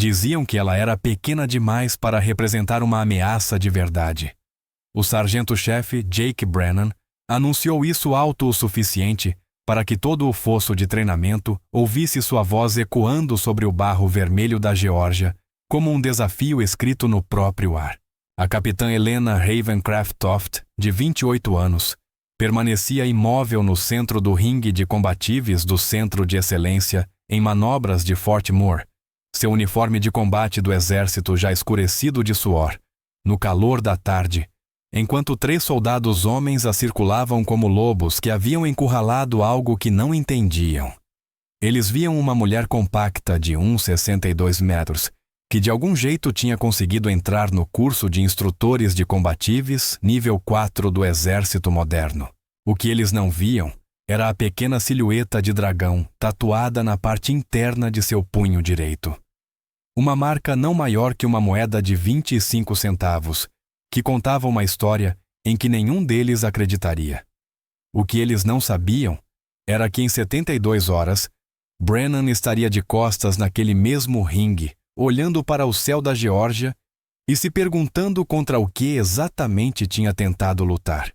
Diziam que ela era pequena demais para representar uma ameaça de verdade. O sargento-chefe Jake Brennan anunciou isso alto o suficiente para que todo o fosso de treinamento ouvisse sua voz ecoando sobre o barro vermelho da Geórgia como um desafio escrito no próprio ar. A capitã Helena Ravencraft Toft, de 28 anos, permanecia imóvel no centro do ringue de combatíveis do Centro de Excelência em Manobras de Fort Moore, seu uniforme de combate do exército já escurecido de suor, no calor da tarde, enquanto 3 soldados homens a circulavam como lobos que haviam encurralado algo que não entendiam. Eles viam uma mulher compacta de 1,62 metros, que de algum jeito tinha conseguido entrar no curso de instrutores de combatíveis nível 4 do exército moderno. O que eles não viam era a pequena silhueta de dragão tatuada na parte interna de seu punho direito. Uma marca não maior que uma moeda de 25 centavos, que contava uma história em que nenhum deles acreditaria. O que eles não sabiam era que em 72 horas, Brennan estaria de costas naquele mesmo ringue, olhando para o céu da Geórgia e se perguntando contra o que exatamente tinha tentado lutar.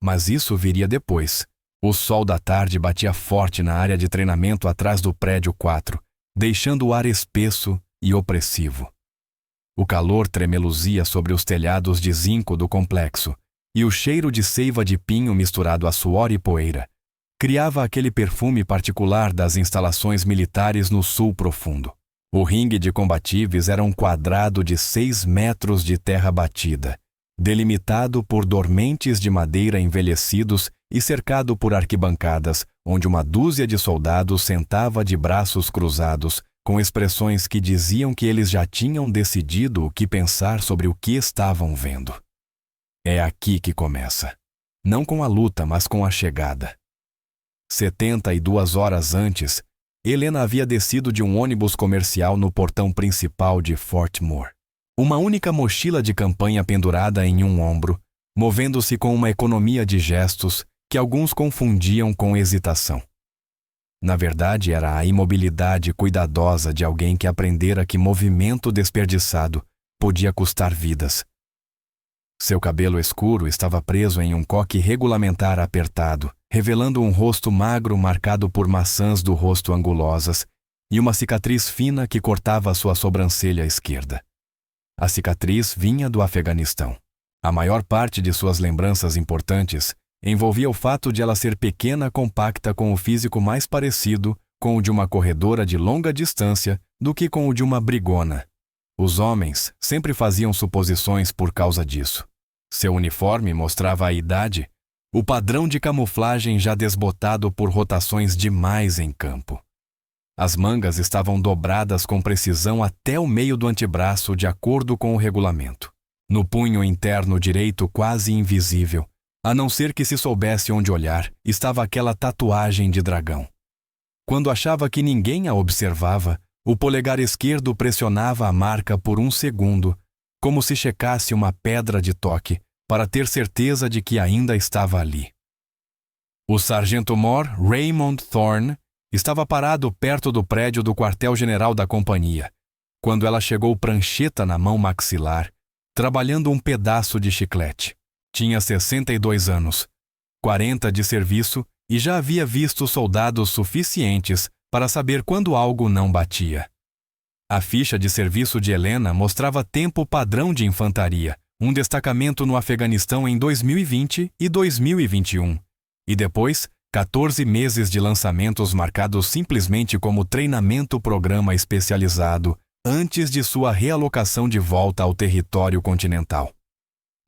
Mas isso viria depois. O sol da tarde batia forte na área de treinamento atrás do prédio 4, deixando o ar espesso e opressivo. O calor tremeluzia sobre os telhados de zinco do complexo, e o cheiro de seiva de pinho misturado a suor e poeira criava aquele perfume particular das instalações militares no sul profundo. O ringue de combatíveis era um quadrado de 6 metros de terra batida, delimitado por dormentes de madeira envelhecidos e cercado por arquibancadas, onde uma dúzia de soldados sentava de braços cruzados, com expressões que diziam que eles já tinham decidido o que pensar sobre o que estavam vendo. É aqui que começa. Não com a luta, mas com a chegada. 72 horas antes, Helena havia descido de um ônibus comercial no portão principal de Fort Moore. Uma única mochila de campanha pendurada em um ombro, movendo-se com uma economia de gestos que alguns confundiam com hesitação. Na verdade, era a imobilidade cuidadosa de alguém que aprendera que movimento desperdiçado podia custar vidas. Seu cabelo escuro estava preso em um coque regulamentar apertado, revelando um rosto magro marcado por maçãs do rosto angulosas e uma cicatriz fina que cortava sua sobrancelha esquerda. A cicatriz vinha do Afeganistão. A maior parte de suas lembranças importantes envolvia o fato de ela ser pequena compacta com o físico mais parecido com o de uma corredora de longa distância do que com o de uma brigona. Os homens sempre faziam suposições por causa disso. Seu uniforme mostrava a idade, o padrão de camuflagem já desbotado por rotações demais em campo. As mangas estavam dobradas com precisão até o meio do antebraço de acordo com o regulamento. No punho interno direito quase invisível, a não ser que se soubesse onde olhar, estava aquela tatuagem de dragão. Quando achava que ninguém a observava, o polegar esquerdo pressionava a marca por um segundo, como se checasse uma pedra de toque, para ter certeza de que ainda estava ali. O sargento-mor Raymond Thorne estava parado perto do prédio do quartel-general da companhia, quando ela chegou prancheta na mão maxilar, trabalhando um pedaço de chiclete. Tinha 62 anos, 40 de serviço e já havia visto soldados suficientes para saber quando algo não batia. A ficha de serviço de Helena mostrava tempo padrão de infantaria, um destacamento no Afeganistão em 2020 e 2021, e depois 14 meses de lançamentos marcados simplesmente como treinamento programa especializado antes de sua realocação de volta ao território continental.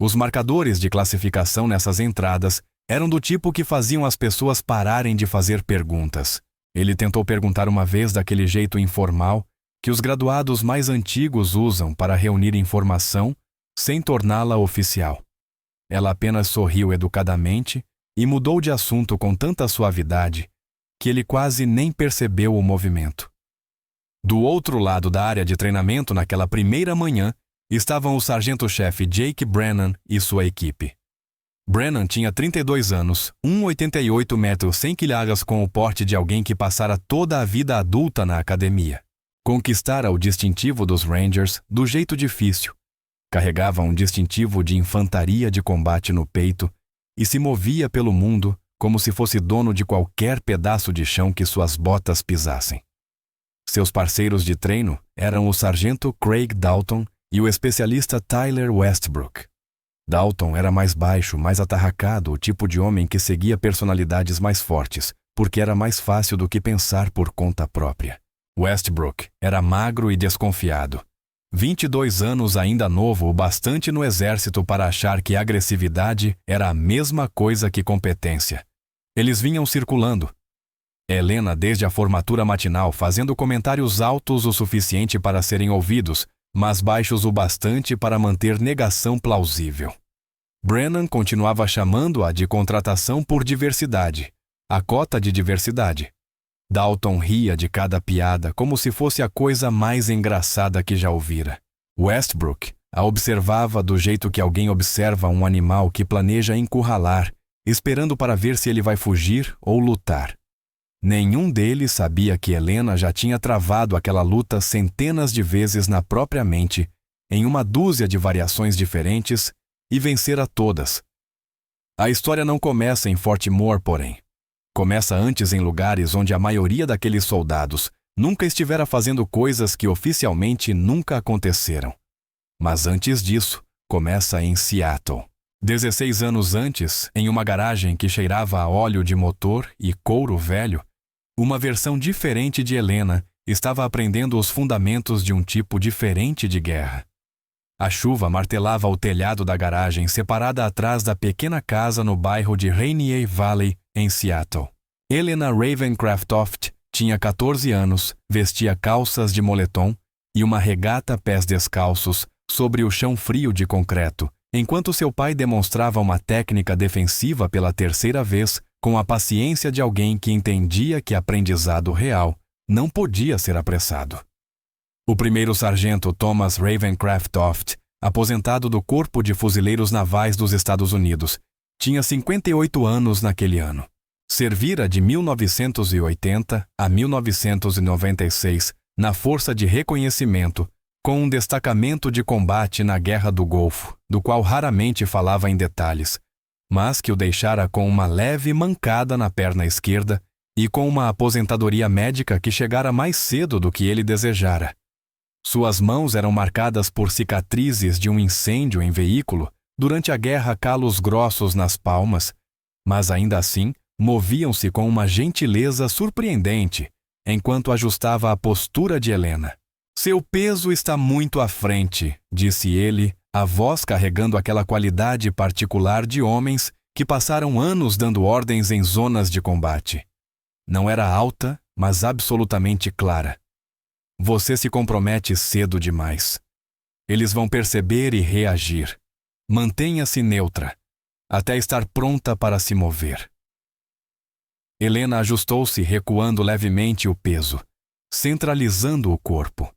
Os marcadores de classificação nessas entradas eram do tipo que faziam as pessoas pararem de fazer perguntas. Ele tentou perguntar uma vez daquele jeito informal que os graduados mais antigos usam para reunir informação sem torná-la oficial. Ela apenas sorriu educadamente e mudou de assunto com tanta suavidade que ele quase nem percebeu o movimento. Do outro lado da área de treinamento naquela primeira manhã, estavam o sargento-chefe Jake Brennan e sua equipe. Brennan tinha 32 anos, 1,88 metros sem quilhagas com o porte de alguém que passara toda a vida adulta na academia. Conquistara o distintivo dos Rangers do jeito difícil. Carregava um distintivo de infantaria de combate no peito e se movia pelo mundo como se fosse dono de qualquer pedaço de chão que suas botas pisassem. Seus parceiros de treino eram o sargento Craig Dalton e o especialista Tyler Westbrook. Dalton era mais baixo, mais atarracado, o tipo de homem que seguia personalidades mais fortes, porque era mais fácil do que pensar por conta própria. Westbrook era magro e desconfiado. 22 anos, ainda novo o bastante no exército para achar que agressividade era a mesma coisa que competência. Eles vinham circulando. Helena desde a formatura matinal fazendo comentários altos o suficiente para serem ouvidos, mas baixos o bastante para manter negação plausível. Brennan continuava chamando-a de contratação por diversidade, a cota de diversidade. Dalton ria de cada piada como se fosse a coisa mais engraçada que já ouvira. Westbrook a observava do jeito que alguém observa um animal que planeja encurralar, esperando para ver se ele vai fugir ou lutar. Nenhum deles sabia que Helena já tinha travado aquela luta centenas de vezes na própria mente, em uma dúzia de variações diferentes, e vencera todas. A história não começa em Fort Moore, porém. Começa antes em lugares onde a maioria daqueles soldados nunca estivera fazendo coisas que oficialmente nunca aconteceram. Mas antes disso, começa em Seattle. 16 anos antes, em uma garagem que cheirava a óleo de motor e couro velho, uma versão diferente de Helena estava aprendendo os fundamentos de um tipo diferente de guerra. A chuva martelava o telhado da garagem separada atrás da pequena casa no bairro de Rainier Valley, em Seattle. Helena Ravencraftoft tinha 14 anos, vestia calças de moletom e uma regata pés descalços sobre o chão frio de concreto, enquanto seu pai demonstrava uma técnica defensiva pela terceira vez com a paciência de alguém que entendia que aprendizado real não podia ser apressado. O primeiro sargento Thomas Ravencraftoft, aposentado do Corpo de Fuzileiros Navais dos Estados Unidos, tinha 58 anos naquele ano. Servira de 1980 a 1996 na Força de Reconhecimento, com um destacamento de combate na Guerra do Golfo, do qual raramente falava em detalhes, mas que o deixara com uma leve mancada na perna esquerda e com uma aposentadoria médica que chegara mais cedo do que ele desejara. Suas mãos eram marcadas por cicatrizes de um incêndio em veículo, durante a guerra calos grossos nas palmas, mas ainda assim moviam-se com uma gentileza surpreendente, enquanto ajustava a postura de Helena. Seu peso está muito à frente, disse ele, a voz carregando aquela qualidade particular de homens que passaram anos dando ordens em zonas de combate. Não era alta, mas absolutamente clara. Você se compromete cedo demais. Eles vão perceber e reagir. Mantenha-se neutra, até estar pronta para se mover. Helena ajustou-se, recuando levemente o peso, centralizando o corpo.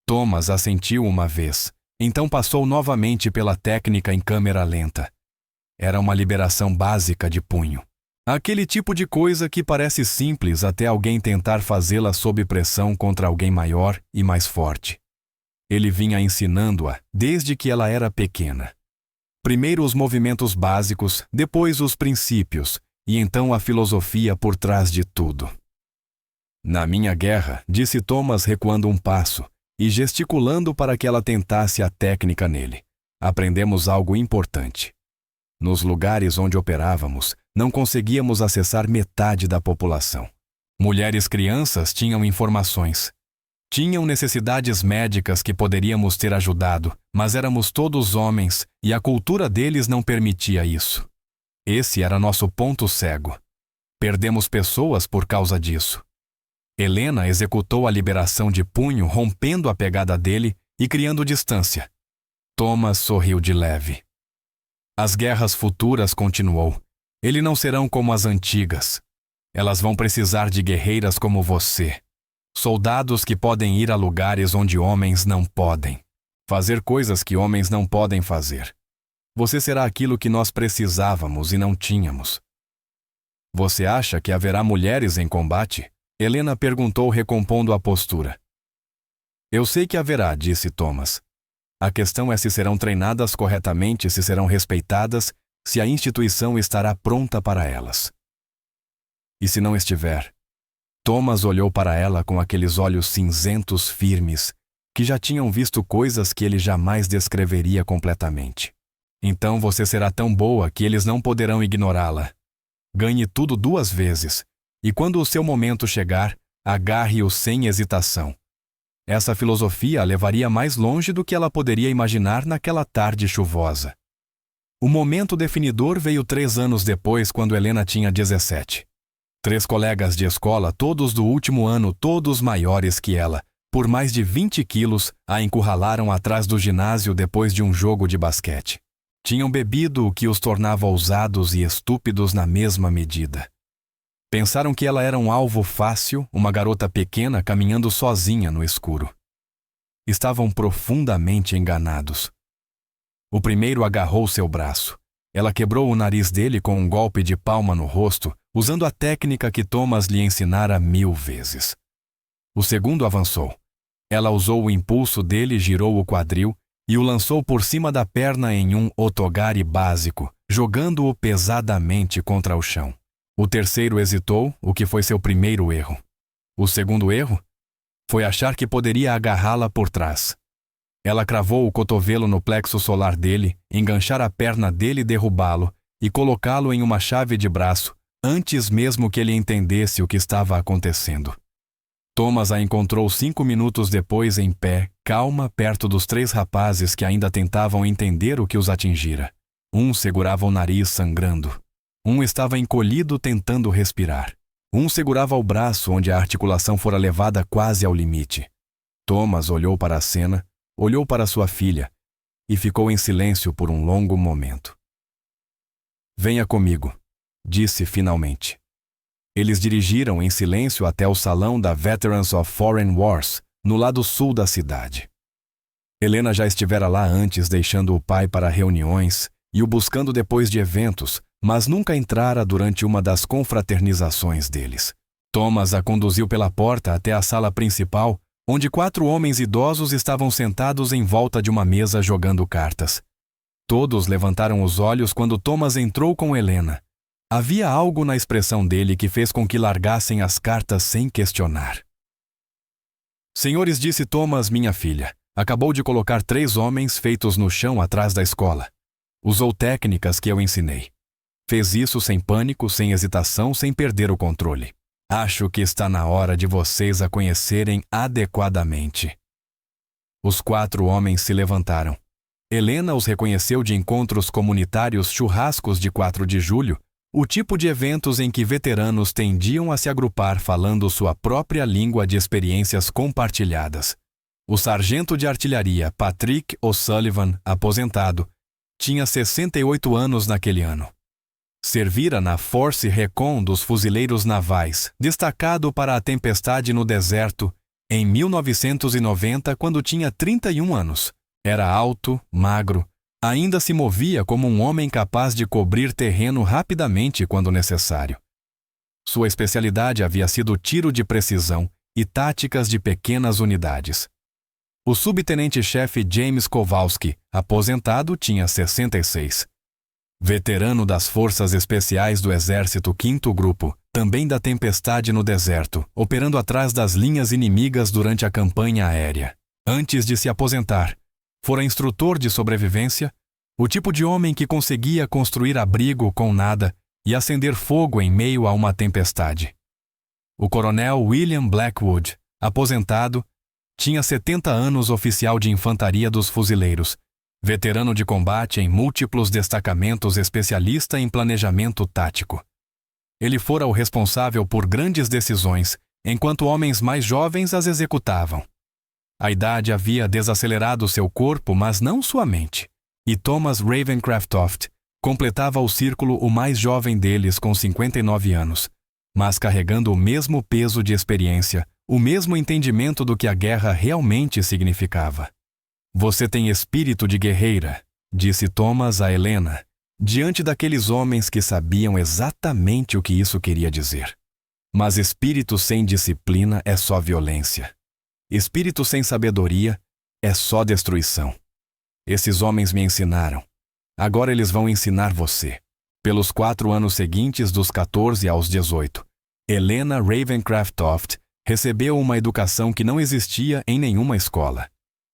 Thomas assentiu uma vez, então passou novamente pela técnica em câmera lenta. Era uma liberação básica de punho. Aquele tipo de coisa que parece simples até alguém tentar fazê-la sob pressão contra alguém maior e mais forte. Ele vinha ensinando-a desde que ela era pequena. Primeiro os movimentos básicos, depois os princípios, e então a filosofia por trás de tudo. Na minha guerra, disse Thomas recuando um passo e gesticulando para que ela tentasse a técnica nele, aprendemos algo importante. Nos lugares onde operávamos, não conseguíamos acessar metade da população. Mulheres crianças tinham informações. Tinham necessidades médicas que poderíamos ter ajudado, mas éramos todos homens e a cultura deles não permitia isso. Esse era nosso ponto cego. Perdemos pessoas por causa disso. Helena executou a liberação de punho, rompendo a pegada dele e criando distância. Thomas sorriu de leve. As guerras futuras, continuou. Eles não serão como as antigas. Elas vão precisar de guerreiras como você. Soldados que podem ir a lugares onde homens não podem. Fazer coisas que homens não podem fazer. Você será aquilo que nós precisávamos e não tínhamos. Você acha que haverá mulheres em combate? Helena perguntou, recompondo a postura. Eu sei que haverá, disse Thomas. A questão é se serão treinadas corretamente, se serão respeitadas, se a instituição estará pronta para elas. E se não estiver? Thomas olhou para ela com aqueles olhos cinzentos firmes, que já tinham visto coisas que ele jamais descreveria completamente. Então você será tão boa que eles não poderão ignorá-la. Ganhe tudo 2 vezes, e quando o seu momento chegar, agarre-o sem hesitação. Essa filosofia a levaria mais longe do que ela poderia imaginar naquela tarde chuvosa. O momento definidor veio 3 anos depois, quando Helena tinha 17. 3 colegas de escola, todos do último ano, todos maiores que ela, por mais de 20 quilos, a encurralaram atrás do ginásio depois de um jogo de basquete. Tinham bebido o que os tornava ousados e estúpidos na mesma medida. Pensaram que ela era um alvo fácil, uma garota pequena caminhando sozinha no escuro. Estavam profundamente enganados. O primeiro agarrou seu braço. Ela quebrou o nariz dele com um golpe de palma no rosto, usando a técnica que Thomas lhe ensinara 1000 vezes. O segundo avançou. Ela usou o impulso dele, girou o quadril e o lançou por cima da perna em um otogari básico, jogando-o pesadamente contra o chão. O terceiro hesitou, o que foi seu primeiro erro. O segundo erro foi achar que poderia agarrá-la por trás. Ela cravou o cotovelo no plexo solar dele, enganchar a perna dele e derrubá-lo, e colocá-lo em uma chave de braço, antes mesmo que ele entendesse o que estava acontecendo. Thomas a encontrou 5 minutos depois em pé, calma, perto dos 3 rapazes que ainda tentavam entender o que os atingira. Um segurava o nariz sangrando. Um estava encolhido tentando respirar. Um segurava o braço onde a articulação fora levada quase ao limite. Thomas olhou para a cena, olhou para sua filha e ficou em silêncio por um longo momento. Venha comigo, disse finalmente. Eles dirigiram em silêncio até o salão da Veterans of Foreign Wars, no lado sul da cidade. Helena já estivera lá antes, deixando o pai para reuniões e o buscando depois de eventos, mas nunca entrara durante uma das confraternizações deles. Thomas a conduziu pela porta até a sala principal, onde 4 homens idosos estavam sentados em volta de uma mesa jogando cartas. Todos levantaram os olhos quando Thomas entrou com Helena. Havia algo na expressão dele que fez com que largassem as cartas sem questionar. Senhores, disse Thomas, minha filha, acabou de colocar 3 homens feitos no chão atrás da escola. Usou técnicas que eu ensinei. Fez isso sem pânico, sem hesitação, sem perder o controle. Acho que está na hora de vocês a conhecerem adequadamente. Os 4 homens se levantaram. Helena os reconheceu de encontros comunitários, churrascos de 4 de julho, o tipo de eventos em que veteranos tendiam a se agrupar falando sua própria língua de experiências compartilhadas. O sargento de artilharia Patrick O'Sullivan, aposentado, tinha 68 anos naquele ano. Servira na Force Recon dos Fuzileiros Navais, destacado para a tempestade no deserto, em 1990, quando tinha 31 anos. Era alto, magro, ainda se movia como um homem capaz de cobrir terreno rapidamente quando necessário. Sua especialidade havia sido tiro de precisão e táticas de pequenas unidades. O subtenente-chefe James Kowalski, aposentado, tinha 66. Veterano das Forças Especiais do Exército 5º Grupo, também da tempestade no deserto, operando atrás das linhas inimigas durante a campanha aérea. Antes de se aposentar, fora instrutor de sobrevivência, o tipo de homem que conseguia construir abrigo com nada e acender fogo em meio a uma tempestade. O coronel William Blackwood, aposentado, tinha 70 anos, oficial de infantaria dos fuzileiros, veterano de combate em múltiplos destacamentos, especialista em planejamento tático. Ele fora o responsável por grandes decisões, enquanto homens mais jovens as executavam. A idade havia desacelerado seu corpo, mas não sua mente, e Thomas Ravencraftoft completava o círculo, o mais jovem deles, com 59 anos, mas carregando o mesmo peso de experiência, o mesmo entendimento do que a guerra realmente significava. Você tem espírito de guerreira, disse Thomas a Helena, diante daqueles homens que sabiam exatamente o que isso queria dizer. Mas espírito sem disciplina é só violência. espírito sem sabedoria, é só destruição. Esses homens me ensinaram. Agora eles vão ensinar você. Pelos 4 anos seguintes, dos 14 aos 18, Helena Ravencraft Toft recebeu uma educação que não existia em nenhuma escola.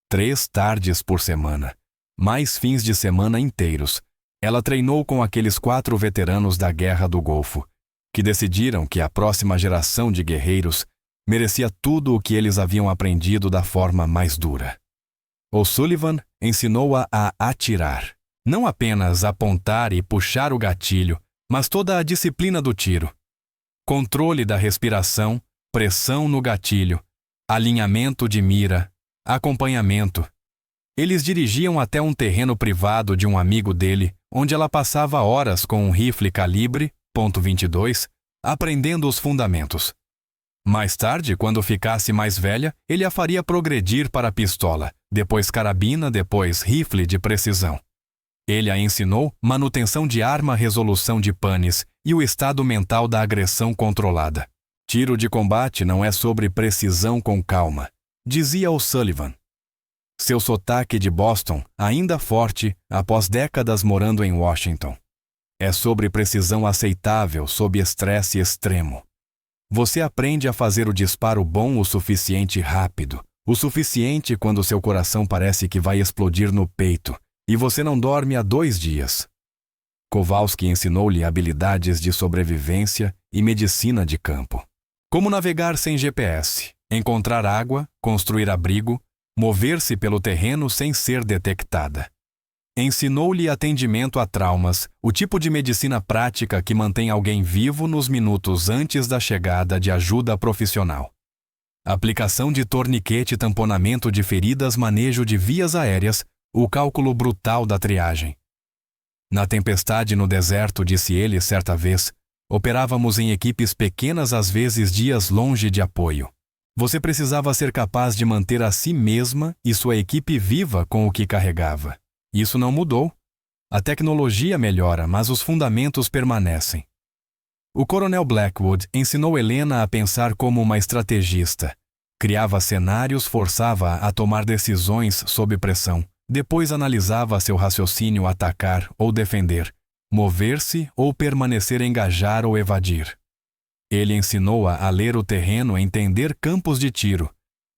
3 tardes por semana, mais fins de semana inteiros, ela treinou com aqueles 4 veteranos da Guerra do Golfo, que decidiram que a próxima geração de guerreiros merecia tudo o que eles haviam aprendido da forma mais dura. O'Sullivan ensinou-a a atirar. Não apenas apontar e puxar o gatilho, mas toda a disciplina do tiro. Controle da respiração, pressão no gatilho, alinhamento de mira, acompanhamento. Eles dirigiam até um terreno privado de um amigo dele, onde ela passava horas com um rifle calibre .22, aprendendo os fundamentos. Mais tarde, quando ficasse mais velha, ele a faria progredir para a pistola, depois carabina, depois rifle de precisão. Ele a ensinou manutenção de arma, resolução de panes e o estado mental da agressão controlada. Tiro de combate não é sobre precisão com calma, dizia O'Sullivan. Seu sotaque de Boston, ainda forte após décadas morando em Washington. É sobre precisão aceitável sob estresse extremo. Você aprende a fazer o disparo bom o suficiente rápido, o suficiente quando seu coração parece que vai explodir no peito, e você não dorme há 2 dias. Kowalski ensinou-lhe habilidades de sobrevivência e medicina de campo. Como navegar sem GPS, encontrar água, construir abrigo, mover-se pelo terreno sem ser detectada. Ensinou-lhe atendimento a traumas, o tipo de medicina prática que mantém alguém vivo nos minutos antes da chegada de ajuda profissional. Aplicação de torniquete, tamponamento de feridas, manejo de vias aéreas, o cálculo brutal da triagem. Na tempestade no deserto, disse ele certa vez, operávamos em equipes pequenas, às vezes dias longe de apoio. Você precisava ser capaz de manter a si mesma e sua equipe viva com o que carregava. Isso não mudou. A tecnologia melhora, mas os fundamentos permanecem. O coronel Blackwood ensinou Helena a pensar como uma estrategista. Criava cenários, forçava-a a tomar decisões sob pressão. Depois analisava seu raciocínio atacar ou defender, mover-se ou permanecer, engajar ou evadir. Ele ensinou-a a ler o terreno, entender campos de tiro,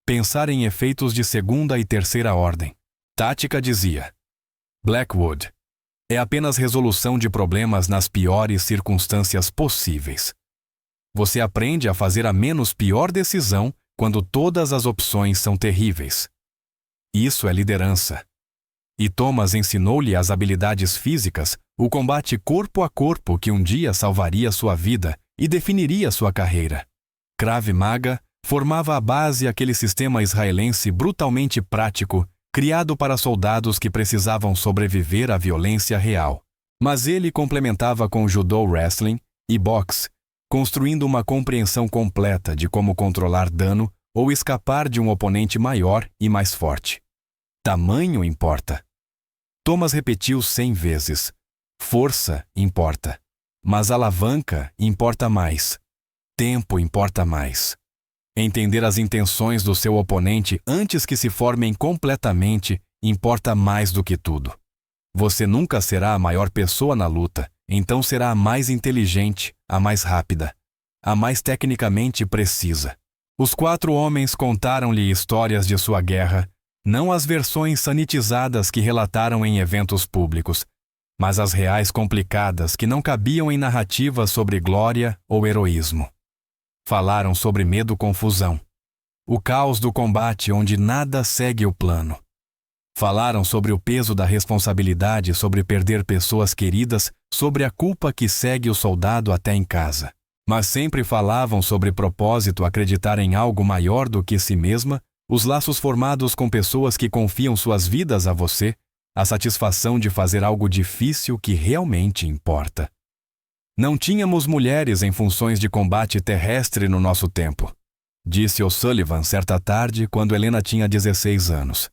pensar em efeitos de segunda e terceira ordem. Tática, dizia Blackwood, é apenas resolução de problemas nas piores circunstâncias possíveis. Você aprende a fazer a menos pior decisão quando todas as opções são terríveis. Isso é liderança. E Thomas ensinou-lhe as habilidades físicas, o combate corpo a corpo que um dia salvaria sua vida e definiria sua carreira. Krav Maga formava a base aquele sistema israelense brutalmente prático, criado para soldados que precisavam sobreviver à violência real. Mas ele complementava com judô, wrestling e boxe, construindo uma compreensão completa de como controlar dano ou escapar de um oponente maior e mais forte. Tamanho importa. Thomas repetiu 100 vezes. Força importa. Mas alavanca importa mais. Tempo importa mais. Entender as intenções do seu oponente antes que se formem completamente importa mais do que tudo. Você nunca será a maior pessoa na luta, então será a mais inteligente, a mais rápida, a mais tecnicamente precisa. Os 4 homens contaram-lhe histórias de sua guerra, não as versões sanitizadas que relataram em eventos públicos, mas as reais complicadas que não cabiam em narrativas sobre glória ou heroísmo. Falaram sobre medo-confusão, o caos do combate onde nada segue o plano. Falaram sobre o peso da responsabilidade, sobre perder pessoas queridas, sobre a culpa que segue o soldado até em casa. Mas sempre falavam sobre propósito, acreditar em algo maior do que si mesma, os laços formados com pessoas que confiam suas vidas a você, a satisfação de fazer algo difícil que realmente importa. Não tínhamos mulheres em funções de combate terrestre no nosso tempo, disse O'Sullivan certa tarde quando Helena tinha 16 anos.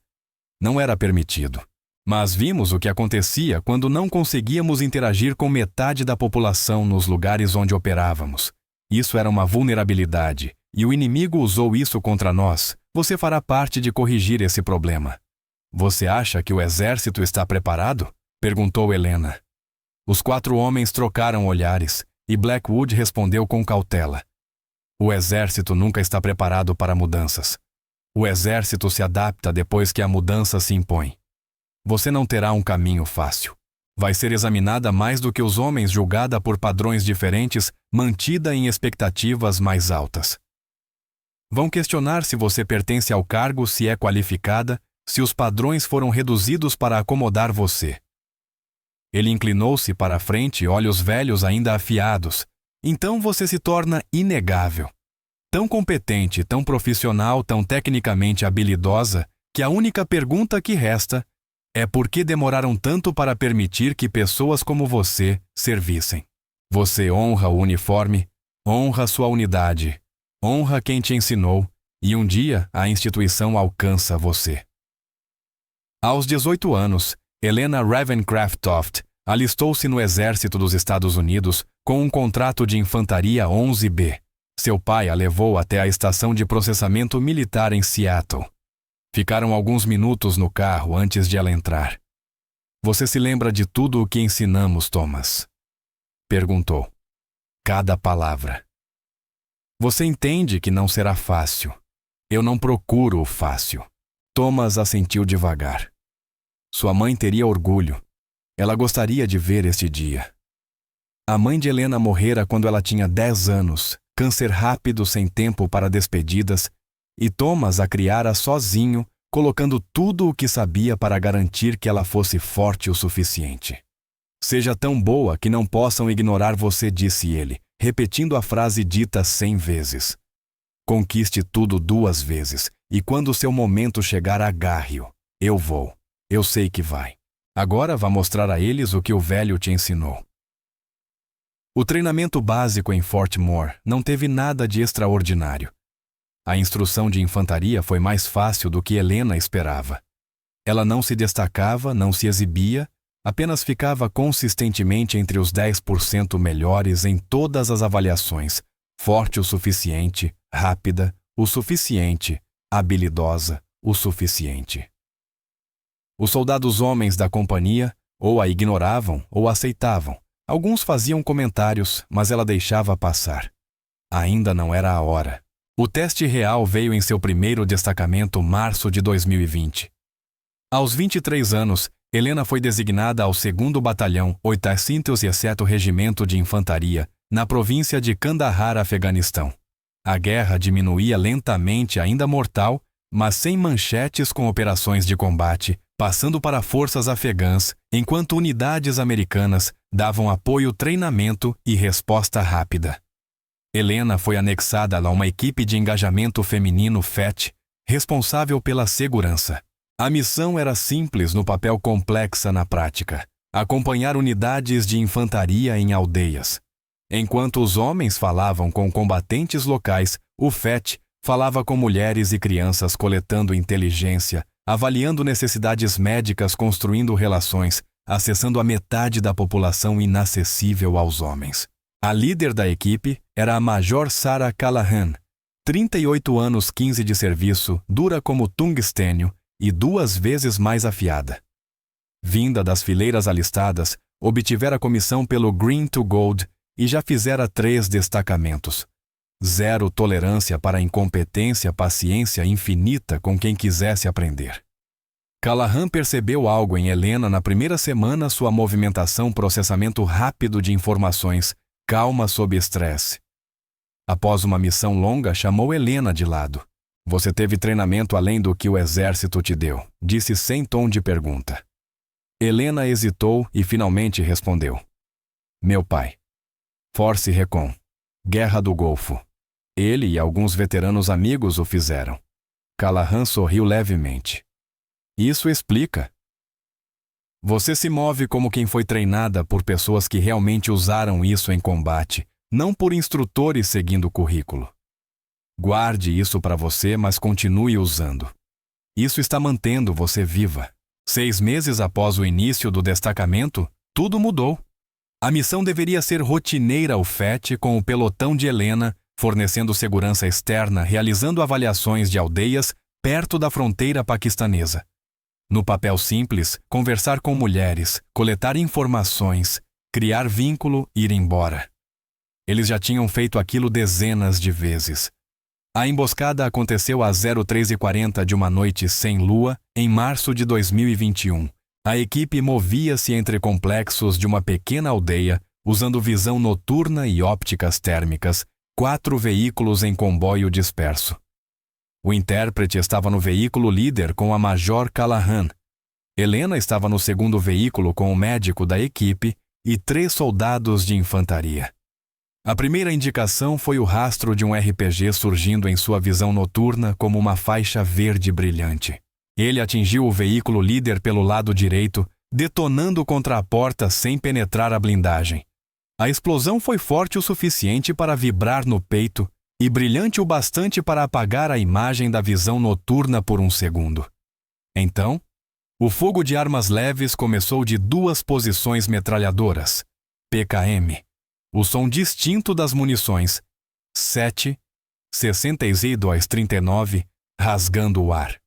Não era permitido. Mas vimos o que acontecia quando não conseguíamos interagir com metade da população nos lugares onde operávamos. Isso era uma vulnerabilidade, e o inimigo usou isso contra nós, você fará parte de corrigir esse problema. Você acha que o exército está preparado? Perguntou Helena. Os 4 homens trocaram olhares e Blackwood respondeu com cautela. O exército nunca está preparado para mudanças. O exército se adapta depois que a mudança se impõe. Você não terá um caminho fácil. Vai ser examinada mais do que os homens, julgada por padrões diferentes, mantida em expectativas mais altas. Vão questionar se você pertence ao cargo, se é qualificada, se os padrões foram reduzidos para acomodar você. Ele inclinou-se para a frente, olhos velhos ainda afiados. Então você se torna inegável. Tão competente, tão profissional, tão tecnicamente habilidosa, que a única pergunta que resta é por que demoraram tanto para permitir que pessoas como você servissem. Você honra o uniforme, honra sua unidade, honra quem te ensinou, e um dia a instituição alcança você. Aos 18 anos, Helena Ravencroft alistou-se no Exército dos Estados Unidos com um contrato de infantaria 11B. Seu pai a levou até a estação de processamento militar em Seattle. Ficaram alguns minutos no carro antes de ela entrar. Você se lembra de tudo o que ensinamos, Thomas? Perguntou. Cada palavra. Você entende que não será fácil. Eu não procuro o fácil. Thomas assentiu devagar. Sua mãe teria orgulho. Ela gostaria de ver este dia. A mãe de Helena morrera quando ela tinha 10 anos, câncer rápido sem tempo para despedidas, e Thomas a criara sozinho, colocando tudo o que sabia para garantir que ela fosse forte o suficiente. Seja tão boa que não possam ignorar você, disse ele, repetindo a frase dita 100 vezes. Conquiste tudo 2 vezes, e quando seu momento chegar, agarre-o. Eu vou. Eu sei que vai. Agora vá mostrar a eles o que o velho te ensinou. O treinamento básico em Fort Moore não teve nada de extraordinário. A instrução de infantaria foi mais fácil do que Helena esperava. Ela não se destacava, não se exibia, apenas ficava consistentemente entre os 10% melhores em todas as avaliações, forte o suficiente, rápida, o suficiente, habilidosa, o suficiente. Os soldados homens da companhia ou a ignoravam ou aceitavam. Alguns faziam comentários, mas ela deixava passar. Ainda não era a hora. O teste real veio em seu primeiro destacamento, março de 2020. Aos 23 anos, Helena foi designada ao 2º Batalhão, 807º Regimento de Infantaria, na província de Kandahar, Afeganistão. A guerra diminuía lentamente, ainda mortal, mas sem manchetes, com operações de combate, passando para forças afegãs, enquanto unidades americanas davam apoio, treinamento e resposta rápida. Helena foi anexada a uma equipe de engajamento feminino FET, responsável pela segurança. A missão era simples no papel, complexa na prática: acompanhar unidades de infantaria em aldeias. Enquanto os homens falavam com combatentes locais, o FET falava com mulheres e crianças, coletando inteligência, avaliando necessidades médicas, construindo relações, acessando a metade da população inacessível aos homens. A líder da equipe era a Major Sarah Callahan, 38 anos, 15 de serviço, dura como tungstênio e 2 vezes mais afiada. Vinda das fileiras alistadas, obtivera comissão pelo Green to Gold e já fizera 3 destacamentos. 0 tolerância para incompetência, paciência infinita com quem quisesse aprender. Callahan percebeu algo em Helena na primeira semana: sua movimentação, processamento rápido de informações, calma sob estresse. Após uma missão longa, chamou Helena de lado. Você teve treinamento além do que o exército te deu, disse sem tom de pergunta. Helena hesitou e finalmente respondeu. Meu pai. Force Recon. Guerra do Golfo. Ele e alguns veteranos amigos o fizeram. Callahan sorriu levemente. Isso explica. Você se move como quem foi treinada por pessoas que realmente usaram isso em combate, não por instrutores seguindo o currículo. Guarde isso para você, mas continue usando. Isso está mantendo você viva. 6 meses após o início do destacamento, tudo mudou. A missão deveria ser rotineira ao FET, com o pelotão de Helena, fornecendo segurança externa, realizando avaliações de aldeias, perto da fronteira paquistanesa. No papel simples, conversar com mulheres, coletar informações, criar vínculo e ir embora. Eles já tinham feito aquilo dezenas de vezes. A emboscada aconteceu às 03h40 de uma noite sem lua, em março de 2021. A equipe movia-se entre complexos de uma pequena aldeia, usando visão noturna e ópticas térmicas, 4 veículos em comboio disperso. O intérprete estava no veículo líder com a Major Callahan. Helena estava no segundo veículo com o médico da equipe e 3 soldados de infantaria. A primeira indicação foi o rastro de um RPG surgindo em sua visão noturna como uma faixa verde brilhante. Ele atingiu o veículo líder pelo lado direito, detonando contra a porta sem penetrar a blindagem. A explosão foi forte o suficiente para vibrar no peito e brilhante o bastante para apagar a imagem da visão noturna por um segundo. Então, o fogo de armas leves começou de 2 posições metralhadoras, PKM. O som distinto das munições, 7, 62-39, rasgando o ar.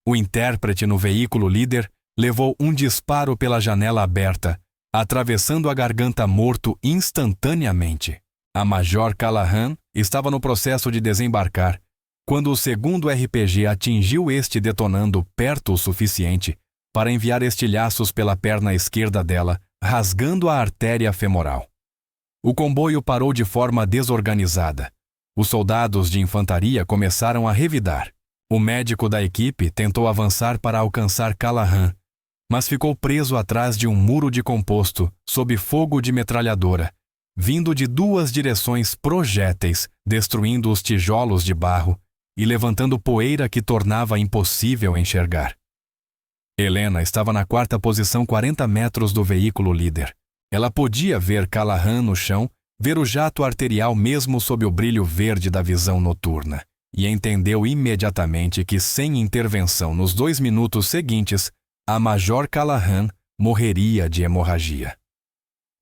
O intérprete no veículo líder levou um disparo pela janela aberta, atravessando a garganta morto instantaneamente. A Major Callahan estava no processo de desembarcar, quando o segundo RPG atingiu este detonando perto o suficiente para enviar estilhaços pela perna esquerda dela, rasgando a artéria femoral. O comboio parou de forma desorganizada. Os soldados de infantaria começaram a revidar. O médico da equipe tentou avançar para alcançar Callahan, mas ficou preso atrás de um muro de composto, sob fogo de metralhadora, vindo de 2 direções projéteis, destruindo os tijolos de barro e levantando poeira que tornava impossível enxergar. Helena estava na 4ª posição 40 metros do veículo líder. Ela podia ver Callahan no chão, ver o jato arterial mesmo sob o brilho verde da visão noturna, e entendeu imediatamente que, sem intervenção nos 2 minutos seguintes, a Major Callahan morreria de hemorragia.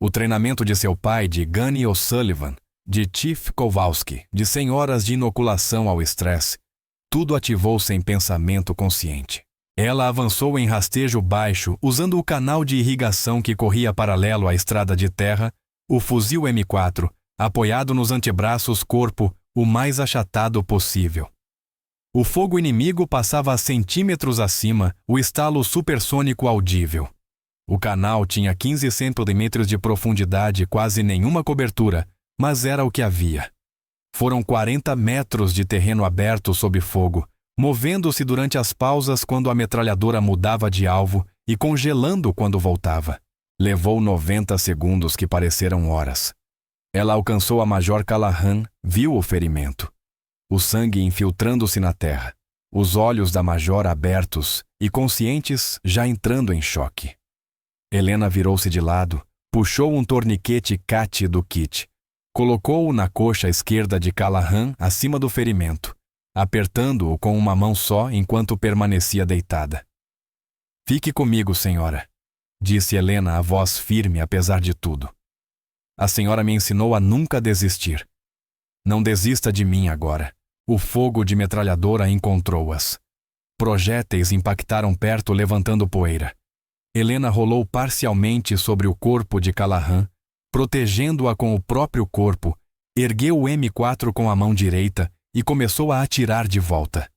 O treinamento de seu pai, de Gunny O'Sullivan, de Chief Kowalski, de 100 horas de inoculação ao estresse, tudo ativou sem pensamento consciente. Ela avançou em rastejo baixo, usando o canal de irrigação que corria paralelo à estrada de terra, o fuzil M4, apoiado nos antebraços corpo o mais achatado possível. O fogo inimigo passava a centímetros acima, o estalo supersônico audível. O canal tinha 15 centímetros de profundidade e quase nenhuma cobertura, mas era o que havia. Foram 40 metros de terreno aberto sob fogo, movendo-se durante as pausas quando a metralhadora mudava de alvo e congelando quando voltava. Levou 90 segundos que pareceram horas. Ela alcançou a Major Callahan, viu o ferimento. O sangue infiltrando-se na terra, os olhos da Major abertos e conscientes já entrando em choque. Helena virou-se de lado, puxou um torniquete CAT do kit, colocou-o na coxa esquerda de Callahan acima do ferimento, apertando-o com uma mão só enquanto permanecia deitada. "Fique comigo, senhora", disse Helena a voz firme apesar de tudo. "A senhora me ensinou a nunca desistir. Não desista de mim agora." O fogo de metralhadora encontrou-as. Projéteis impactaram perto, levantando poeira. Helena rolou parcialmente sobre o corpo de Callahan, protegendo-a com o próprio corpo, ergueu o M4 com a mão direita e começou a atirar de volta.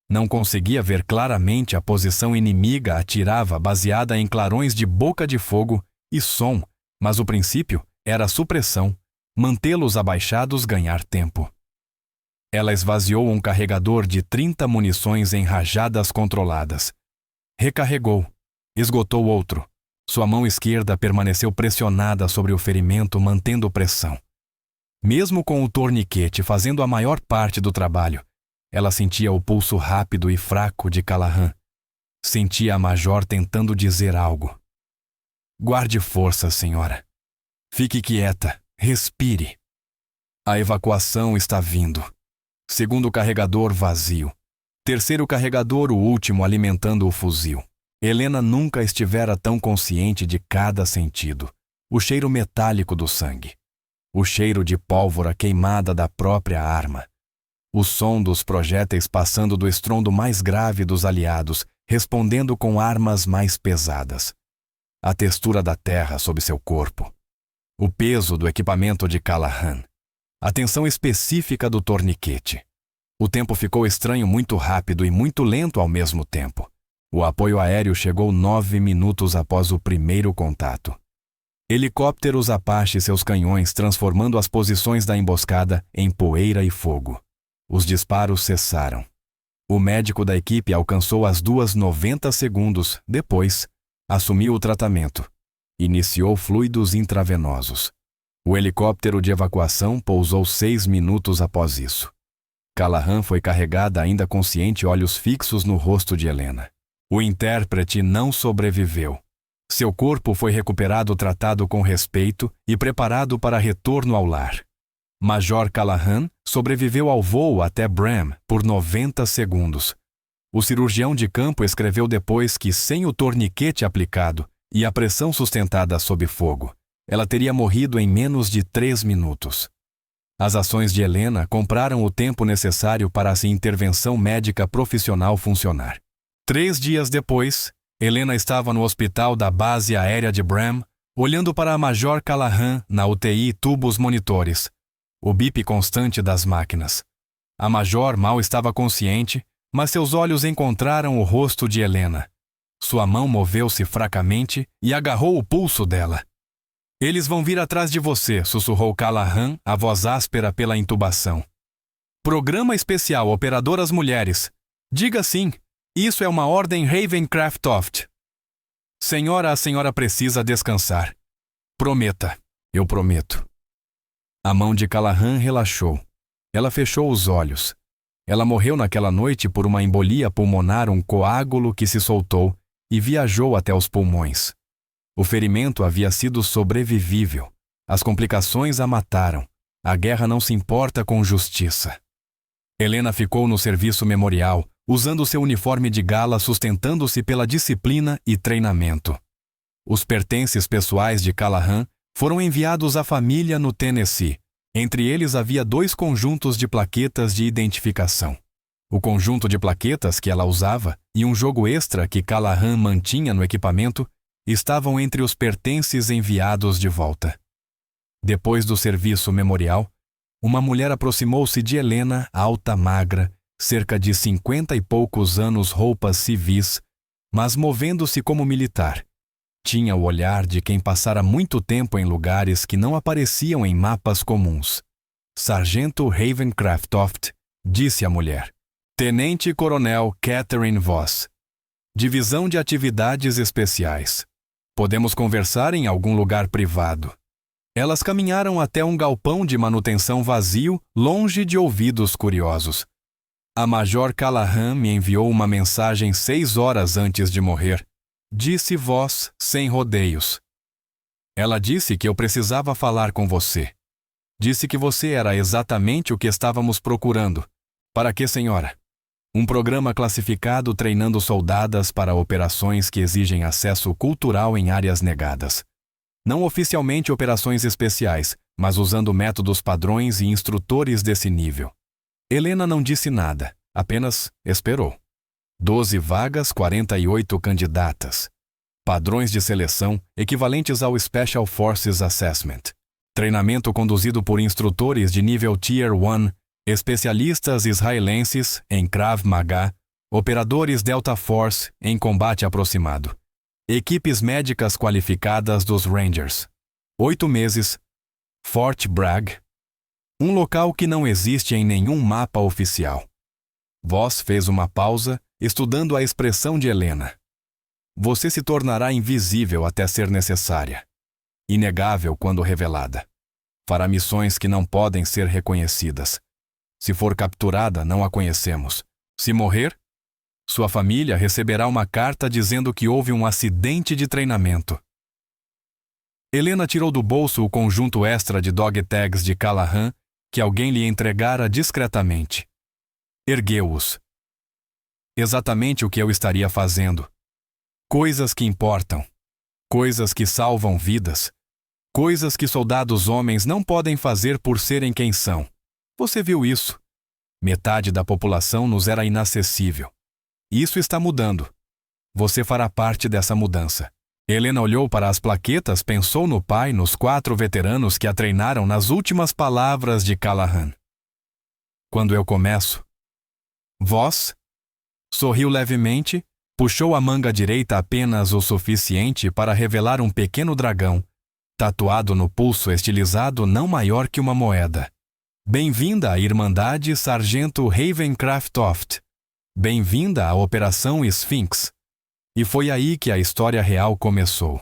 Não conseguia ver claramente a posição inimiga atirava baseada em clarões de boca de fogo e som, mas o princípio era a supressão, mantê-los abaixados ganhar tempo. Ela esvaziou um carregador de 30 munições em rajadas controladas. Recarregou. Esgotou outro. Sua mão esquerda permaneceu pressionada sobre o ferimento, mantendo pressão. Mesmo com o torniquete fazendo a maior parte do trabalho, ela sentia o pulso rápido e fraco de Callahan. Sentia a Major tentando dizer algo. "Guarde força, senhora. Fique quieta. Respire. A evacuação está vindo." Segundo carregador vazio. Terceiro carregador, o último, alimentando o fuzil. Helena nunca estivera tão consciente de cada sentido. O cheiro metálico do sangue. O cheiro de pólvora queimada da própria arma. O som dos projéteis passando do estrondo mais grave dos aliados, respondendo com armas mais pesadas. A textura da terra sob seu corpo. O peso do equipamento de Callahan. A tensão específica do torniquete. O tempo ficou estranho muito rápido e muito lento ao mesmo tempo. O apoio aéreo chegou 9 minutos após o primeiro contato. Helicópteros Apache e seus canhões transformando as posições da emboscada em poeira e fogo. Os disparos cessaram. O médico da equipe alcançou as 2:90 segundos. Depois, assumiu o tratamento. Iniciou fluidos intravenosos. O helicóptero de evacuação pousou 6 minutos após isso. Callahan foi carregada ainda consciente, olhos fixos no rosto de Helena. O intérprete não sobreviveu. Seu corpo foi recuperado, tratado com respeito e preparado para retorno ao lar. Major Callahan sobreviveu ao voo até Bram por 90 segundos. O cirurgião de campo escreveu depois que, sem o torniquete aplicado e a pressão sustentada sob fogo, ela teria morrido em menos de 3 minutos. As ações de Helena compraram o tempo necessário para a intervenção médica profissional funcionar. 3 dias depois, Helena estava no hospital da base aérea de Bram, olhando para a Major Callahan na UTI tubos monitores, o bip constante das máquinas. A Major mal estava consciente, mas seus olhos encontraram o rosto de Helena. Sua mão moveu-se fracamente e agarrou o pulso dela. "Eles vão vir atrás de você", sussurrou Callahan, a voz áspera pela intubação. "Programa especial Operadoras Mulheres. Diga sim. Isso é uma ordem Ravencroft. Senhora, a senhora precisa descansar. Prometa." "Eu prometo." A mão de Callahan relaxou. Ela fechou os olhos. Ela morreu naquela noite por uma embolia pulmonar, um coágulo que se soltou e viajou até os pulmões. O ferimento havia sido sobrevivível. As complicações a mataram. A guerra não se importa com justiça. Helena ficou no serviço memorial, usando seu uniforme de gala, sustentando-se pela disciplina e treinamento. Os pertences pessoais de Callahan foram enviados à família no Tennessee. Entre eles havia 2 conjuntos de plaquetas de identificação. O conjunto de plaquetas que ela usava e um jogo extra que Callahan mantinha no equipamento estavam entre os pertences enviados de volta. Depois do serviço memorial, uma mulher aproximou-se de Helena, alta, magra, cerca de 50 e poucos anos, roupas civis, mas movendo-se como militar. Tinha o olhar de quem passara muito tempo em lugares que não apareciam em mapas comuns. "Sargento Ravencroft", disse a mulher. "Tenente Coronel Catherine Voss. Divisão de Atividades Especiais. Podemos conversar em algum lugar privado." Elas caminharam até um galpão de manutenção vazio, longe de ouvidos curiosos. "A Major Callahan me enviou uma mensagem 6 horas antes de morrer", disse Voss sem rodeios. "Ela disse que eu precisava falar com você. Disse que você era exatamente o que estávamos procurando." "Para que, senhora?" "Um programa classificado treinando soldadas para operações que exigem acesso cultural em áreas negadas. Não oficialmente operações especiais, mas usando métodos padrões e instrutores desse nível." Helena não disse nada, apenas esperou. 12 vagas, 48 candidatas. Padrões de seleção equivalentes ao Special Forces Assessment. Treinamento conduzido por instrutores de nível Tier 1, especialistas israelenses em Krav Maga, operadores Delta Force em combate aproximado. Equipes médicas qualificadas dos Rangers. 8 meses. Fort Bragg. Um local que não existe em nenhum mapa oficial. Voss fez uma pausa, estudando a expressão de Helena. "Você se tornará invisível até ser necessária. Inegável quando revelada. Fará missões que não podem ser reconhecidas. Se for capturada, não a conhecemos. Se morrer, sua família receberá uma carta dizendo que houve um acidente de treinamento." Helena tirou do bolso o conjunto extra de dog tags de Callahan que alguém lhe entregara discretamente. Ergueu-os. "Exatamente o que eu estaria fazendo. Coisas que importam. Coisas que salvam vidas. Coisas que soldados homens não podem fazer por serem quem são. Você viu isso. Metade da população nos era inacessível. Isso está mudando. Você fará parte dessa mudança. Helena olhou para as plaquetas, pensou no pai, nos 4 veteranos que a treinaram, nas últimas palavras de Callahan. Quando eu começo? Voz? Sorriu levemente, puxou a manga direita apenas o suficiente para revelar um pequeno dragão, tatuado no pulso, estilizado não maior que uma moeda. Bem-vinda à Irmandade Sargento Ravencraftoft. Bem-vinda à Operação Sphinx. E foi aí que a história real começou.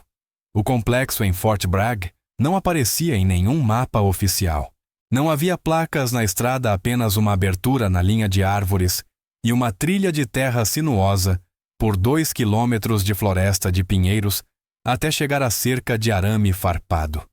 O complexo em Fort Bragg não aparecia em nenhum mapa oficial. Não havia placas na estrada, apenas uma abertura na linha de árvores e uma trilha de terra sinuosa por 2 quilômetros de floresta de pinheiros até chegar à cerca de arame farpado.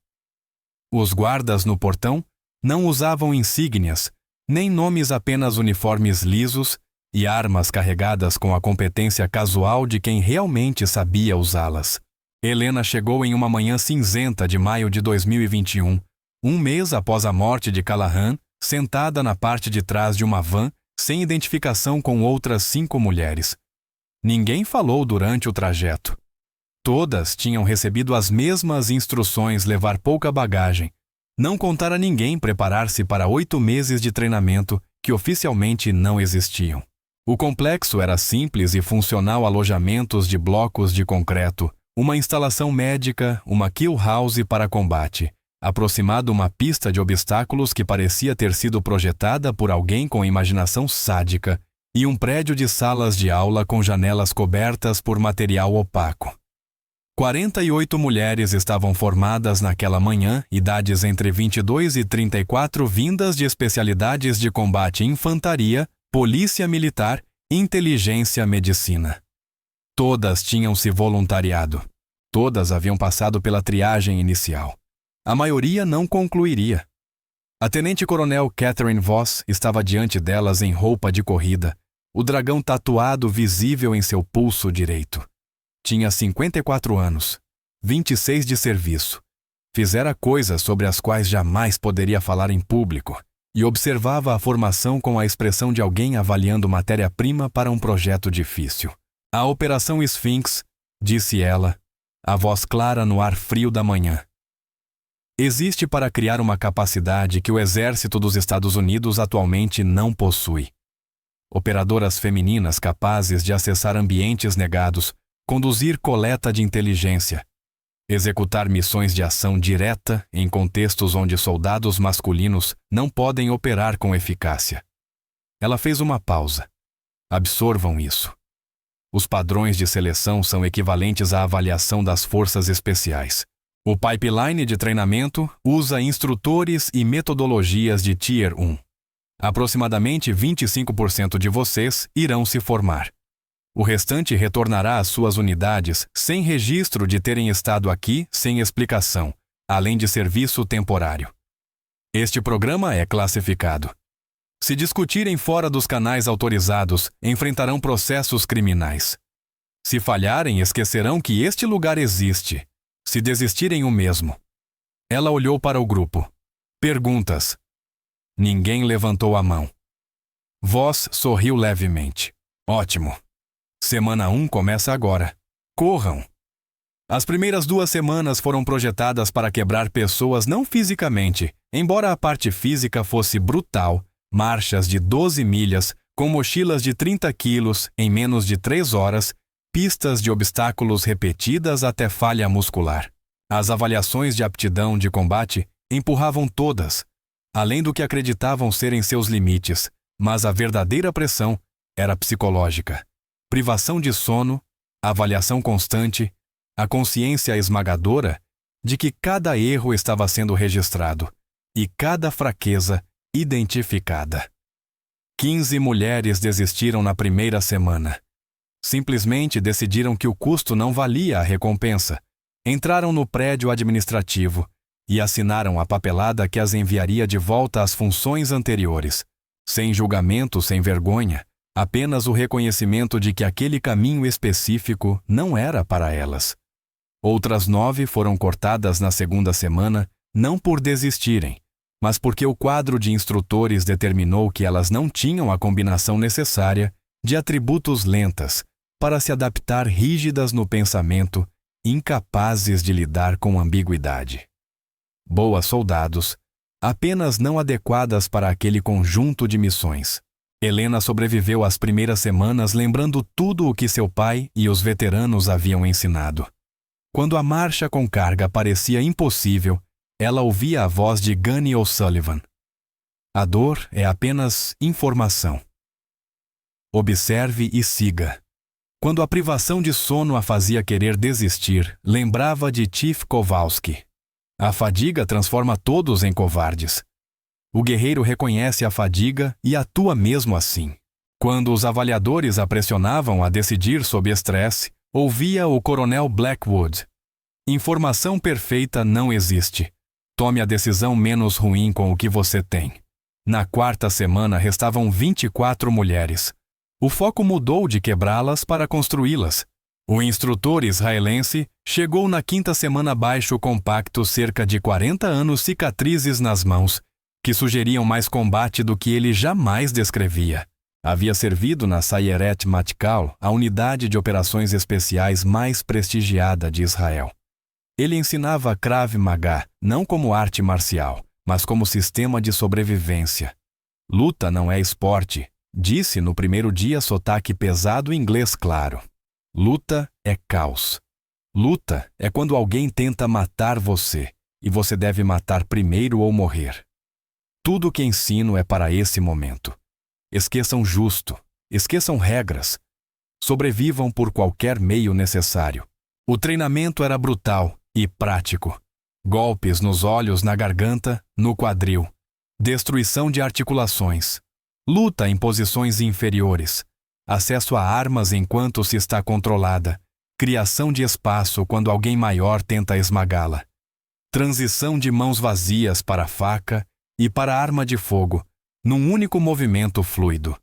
Os guardas no portão não usavam insígnias, nem nomes, apenas uniformes lisos e armas carregadas com a competência casual de quem realmente sabia usá-las. Helena chegou em uma manhã cinzenta de maio de 2021, um mês após a morte de Callahan, sentada na parte de trás de uma van, sem identificação, com outras 5 mulheres. Ninguém falou durante o trajeto. Todas tinham recebido as mesmas instruções: levar pouca bagagem, não contar a ninguém, preparar-se para 8 meses de treinamento que oficialmente não existiam. O complexo era simples e funcional: alojamentos de blocos de concreto, uma instalação médica, uma kill house para combate, aproximado uma pista de obstáculos que parecia ter sido projetada por alguém com imaginação sádica, e um prédio de salas de aula com janelas cobertas por material opaco. 48 mulheres estavam formadas naquela manhã, idades entre 22 e 34, vindas de especialidades de combate, infantaria, polícia militar, inteligência, medicina. Todas tinham se voluntariado. Todas haviam passado pela triagem inicial. A maioria não concluiria. A tenente-coronel Catherine Voss estava diante delas em roupa de corrida, o dragão tatuado visível em seu pulso direito. Tinha 54 anos, 26 de serviço. Fizera coisas sobre as quais jamais poderia falar em público, e observava a formação com a expressão de alguém avaliando matéria-prima para um projeto difícil. A Operação Sphinx, disse ela, a voz clara no ar frio da manhã, existe para criar uma capacidade que o Exército dos Estados Unidos atualmente não possui. Operadoras femininas capazes de acessar ambientes negados, conduzir coleta de inteligência, executar missões de ação direta em contextos onde soldados masculinos não podem operar com eficácia. Ela fez uma pausa. Absorvam isso. Os padrões de seleção são equivalentes à avaliação das forças especiais. O pipeline de treinamento usa instrutores e metodologias de Tier 1. Aproximadamente 25% de vocês irão se formar. O restante retornará às suas unidades sem registro de terem estado aqui sem explicação, além de serviço temporário. Este programa é classificado. Se discutirem fora dos canais autorizados, enfrentarão processos criminais. Se falharem, esquecerão que este lugar existe. Se desistirem, o mesmo. Ela olhou para o grupo. Perguntas. Ninguém levantou a mão. Voss sorriu levemente. Ótimo. Semana 1 começa agora. Corram! As primeiras 2 semanas foram projetadas para quebrar pessoas não fisicamente, embora a parte física fosse brutal, marchas de 12 milhas, com mochilas de 30 quilos em menos de 3 horas, pistas de obstáculos repetidas até falha muscular. As avaliações de aptidão de combate empurravam todas, além do que acreditavam serem seus limites, mas a verdadeira pressão era psicológica. Privação de sono, avaliação constante, a consciência esmagadora de que cada erro estava sendo registrado e cada fraqueza identificada. 15 mulheres desistiram na primeira semana. Simplesmente decidiram que o custo não valia a recompensa. Entraram no prédio administrativo e assinaram a papelada que as enviaria de volta às funções anteriores, sem julgamento, sem vergonha, apenas o reconhecimento de que aquele caminho específico não era para elas. Outras 9 foram cortadas na segunda semana, não por desistirem, mas porque o quadro de instrutores determinou que elas não tinham a combinação necessária de atributos lentas para se adaptar rígidas no pensamento, incapazes de lidar com ambiguidade. Boas soldados, apenas não adequadas para aquele conjunto de missões. Helena sobreviveu às primeiras semanas lembrando tudo o que seu pai e os veteranos haviam ensinado. Quando a marcha com carga parecia impossível, ela ouvia a voz de Gunny O'Sullivan. A dor é apenas informação. Observe e siga. Quando a privação de sono a fazia querer desistir, lembrava de Chief Kowalski. A fadiga transforma todos em covardes. O guerreiro reconhece a fadiga e atua mesmo assim. Quando os avaliadores a pressionavam a decidir sob estresse, ouvia o coronel Blackwood. Informação perfeita não existe. Tome a decisão menos ruim com o que você tem. Na quarta semana restavam 24 mulheres. O foco mudou de quebrá-las para construí-las. O instrutor israelense chegou na quinta semana baixo compacto cerca de 40 anos cicatrizes nas mãos, que sugeriam mais combate do que ele jamais descrevia. Havia servido na Sayeret Matkal, a unidade de operações especiais mais prestigiada de Israel. Ele ensinava Krav Maga, não como arte marcial, mas como sistema de sobrevivência. Luta não é esporte, disse no primeiro dia sotaque pesado inglês claro. Luta é caos. Luta é quando alguém tenta matar você, e você deve matar primeiro ou morrer. Tudo o que ensino é para esse momento. Esqueçam justo, esqueçam regras. Sobrevivam por qualquer meio necessário. O treinamento era brutal e prático. Golpes nos olhos, na garganta, no quadril. Destruição de articulações. Luta em posições inferiores. Acesso a armas enquanto se está controlada. Criação de espaço quando alguém maior tenta esmagá-la. Transição de mãos vazias para a faca e para a arma de fogo, num único movimento fluido.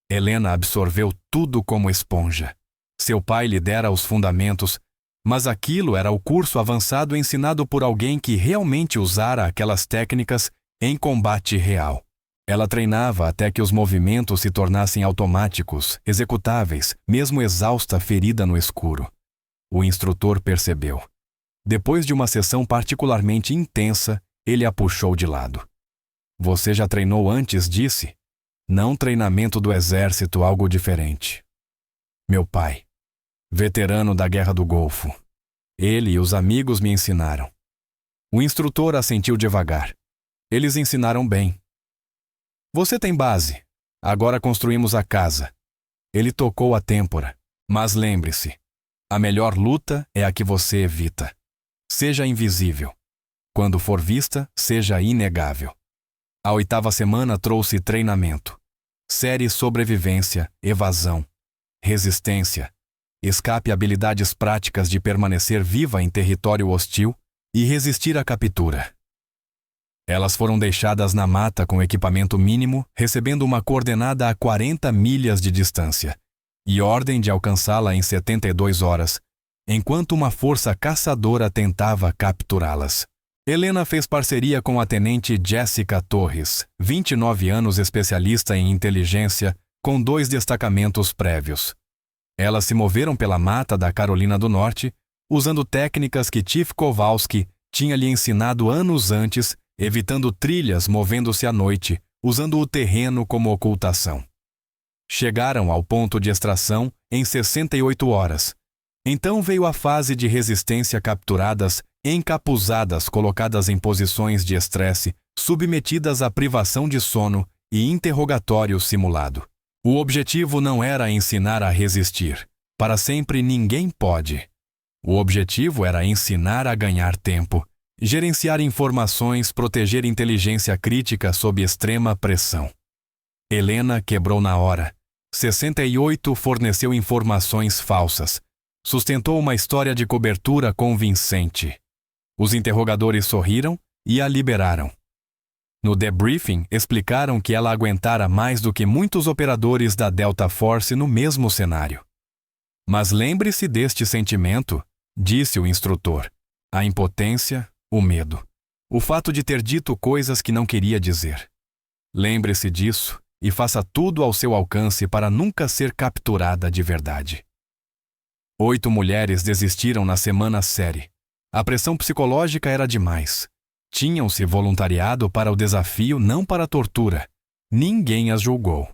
Helena absorveu tudo como esponja. Seu pai lhe dera os fundamentos, mas aquilo era o curso avançado ensinado por alguém que realmente usara aquelas técnicas em combate real. Ela treinava até que os movimentos se tornassem automáticos, executáveis, mesmo exausta, ferida no escuro. O instrutor percebeu. Depois de uma sessão particularmente intensa, ele a puxou de lado. Você já treinou antes, disse? Não treinamento do exército, algo diferente. Meu pai, veterano da Guerra do Golfo. Ele e os amigos me ensinaram. O instrutor assentiu devagar. Eles ensinaram bem. Você tem base. Agora construímos a casa. Ele tocou a têmpora. Mas lembre-se, a melhor luta é a que você evita. Seja invisível. Quando for vista, seja inegável. A 8ª semana trouxe treinamento. Série sobrevivência, evasão, resistência, escape, habilidades práticas de permanecer viva em território hostil e resistir à captura. Elas foram deixadas na mata com equipamento mínimo, recebendo uma coordenada a 40 milhas de distância e ordem de alcançá-la em 72 horas, enquanto uma força caçadora tentava capturá-las. Helena fez parceria com a tenente Jessica Torres, 29 anos, especialista em inteligência, com 2 destacamentos prévios. Elas se moveram pela mata da Carolina do Norte, usando técnicas que Chief Kowalski tinha lhe ensinado anos antes, evitando trilhas, movendo-se à noite, usando o terreno como ocultação. Chegaram ao ponto de extração em 68 horas. Então veio a fase de resistência, capturadas, encapuzadas, colocadas em posições de estresse, submetidas à privação de sono e interrogatório simulado. O objetivo não era ensinar a resistir. Para sempre ninguém pode. O objetivo era ensinar a ganhar tempo, gerenciar informações, proteger inteligência crítica sob extrema pressão. Helena quebrou na hora. 68 forneceu informações falsas. Sustentou uma história de cobertura convincente. Os interrogadores sorriram e a liberaram. No debriefing, explicaram que ela aguentara mais do que muitos operadores da Delta Force no mesmo cenário. Mas lembre-se deste sentimento, disse o instrutor. A impotência, o medo. O fato de ter dito coisas que não queria dizer. Lembre-se disso e faça tudo ao seu alcance para nunca ser capturada de verdade. 8 mulheres desistiram na semana série. A pressão psicológica era demais. Tinham se voluntariado para o desafio, não para a tortura. Ninguém as julgou.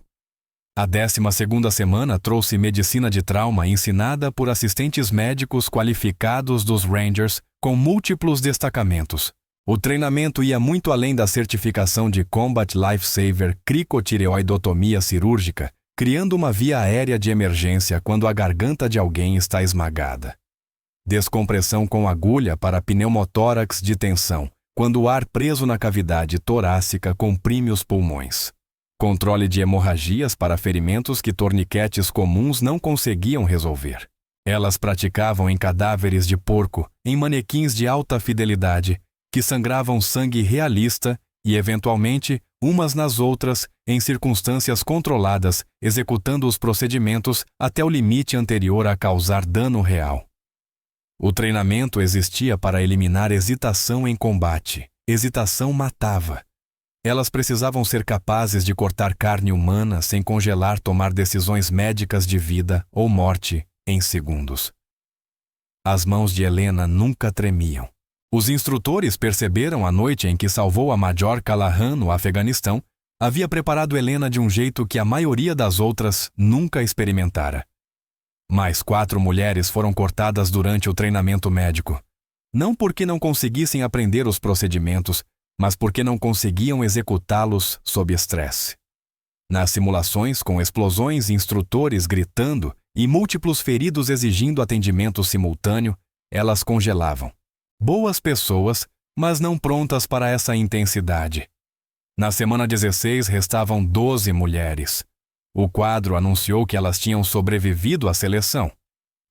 A 12ª semana trouxe medicina de trauma ensinada por assistentes médicos qualificados dos Rangers com múltiplos destacamentos. O treinamento ia muito além da certificação de Combat Lifesaver cricotireoidotomia cirúrgica, criando uma via aérea de emergência quando a garganta de alguém está esmagada. Descompressão com agulha para pneumotórax de tensão, quando o ar preso na cavidade torácica comprime os pulmões. Controle de hemorragias para ferimentos que torniquetes comuns não conseguiam resolver. Elas praticavam em cadáveres de porco, em manequins de alta fidelidade, que sangravam sangue realista e, eventualmente, umas nas outras, em circunstâncias controladas, executando os procedimentos até o limite anterior a causar dano real. O treinamento existia para eliminar hesitação em combate. Hesitação matava. Elas precisavam ser capazes de cortar carne humana sem congelar, tomar decisões médicas de vida ou morte em segundos. As mãos de Helena nunca tremiam. Os instrutores perceberam a noite em que salvou a Major Callahan no Afeganistão, havia preparado Helena de um jeito que a maioria das outras nunca experimentara. Mais 4 mulheres foram cortadas durante o treinamento médico. Não porque não conseguissem aprender os procedimentos, mas porque não conseguiam executá-los sob estresse. Nas simulações, com explosões, instrutores gritando e múltiplos feridos exigindo atendimento simultâneo, elas congelavam. Boas pessoas, mas não prontas para essa intensidade. Na semana 16 restavam 12 mulheres. O quadro anunciou que elas tinham sobrevivido à seleção.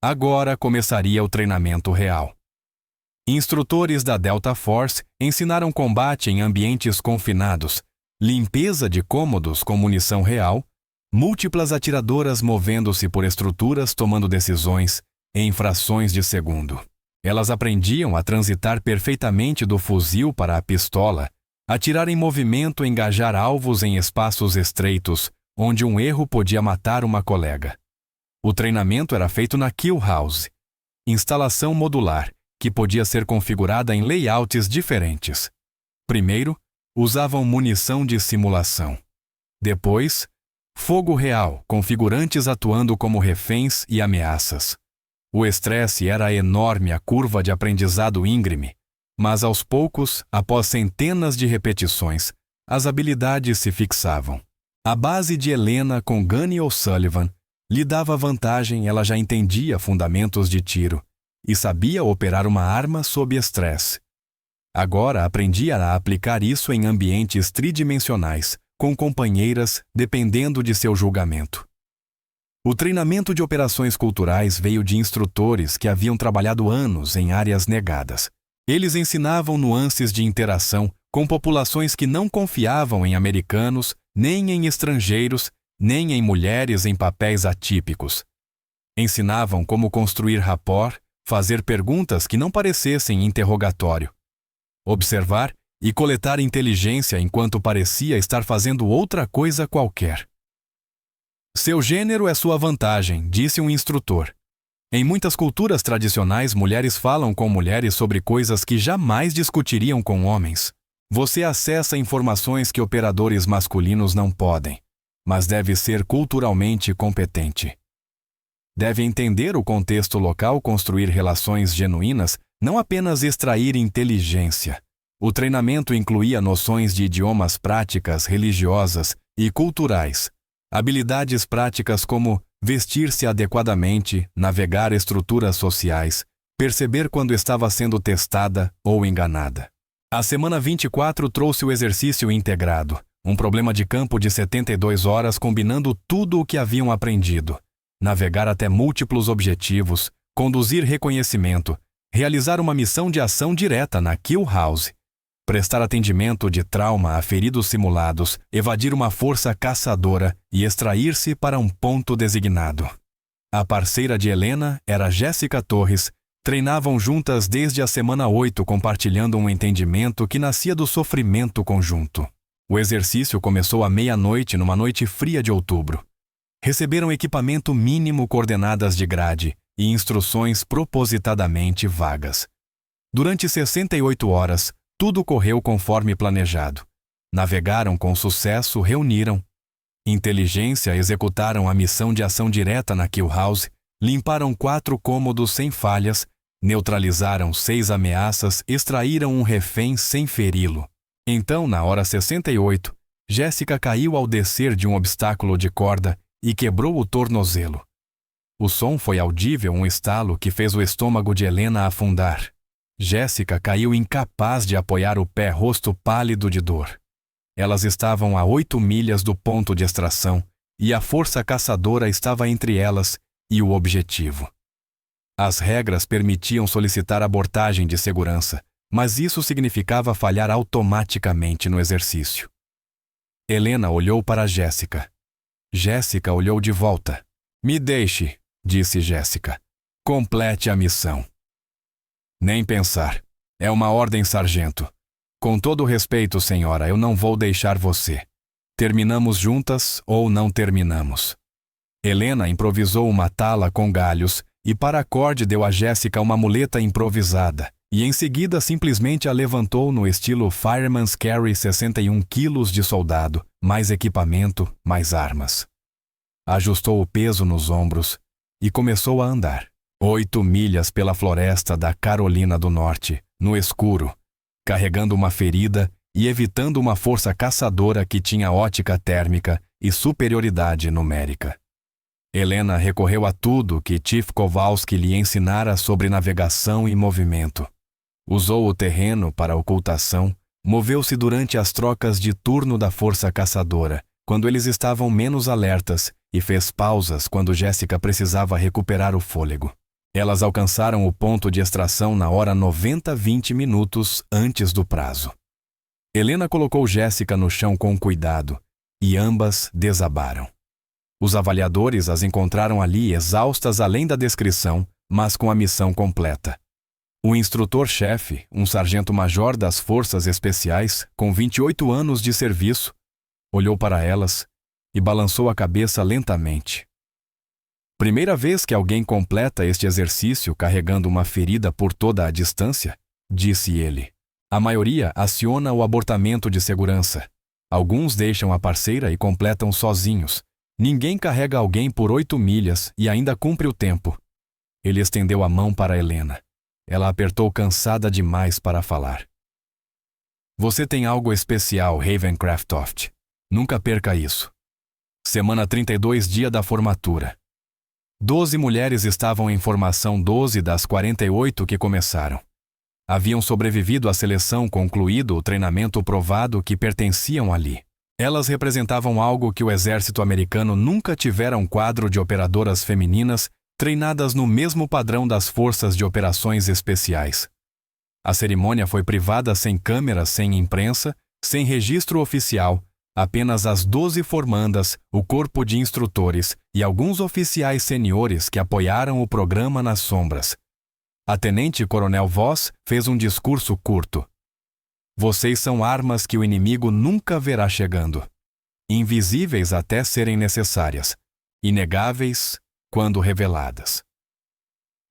Agora começaria o treinamento real. Instrutores da Delta Force ensinaram combate em ambientes confinados, limpeza de cômodos com munição real, múltiplas atiradoras movendo-se por estruturas tomando decisões em frações de segundo. Elas aprendiam a transitar perfeitamente do fuzil para a pistola, atirar em movimento, engajar alvos em espaços estreitos, onde um erro podia matar uma colega. O treinamento era feito na Kill House, instalação modular, que podia ser configurada em layouts diferentes. Primeiro, usavam munição de simulação. Depois, fogo real, configurantes atuando como reféns e ameaças. O estresse era enorme, a curva de aprendizado íngreme, mas aos poucos, após centenas de repetições, as habilidades se fixavam. A base de Helena com Gunny O'Sullivan lhe dava vantagem, ela já entendia fundamentos de tiro e sabia operar uma arma sob estresse. Agora aprendia a aplicar isso em ambientes tridimensionais, com companheiras, dependendo de seu julgamento. O treinamento de operações culturais veio de instrutores que haviam trabalhado anos em áreas negadas. Eles ensinavam nuances de interação com populações que não confiavam em americanos, nem em estrangeiros, nem em mulheres em papéis atípicos. Ensinavam como construir rapport, fazer perguntas que não parecessem interrogatório, observar e coletar inteligência enquanto parecia estar fazendo outra coisa qualquer. Seu gênero é sua vantagem, disse um instrutor. Em muitas culturas tradicionais, mulheres falam com mulheres sobre coisas que jamais discutiriam com homens. Você acessa informações que operadores masculinos não podem, mas deve ser culturalmente competente. Deve entender o contexto local, construir relações genuínas, não apenas extrair inteligência. O treinamento incluía noções de idiomas, práticas religiosas e culturais, habilidades práticas como vestir-se adequadamente, navegar estruturas sociais, perceber quando estava sendo testada ou enganada. A semana 24 trouxe o exercício integrado, um problema de campo de 72 horas combinando tudo o que haviam aprendido. Navegar até múltiplos objetivos, conduzir reconhecimento, realizar uma missão de ação direta na Kill House, prestar atendimento de trauma a feridos simulados, evadir uma força caçadora e extrair-se para um ponto designado. A parceira de Helena era Jéssica Torres, Treinavam juntas desde a semana 8, compartilhando um entendimento que nascia do sofrimento conjunto. O exercício começou à meia-noite numa noite fria de outubro. Receberam equipamento mínimo, coordenadas de grade e instruções propositadamente vagas. Durante 68 horas, tudo correu conforme planejado. Navegaram com sucesso, reuniram inteligência, executaram a missão de ação direta na Kill House, limparam 4 cômodos sem falhas, neutralizaram 6 ameaças, extraíram um refém sem feri-lo. Então, na hora 68, Jéssica caiu ao descer de um obstáculo de corda e quebrou o tornozelo. O som foi audível, um estalo que fez o estômago de Helena afundar. Jéssica caiu incapaz de apoiar o pé, rosto pálido de dor. Elas estavam a 8 milhas do ponto de extração e a força caçadora estava entre elas e o objetivo. As regras permitiam solicitar abortagem de segurança, mas isso significava falhar automaticamente no exercício. Helena olhou para Jéssica. Jéssica olhou de volta. "Me deixe", disse Jéssica. "Complete a missão." "Nem pensar. É uma ordem, sargento. Com todo respeito, senhora, eu não vou deixar você. Terminamos juntas ou não terminamos." Helena improvisou uma tala com galhos e paracord deu a Jéssica uma muleta improvisada, e em seguida simplesmente a levantou no estilo Fireman's Carry, 61 quilos de soldado, mais equipamento, mais armas. Ajustou o peso nos ombros e começou a andar. 8 milhas pela floresta da Carolina do Norte, no escuro, carregando uma ferida e evitando uma força caçadora que tinha ótica térmica e superioridade numérica. Helena recorreu a tudo que Chief Kowalski lhe ensinara sobre navegação e movimento. Usou o terreno para ocultação, moveu-se durante as trocas de turno da força caçadora, quando eles estavam menos alertas, e fez pausas quando Jéssica precisava recuperar o fôlego. Elas alcançaram o ponto de extração na hora 90-20 minutos antes do prazo. Helena colocou Jéssica no chão com cuidado, e ambas desabaram. Os avaliadores as encontraram ali exaustas além da descrição, mas com a missão completa. O instrutor-chefe, um sargento-major das Forças Especiais, com 28 anos de serviço, olhou para elas e balançou a cabeça lentamente. "Primeira vez que alguém completa este exercício carregando uma ferida por toda a distância?" disse ele. "A maioria aciona o abortamento de segurança. Alguns deixam a parceira e completam sozinhos. Ninguém carrega alguém por 8 milhas e ainda cumpre o tempo." Ele estendeu a mão para Helena. Ela apertou, cansada demais para falar. "Você tem algo especial, Ravencraftoft. Nunca perca isso." Semana 32, dia da formatura. 12 mulheres estavam em formação, 12 das 48 que começaram. Haviam sobrevivido à seleção, concluído o treinamento provado que pertenciam ali. Elas representavam algo que o exército americano nunca tivera, um quadro de operadoras femininas treinadas no mesmo padrão das forças de operações especiais. A cerimônia foi privada, sem câmeras, sem imprensa, sem registro oficial, apenas as 12 formandas, o corpo de instrutores e alguns oficiais seniores que apoiaram o programa nas sombras. A tenente-coronel Voss fez um discurso curto. "Vocês são armas que o inimigo nunca verá chegando. Invisíveis até serem necessárias. Inegáveis quando reveladas.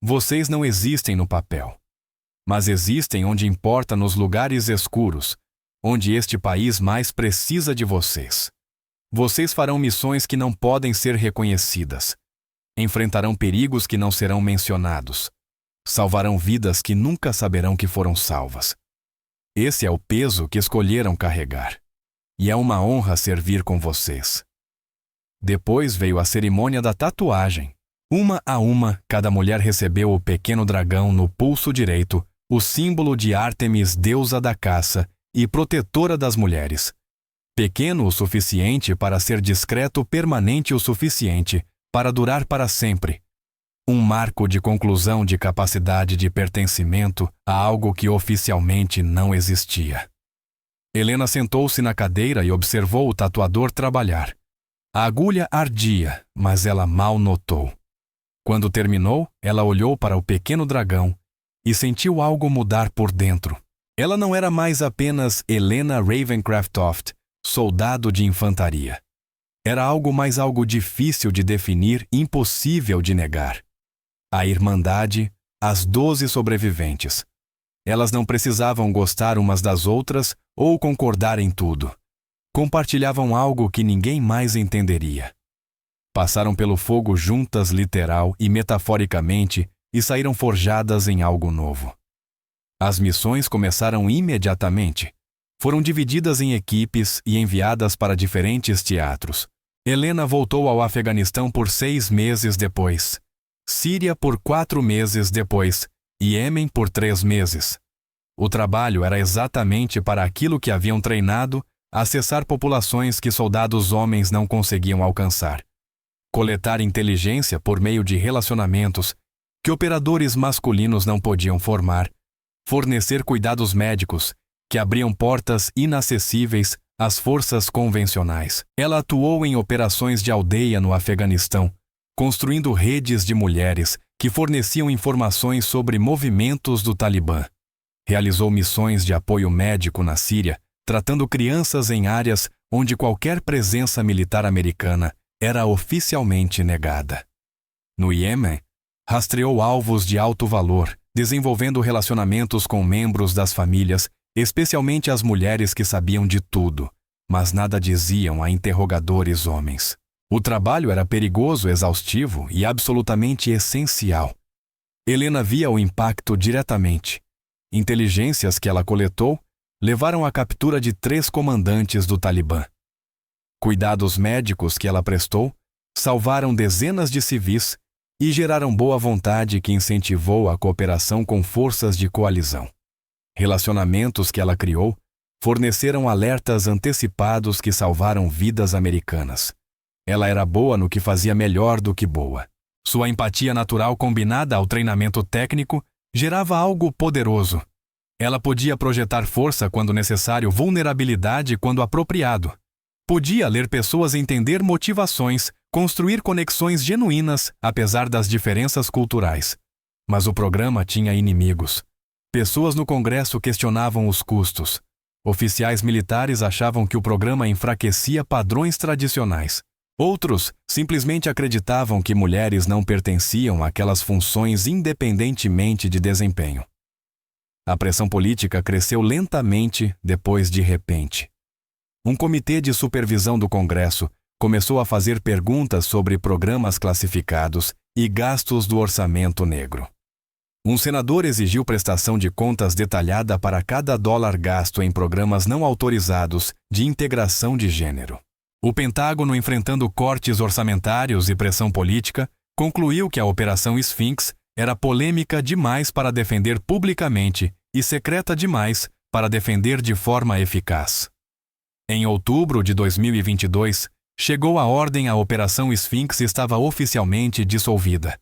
Vocês não existem no papel, mas existem onde importa, nos lugares escuros, onde este país mais precisa de vocês. Vocês farão missões que não podem ser reconhecidas. Enfrentarão perigos que não serão mencionados. Salvarão vidas que nunca saberão que foram salvas. Esse é o peso que escolheram carregar. E é uma honra servir com vocês." Depois veio a cerimônia da tatuagem. Uma a uma, cada mulher recebeu o pequeno dragão no pulso direito, o símbolo de Ártemis, deusa da caça e protetora das mulheres. Pequeno o suficiente para ser discreto, permanente o suficiente para durar para sempre. Um marco de conclusão de capacidade de pertencimento a algo que oficialmente não existia. Helena sentou-se na cadeira e observou o tatuador trabalhar. A agulha ardia, mas ela mal notou. Quando terminou, ela olhou para o pequeno dragão e sentiu algo mudar por dentro. Ela não era mais apenas Helena Ravencroft, soldado de infantaria. Era algo difícil de definir, impossível de negar. A Irmandade, as 12 sobreviventes. Elas não precisavam gostar umas das outras ou concordar em tudo. Compartilhavam algo que ninguém mais entenderia. Passaram pelo fogo juntas literal e metaforicamente e saíram forjadas em algo novo. As missões começaram imediatamente. Foram divididas em equipes e enviadas para diferentes teatros. Helena voltou ao Afeganistão por 6 meses depois, Síria por 4 meses depois e Iêmen por 3 meses. O trabalho era exatamente para aquilo que haviam treinado, acessar populações que soldados homens não conseguiam alcançar. Coletar inteligência por meio de relacionamentos que operadores masculinos não podiam formar, fornecer cuidados médicos que abriam portas inacessíveis às forças convencionais. Ela atuou em operações de aldeia no Afeganistão, construindo redes de mulheres que forneciam informações sobre movimentos do Talibã. Realizou missões de apoio médico na Síria, tratando crianças em áreas onde qualquer presença militar americana era oficialmente negada. No Iêmen, rastreou alvos de alto valor, desenvolvendo relacionamentos com membros das famílias, especialmente as mulheres que sabiam de tudo, mas nada diziam a interrogadores homens. O trabalho era perigoso, exaustivo e absolutamente essencial. Helena via o impacto diretamente. Inteligências que ela coletou levaram à captura de 3 comandantes do Talibã. Cuidados médicos que ela prestou salvaram dezenas de civis e geraram boa vontade que incentivou a cooperação com forças de coalizão. Relacionamentos que ela criou forneceram alertas antecipados que salvaram vidas americanas. Ela era boa no que fazia melhor do que boa. Sua empatia natural combinada ao treinamento técnico gerava algo poderoso. Ela podia projetar força quando necessário, vulnerabilidade quando apropriado. Podia ler pessoas, entender motivações, construir conexões genuínas, apesar das diferenças culturais. Mas o programa tinha inimigos. Pessoas no Congresso questionavam os custos. Oficiais militares achavam que o programa enfraquecia padrões tradicionais. Outros simplesmente acreditavam que mulheres não pertenciam àquelas funções independentemente de desempenho. A pressão política cresceu lentamente depois de repente. Um comitê de supervisão do Congresso começou a fazer perguntas sobre programas classificados e gastos do orçamento negro. Um senador exigiu prestação de contas detalhada para cada dólar gasto em programas não autorizados de integração de gênero. O Pentágono, enfrentando cortes orçamentários e pressão política, concluiu que a Operação Sphinx era polêmica demais para defender publicamente e secreta demais para defender de forma eficaz. Em outubro de 2022, chegou a ordem, a Operação Sphinx estava oficialmente dissolvida.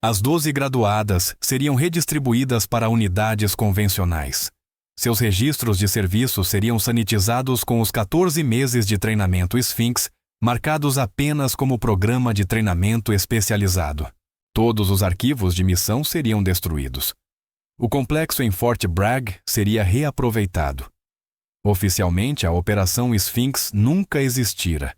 As 12 graduadas seriam redistribuídas para unidades convencionais. Seus registros de serviço seriam sanitizados com os 14 meses de treinamento Sphinx, marcados apenas como programa de treinamento especializado. Todos os arquivos de missão seriam destruídos. O complexo em Fort Bragg seria reaproveitado. Oficialmente, a Operação Sphinx nunca existira.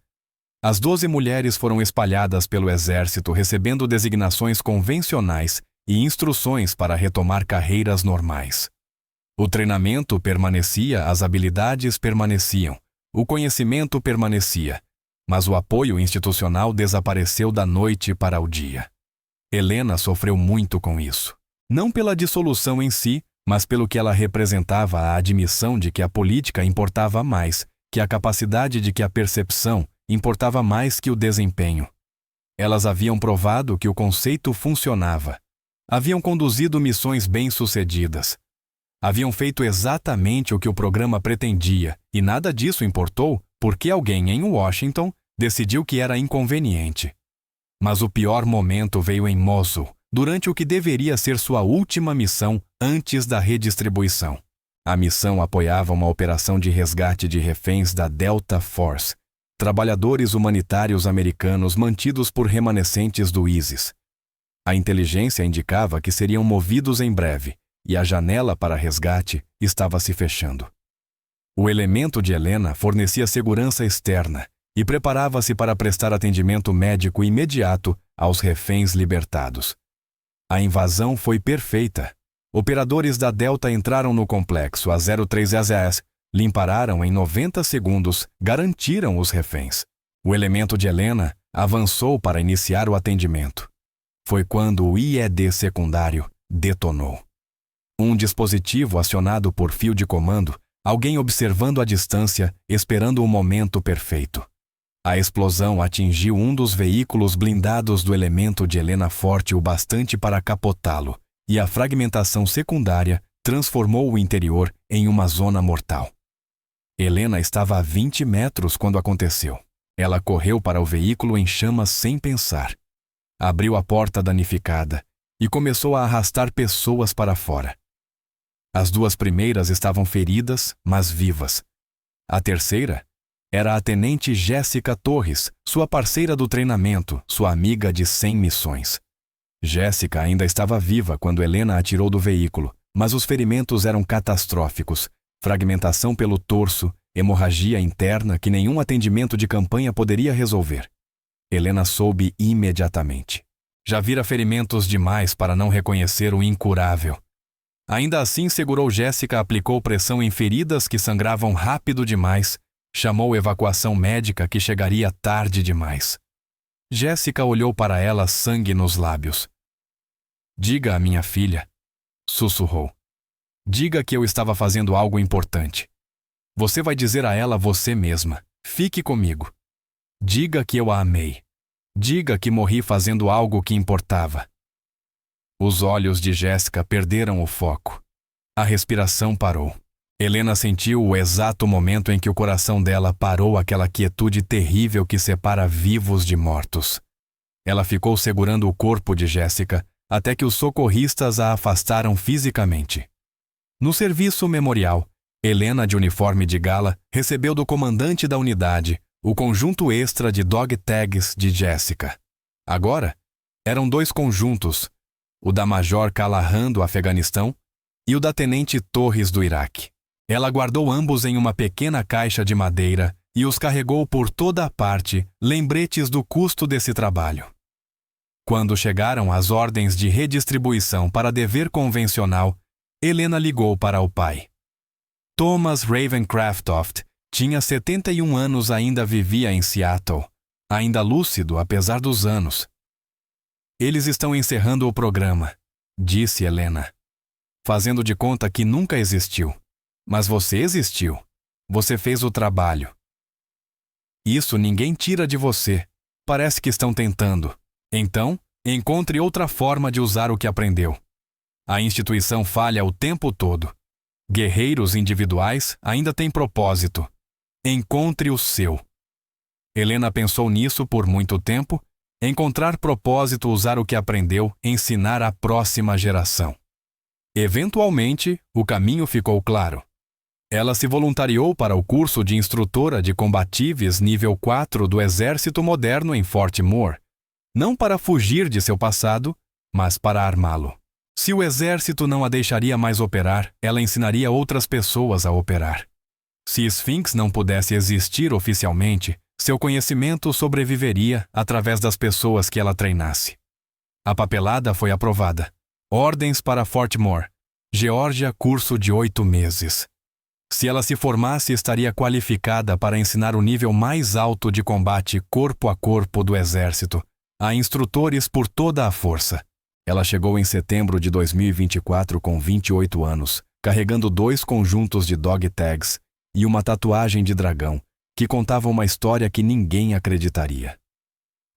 As 12 mulheres foram espalhadas pelo exército, recebendo designações convencionais e instruções para retomar carreiras normais. O treinamento permanecia, as habilidades permaneciam, o conhecimento permanecia, mas o apoio institucional desapareceu da noite para o dia. Helena sofreu muito com isso. Não pela dissolução em si, mas pelo que ela representava, a admissão de que a política importava mais, que a capacidade de que a percepção importava mais que o desempenho. Elas haviam provado que o conceito funcionava. Haviam conduzido missões bem-sucedidas. Haviam feito exatamente o que o programa pretendia, e nada disso importou porque alguém em Washington decidiu que era inconveniente. Mas o pior momento veio em Mosul, durante o que deveria ser sua última missão antes da redistribuição. A missão apoiava uma operação de resgate de reféns da Delta Force, trabalhadores humanitários americanos mantidos por remanescentes do ISIS. A inteligência indicava que seriam movidos em breve, e a janela para resgate estava se fechando. O elemento de Helena fornecia segurança externa e preparava-se para prestar atendimento médico imediato aos reféns libertados. A invasão foi perfeita. Operadores da Delta entraram no complexo a 03SS, limpararam em 90 segundos, garantiram os reféns. O elemento de Helena avançou para iniciar o atendimento. Foi quando o IED secundário detonou. Um dispositivo acionado por fio de comando, alguém observando à distância, esperando o momento perfeito. A explosão atingiu um dos veículos blindados do elemento de Helena forte o bastante para capotá-lo, e a fragmentação secundária transformou o interior em uma zona mortal. Helena estava a 20 metros quando aconteceu. Ela correu para o veículo em chamas sem pensar. Abriu a porta danificada e começou a arrastar pessoas para fora. As duas primeiras estavam feridas, mas vivas. A terceira era a tenente Jéssica Torres, sua parceira do treinamento, sua amiga de 100 missões. Jéssica ainda estava viva quando Helena atirou do veículo, mas os ferimentos eram catastróficos. Fragmentação pelo torso, hemorragia interna que nenhum atendimento de campanha poderia resolver. Helena soube imediatamente. Já vira ferimentos demais para não reconhecer o incurável. Ainda assim, segurou Jéssica, aplicou pressão em feridas que sangravam rápido demais, chamou evacuação médica que chegaria tarde demais. Jéssica olhou para ela, sangue nos lábios. "Diga à minha filha", sussurrou. "Diga que eu estava fazendo algo importante. Você vai dizer a ela você mesma. Fique comigo. Diga que eu a amei. Diga que morri fazendo algo que importava." Os olhos de Jéssica perderam o foco. A respiração parou. Helena sentiu o exato momento em que o coração dela parou, aquela quietude terrível que separa vivos de mortos. Ela ficou segurando o corpo de Jéssica até que os socorristas a afastaram fisicamente. No serviço memorial, Helena, de uniforme de gala, recebeu do comandante da unidade o conjunto extra de dog tags de Jéssica. Agora, eram 2 conjuntos, o da Major Callahan do Afeganistão e o da Tenente Torres do Iraque. Ela guardou ambos em uma pequena caixa de madeira e os carregou por toda a parte, lembretes do custo desse trabalho. Quando chegaram as ordens de redistribuição para dever convencional, Helena ligou para o pai. Thomas Ravencraftoft tinha 71 anos, ainda vivia em Seattle, ainda lúcido apesar dos anos. "Eles estão encerrando o programa", disse Helena, "fazendo de conta que nunca existiu. Mas você existiu. Você fez o trabalho. Isso ninguém tira de você. Parece que estão tentando. Então, encontre outra forma de usar o que aprendeu. A instituição falha o tempo todo. Guerreiros individuais ainda têm propósito. Encontre o seu." Helena pensou nisso por muito tempo. Encontrar propósito, usar o que aprendeu, ensinar a próxima geração. Eventualmente, o caminho ficou claro. Ela se voluntariou para o curso de instrutora de combatíveis nível 4 do Exército Moderno em Fort Moore, não para fugir de seu passado, mas para armá-lo. Se o exército não a deixaria mais operar, ela ensinaria outras pessoas a operar. Se Sphinx não pudesse existir oficialmente, seu conhecimento sobreviveria através das pessoas que ela treinasse. A papelada foi aprovada. Ordens para Fort Moore. Geórgia, curso de 8 meses. Se ela se formasse, estaria qualificada para ensinar o nível mais alto de combate corpo a corpo do Exército, a instrutores por toda a força. Ela chegou em setembro de 2024 com 28 anos, carregando 2 conjuntos de dog tags e uma tatuagem de dragão, que contava uma história que ninguém acreditaria.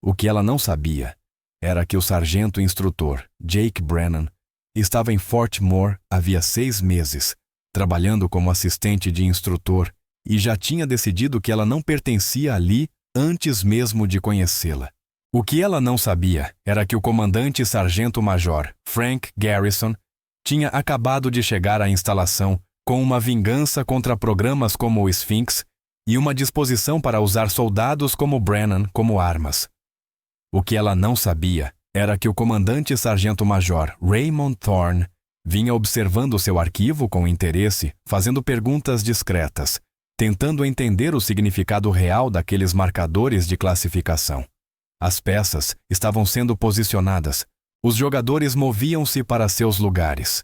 O que ela não sabia era que o sargento instrutor, Jake Brennan, estava em Fort Moore havia 6 meses, trabalhando como assistente de instrutor, e já tinha decidido que ela não pertencia ali antes mesmo de conhecê-la. O que ela não sabia era que o comandante sargento-major, Frank Garrison, tinha acabado de chegar à instalação com uma vingança contra programas como o Sphinx e uma disposição para usar soldados como Brennan como armas. O que ela não sabia era que o comandante sargento-major Raymond Thorne Vinha observando seu arquivo com interesse, fazendo perguntas discretas, tentando entender o significado real daqueles marcadores de classificação. As peças estavam sendo posicionadas. Os jogadores moviam-se para seus lugares.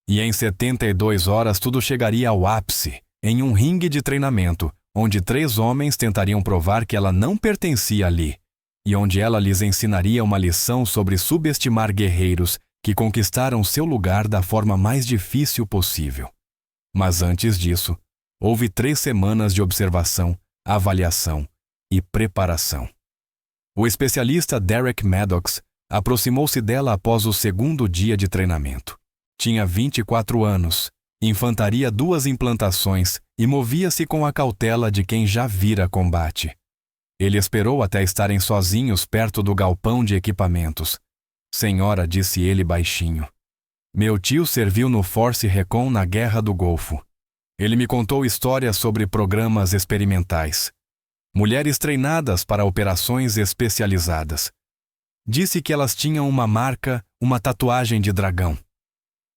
E em 72 horas tudo chegaria ao ápice, em um ringue de treinamento, onde 3 homens tentariam provar que ela não pertencia ali, e onde ela lhes ensinaria uma lição sobre subestimar guerreiros que conquistaram seu lugar da forma mais difícil possível. Mas antes disso, houve 3 semanas de observação, avaliação e preparação. O especialista Derek Maddox aproximou-se dela após o 2º dia de treinamento. Tinha 24 anos, infantaria 2 implantações e movia-se com a cautela de quem já vira combate. Ele esperou até estarem sozinhos perto do galpão de equipamentos. Senhora, disse ele baixinho. Meu tio serviu no Force Recon na Guerra do Golfo. Ele me contou histórias sobre programas experimentais. Mulheres treinadas para operações especializadas. Disse que elas tinham uma marca, uma tatuagem de dragão.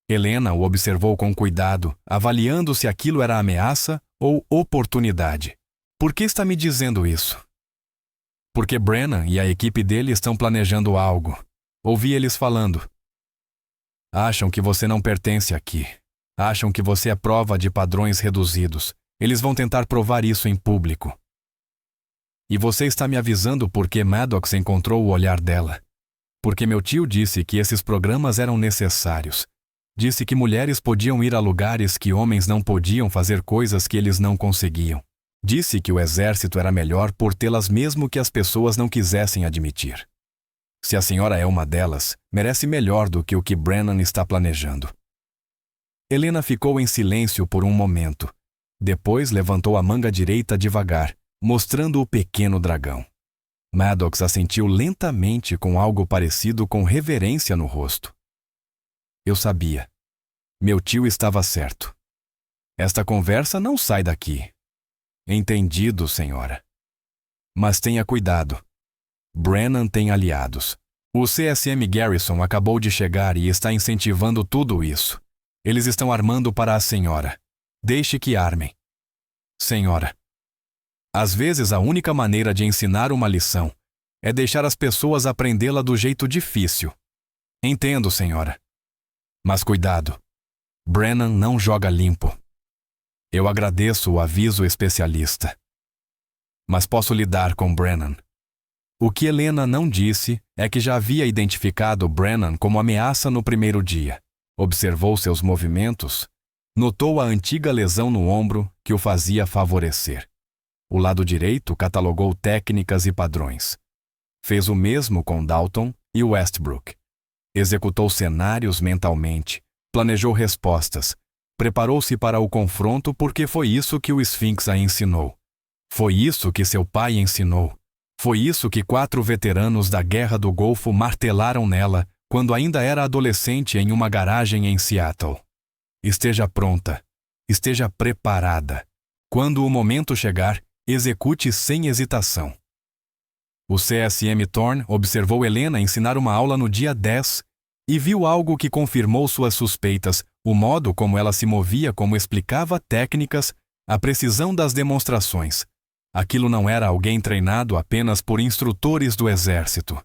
Helena o observou com cuidado, avaliando se aquilo era ameaça ou oportunidade. Por que está me dizendo isso? Porque Brennan e a equipe dele estão planejando algo. Ouvi eles falando. Acham que você não pertence aqui. Acham que você é prova de padrões reduzidos. Eles vão tentar provar isso em público. E você está me avisando porque Maddox encontrou o olhar dela. Porque meu tio disse que esses programas eram necessários. Disse que mulheres podiam ir a lugares que homens não podiam fazer coisas que eles não conseguiam. Disse que o exército era melhor por tê-las mesmo que as pessoas não quisessem admitir. Se a senhora é uma delas, merece melhor do que o que Brennan está planejando. Helena ficou em silêncio por um momento. Depois levantou a manga direita devagar, mostrando o pequeno dragão. Maddox assentiu lentamente com algo parecido com reverência no rosto. Eu sabia. Meu tio estava certo. Esta conversa não sai daqui. Entendido, senhora. Mas tenha cuidado. Brennan tem aliados. O CSM Garrison acabou de chegar e está incentivando tudo isso. Eles estão armando para a senhora. Deixe que armem. Senhora. Às vezes a única maneira de ensinar uma lição é deixar as pessoas aprendê-la do jeito difícil. Entendo, senhora. Mas cuidado. Brennan não joga limpo. Eu agradeço o aviso especialista. Mas posso lidar com Brennan. O que Helena não disse é que já havia identificado Brennan como ameaça no primeiro dia. Observou seus movimentos, notou a antiga lesão no ombro que o fazia favorecer. O lado direito catalogou técnicas e padrões. Fez o mesmo com Dalton e Westbrook. Executou cenários mentalmente, planejou respostas, preparou-se para o confronto porque foi isso que o Sphinx a ensinou. Foi isso que seu pai ensinou. Foi isso que 4 veteranos da Guerra do Golfo martelaram nela quando ainda era adolescente em uma garagem em Seattle. Esteja pronta. Esteja preparada. Quando o momento chegar, execute sem hesitação. O CSM Thorne observou Helena ensinar uma aula no dia 10 e viu algo que confirmou suas suspeitas, o modo como ela se movia, como explicava técnicas, a precisão das demonstrações. Aquilo não era alguém treinado apenas por instrutores do exército.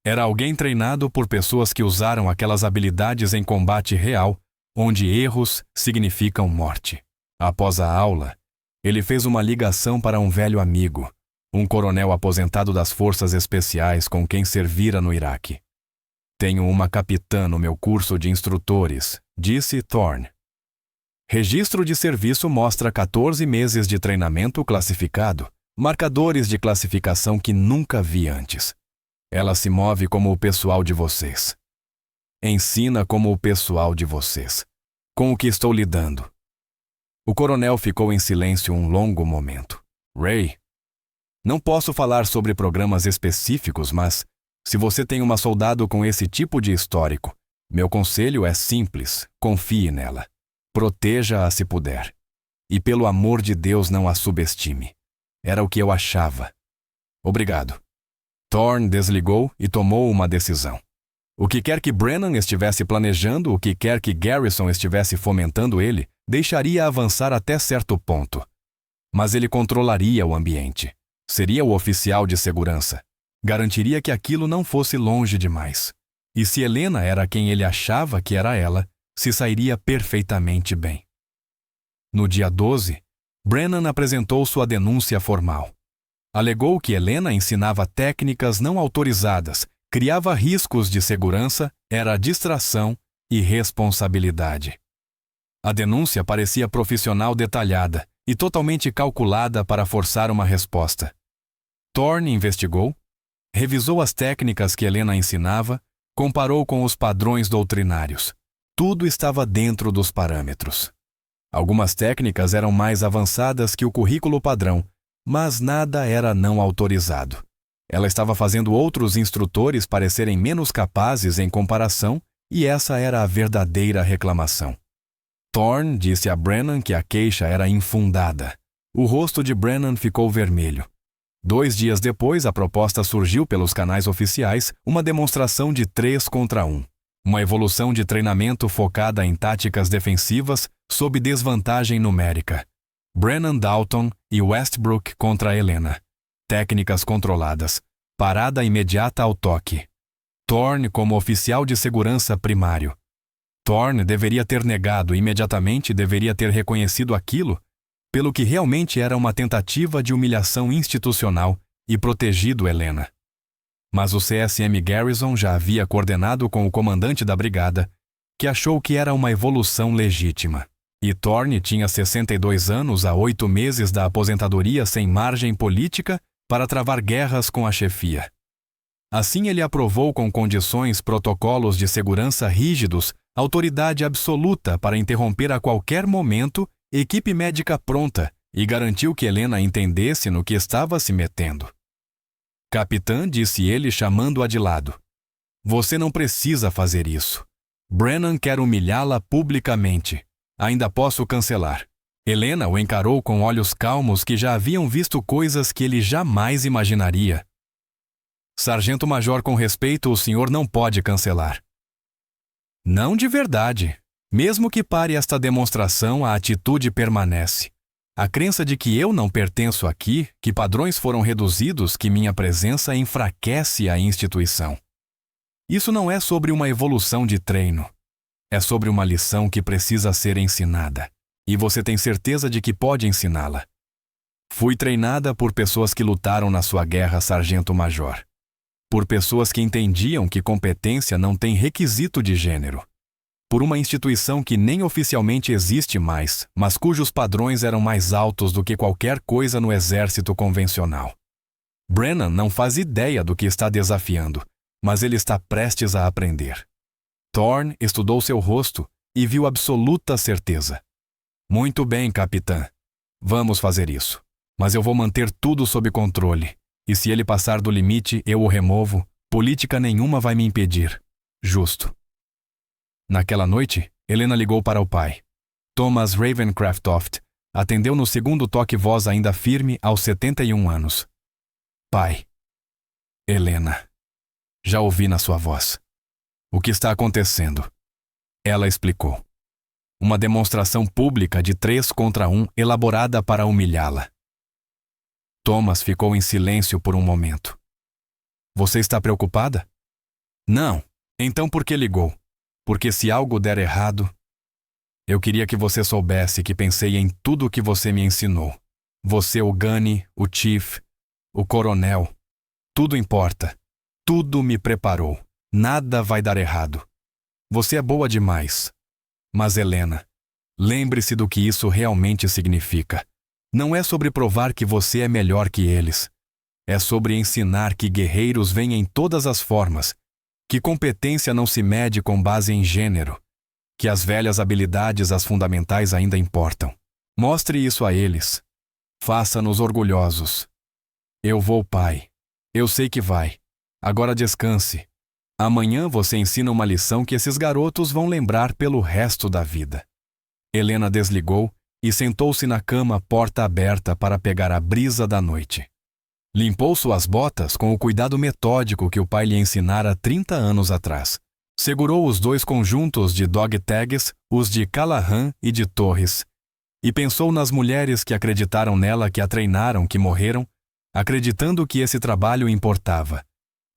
Era alguém treinado por pessoas que usaram aquelas habilidades em combate real, onde erros significam morte. Após a aula, ele fez uma ligação para um velho amigo, um coronel aposentado das forças especiais com quem servira no Iraque. Tenho uma capitã no meu curso de instrutores, disse Thorne. Registro de serviço mostra 14 meses de treinamento classificado, marcadores de classificação que nunca vi antes. Ela se move como o pessoal de vocês. Ensina como o pessoal de vocês. Com o que estou lidando. O coronel ficou em silêncio um longo momento. Ray, não posso falar sobre programas específicos, mas se você tem uma soldado com esse tipo de histórico, meu conselho é simples, confie nela. Proteja-a se puder. E pelo amor de Deus não a subestime. Era o que eu achava. Obrigado. Thorne desligou e tomou uma decisão. O que quer que Brennan estivesse planejando, o que quer que Garrison estivesse fomentando ele, deixaria avançar até certo ponto. Mas ele controlaria o ambiente. Seria o oficial de segurança. Garantiria que aquilo não fosse longe demais. E se Helena era quem ele achava que era ela, se sairia perfeitamente bem. No dia 12, Brennan apresentou sua denúncia formal. Alegou que Helena ensinava técnicas não autorizadas, criava riscos de segurança, era distração e responsabilidade. A denúncia parecia profissional detalhada e totalmente calculada para forçar uma resposta. Thorne investigou, revisou as técnicas que Helena ensinava, comparou com os padrões doutrinários. Tudo estava dentro dos parâmetros. Algumas técnicas eram mais avançadas que o currículo padrão, mas nada era não autorizado. Ela estava fazendo outros instrutores parecerem menos capazes em comparação, e essa era a verdadeira reclamação. Thorne disse a Brennan que a queixa era infundada. O rosto de Brennan ficou vermelho. 2 dias depois, a proposta surgiu pelos canais oficiais, uma demonstração de 3 contra 1. Uma evolução de treinamento focada em táticas defensivas sob desvantagem numérica. Brennan Dalton e Westbrook contra Helena. Técnicas controladas. Parada imediata ao toque. Thorne como oficial de segurança primário. Thorne deveria ter negado imediatamente, deveria ter reconhecido aquilo, pelo que realmente era uma tentativa de humilhação institucional e protegido Helena. Mas o CSM Garrison já havia coordenado com o comandante da brigada, que achou que era uma evolução legítima. E Thorne tinha 62 anos há 8 meses da aposentadoria sem margem política para travar guerras com a chefia. Assim ele aprovou com condições protocolos de segurança rígidos, autoridade absoluta para interromper a qualquer momento, equipe médica pronta, e garantiu que Helena entendesse no que estava se metendo. Capitã, disse ele chamando-a de lado. Você não precisa fazer isso. Brennan quer humilhá-la publicamente. Ainda posso cancelar. Helena o encarou com olhos calmos que já haviam visto coisas que ele jamais imaginaria. Sargento-major, com respeito, o senhor não pode cancelar. Não de verdade. Mesmo que pare esta demonstração, a atitude permanece. A crença de que eu não pertenço aqui, que padrões foram reduzidos, que minha presença enfraquece a instituição. Isso não é sobre uma evolução de treino. É sobre uma lição que precisa ser ensinada. E você tem certeza de que pode ensiná-la. Fui treinada por pessoas que lutaram na sua guerra, sargento-major. Por pessoas que entendiam que competência não tem requisito de gênero. Por uma instituição que nem oficialmente existe mais, mas cujos padrões eram mais altos do que qualquer coisa no exército convencional. Brennan não faz ideia do que está desafiando, mas ele está prestes a aprender. Thorne estudou seu rosto e viu absoluta certeza. Muito bem, capitã. Vamos fazer isso. Mas eu vou manter tudo sob controle. E se ele passar do limite, eu o removo. Política nenhuma vai me impedir. Justo. Naquela noite, Helena ligou para o pai. Thomas Ravencraftoft atendeu no segundo toque, voz ainda firme aos 71 anos. Pai. Helena. Já ouvi na sua voz. O que está acontecendo? Ela explicou. Uma demonstração pública de 3 contra 1 elaborada para humilhá-la. Thomas ficou em silêncio por um momento. Você está preocupada? Não. Então por que ligou? Porque se algo der errado... Eu queria que você soubesse que pensei em tudo o que você me ensinou. Você, o Gunny, o Chief, o Coronel. Tudo importa. Tudo me preparou. Nada vai dar errado. Você é boa demais. Mas, Helena, lembre-se do que isso realmente significa. Não é sobre provar que você é melhor que eles. É sobre ensinar que guerreiros vêm em todas as formas, que competência não se mede com base em gênero, que as velhas habilidades, as fundamentais, ainda importam. Mostre isso a eles. Faça-nos orgulhosos. Eu vou, pai. Eu sei que vai. Agora descanse. Amanhã você ensina uma lição que esses garotos vão lembrar pelo resto da vida. Helena desligou e sentou-se na cama, porta aberta, para pegar a brisa da noite. Limpou suas botas com o cuidado metódico que o pai lhe ensinara 30 anos atrás. Segurou os 2 conjuntos de dog tags, os de Callahan e de Torres, e pensou nas mulheres que acreditaram nela, que a treinaram, que morreram, acreditando que esse trabalho importava.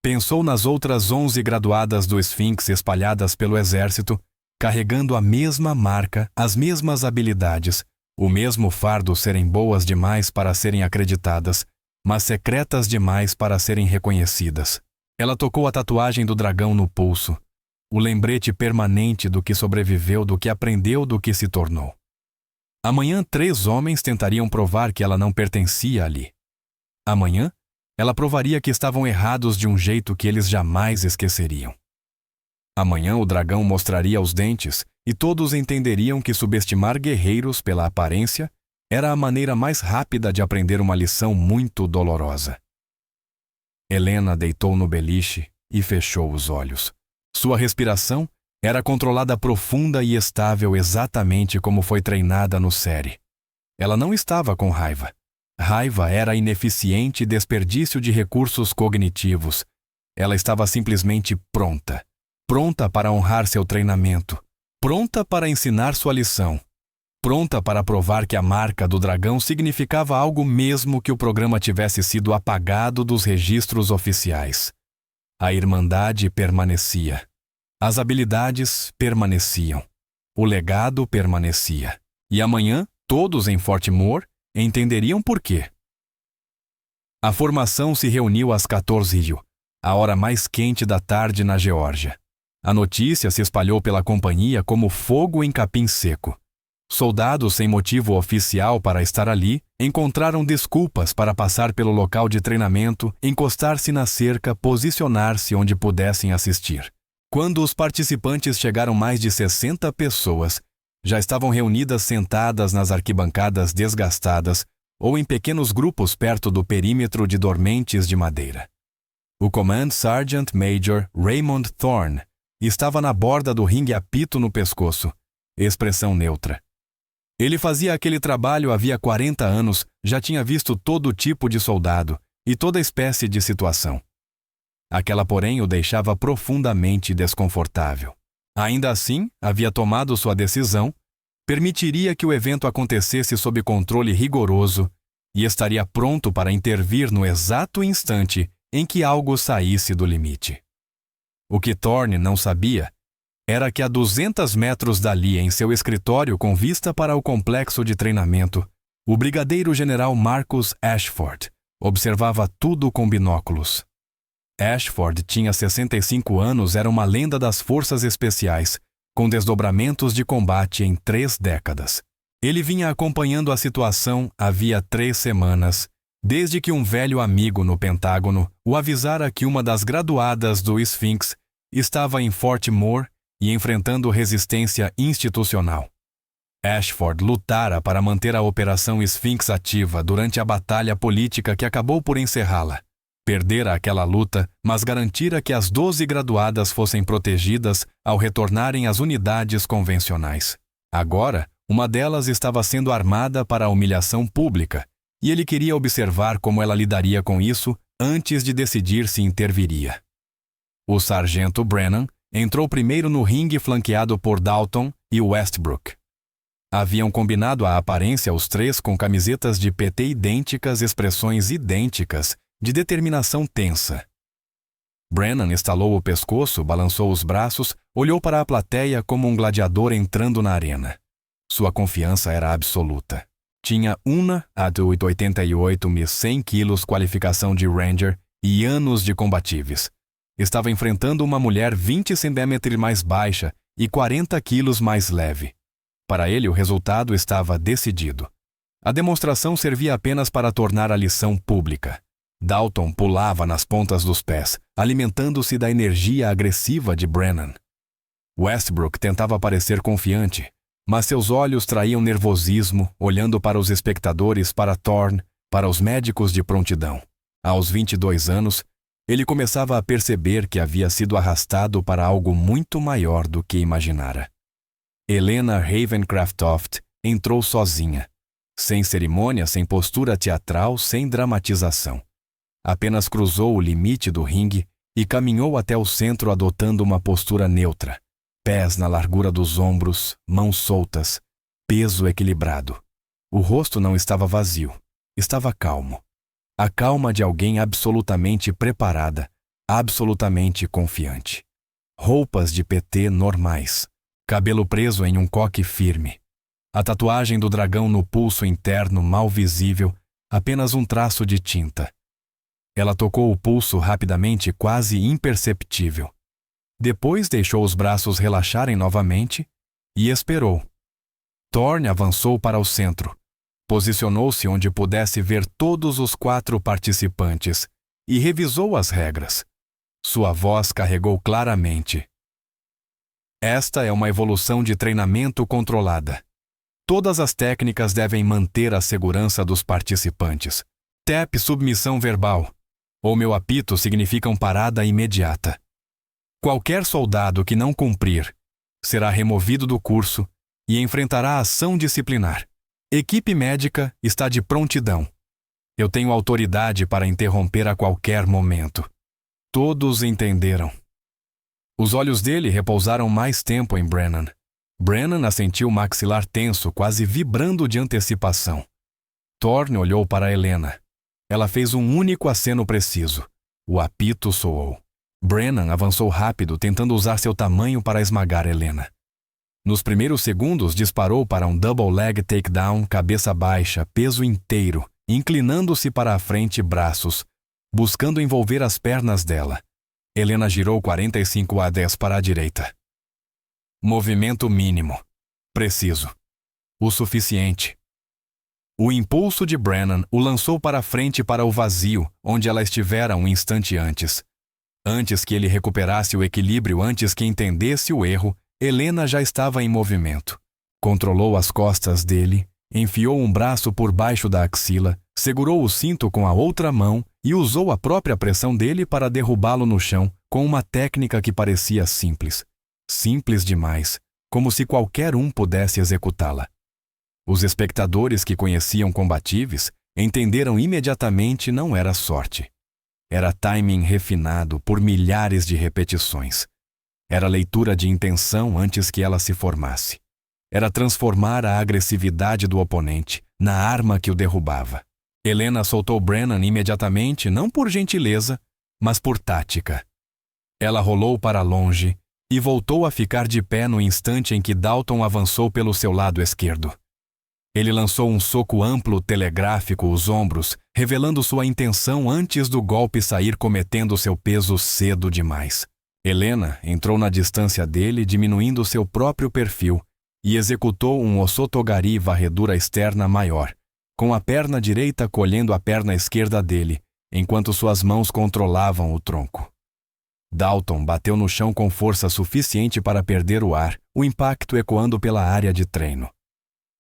Pensou nas outras 11 graduadas do Sphinx espalhadas pelo exército, carregando a mesma marca, as mesmas habilidades, o mesmo fardo, serem boas demais para serem acreditadas, mas secretas demais para serem reconhecidas. Ela tocou a tatuagem do dragão no pulso, o lembrete permanente do que sobreviveu, do que aprendeu, do que se tornou. Amanhã 3 homens tentariam provar que ela não pertencia ali. Amanhã, ela provaria que estavam errados de um jeito que eles jamais esqueceriam. Amanhã o dragão mostraria os dentes e todos entenderiam que subestimar guerreiros pela aparência era a maneira mais rápida de aprender uma lição muito dolorosa. Helena deitou no beliche e fechou os olhos. Sua respiração era controlada, profunda e estável, exatamente como foi treinada no série. Ela não estava com raiva. Raiva era ineficiente desperdício de recursos cognitivos. Ela estava simplesmente pronta. Pronta para honrar seu treinamento. Pronta para ensinar sua lição. Pronta para provar que a marca do dragão significava algo mesmo que o programa tivesse sido apagado dos registros oficiais. A Irmandade permanecia. As habilidades permaneciam. O legado permanecia. E amanhã, todos em Fort Moore entenderiam por quê. A formação se reuniu às 14h, a hora mais quente da tarde na Geórgia. A notícia se espalhou pela companhia como fogo em capim seco. Soldados sem motivo oficial para estar ali encontraram desculpas para passar pelo local de treinamento, encostar-se na cerca, posicionar-se onde pudessem assistir. Quando os participantes chegaram, mais de 60 pessoas já estavam reunidas, sentadas nas arquibancadas desgastadas ou em pequenos grupos perto do perímetro de dormentes de madeira. O Command Sergeant Major Raymond Thorne estava na borda do ringue, apito no pescoço, expressão neutra. Ele fazia aquele trabalho havia 40 anos, já tinha visto todo tipo de soldado e toda espécie de situação. Aquela, porém, o deixava profundamente desconfortável. Ainda assim, havia tomado sua decisão, permitiria que o evento acontecesse sob controle rigoroso e estaria pronto para intervir no exato instante em que algo saísse do limite. O que Thorne não sabia era que a 200 metros dali, em seu escritório com vista para o complexo de treinamento, o brigadeiro-general Marcus Ashford observava tudo com binóculos. Ashford tinha 65 anos, era uma lenda das forças especiais, com desdobramentos de combate em 3 décadas. Ele vinha acompanhando a situação havia 3 semanas, desde que um velho amigo no Pentágono o avisara que uma das graduadas do Sphinx estava em Fort Moore e enfrentando resistência institucional. Ashford lutara para manter a Operação Sphinx ativa durante a batalha política que acabou por encerrá-la. Perdera aquela luta, mas garantira que as 12 graduadas fossem protegidas ao retornarem às unidades convencionais. Agora, uma delas estava sendo armada para a humilhação pública, e ele queria observar como ela lidaria com isso antes de decidir se interviria. O sargento Brennan entrou primeiro no ringue, flanqueado por Dalton e Westbrook. Haviam combinado a aparência os 3 com camisetas de PT idênticas, expressões idênticas, de determinação tensa. Brennan estalou o pescoço, balançou os braços, olhou para a plateia como um gladiador entrando na arena. Sua confiança era absoluta. Tinha una adult 88 100 quilos, qualificação de Ranger e anos de combatíveis. Estava enfrentando uma mulher 20 centímetros mais baixa e 40 quilos mais leve. Para ele, o resultado estava decidido. A demonstração servia apenas para tornar a lição pública. Dalton pulava nas pontas dos pés, alimentando-se da energia agressiva de Brennan. Westbrook tentava parecer confiante, mas seus olhos traíam nervosismo, olhando para os espectadores, para Thorne, para os médicos de prontidão. Aos 22 anos, ele começava a perceber que havia sido arrastado para algo muito maior do que imaginara. Helena Ravencraftoft entrou sozinha, sem cerimônia, sem postura teatral, sem dramatização. Apenas cruzou o limite do ringue e caminhou até o centro adotando uma postura neutra, pés na largura dos ombros, mãos soltas, peso equilibrado. O rosto não estava vazio, estava calmo. A calma de alguém absolutamente preparada, absolutamente confiante. Roupas de PT normais, cabelo preso em um coque firme. A tatuagem do dragão no pulso interno mal visível, apenas um traço de tinta. Ela tocou o pulso rapidamente, quase imperceptível. Depois deixou os braços relaxarem novamente e esperou. Thorne avançou para o centro. Posicionou-se onde pudesse ver todos os 4 participantes e revisou as regras. Sua voz carregou claramente. Esta é uma evolução de treinamento controlada. Todas as técnicas devem manter a segurança dos participantes. TAP submissão verbal. Ou meu apito significam parada imediata. Qualquer soldado que não cumprir será removido do curso e enfrentará ação disciplinar. Equipe médica está de prontidão. Eu tenho autoridade para interromper a qualquer momento. Todos entenderam. Os olhos dele repousaram mais tempo em Brennan. Brennan assentiu o maxilar tenso, quase vibrando de antecipação. Thorne olhou para Helena. Ela fez um único aceno preciso. O apito soou. Brennan avançou rápido, tentando usar seu tamanho para esmagar Helena. Nos primeiros segundos, disparou para um double leg takedown, cabeça baixa, peso inteiro, inclinando-se para a frente, braços, buscando envolver as pernas dela. Helena girou 45°10 para a direita. Movimento mínimo. Preciso. O suficiente. O impulso de Brennan o lançou para a frente para o vazio, onde ela estivera um instante antes. Antes que ele recuperasse o equilíbrio, antes que entendesse o erro, Helena já estava em movimento. Controlou as costas dele, enfiou um braço por baixo da axila, segurou o cinto com a outra mão e usou a própria pressão dele para derrubá-lo no chão com uma técnica que parecia simples. Simples demais, como se qualquer um pudesse executá-la. Os espectadores que conheciam combatíveis entenderam imediatamente não era sorte. Era timing refinado por milhares de repetições. Era leitura de intenção antes que ela se formasse. Era transformar a agressividade do oponente na arma que o derrubava. Helena soltou Brennan imediatamente, não por gentileza, mas por tática. Ela rolou para longe e voltou a ficar de pé no instante em que Dalton avançou pelo seu lado esquerdo. Ele lançou um soco amplo telegráfico os ombros, revelando sua intenção antes do golpe sair, cometendo seu peso cedo demais. Helena entrou na distância dele, diminuindo seu próprio perfil, e executou um osotogari varredura externa maior, com a perna direita colhendo a perna esquerda dele, enquanto suas mãos controlavam o tronco. Dalton bateu no chão com força suficiente para perder o ar, o impacto ecoando pela área de treino.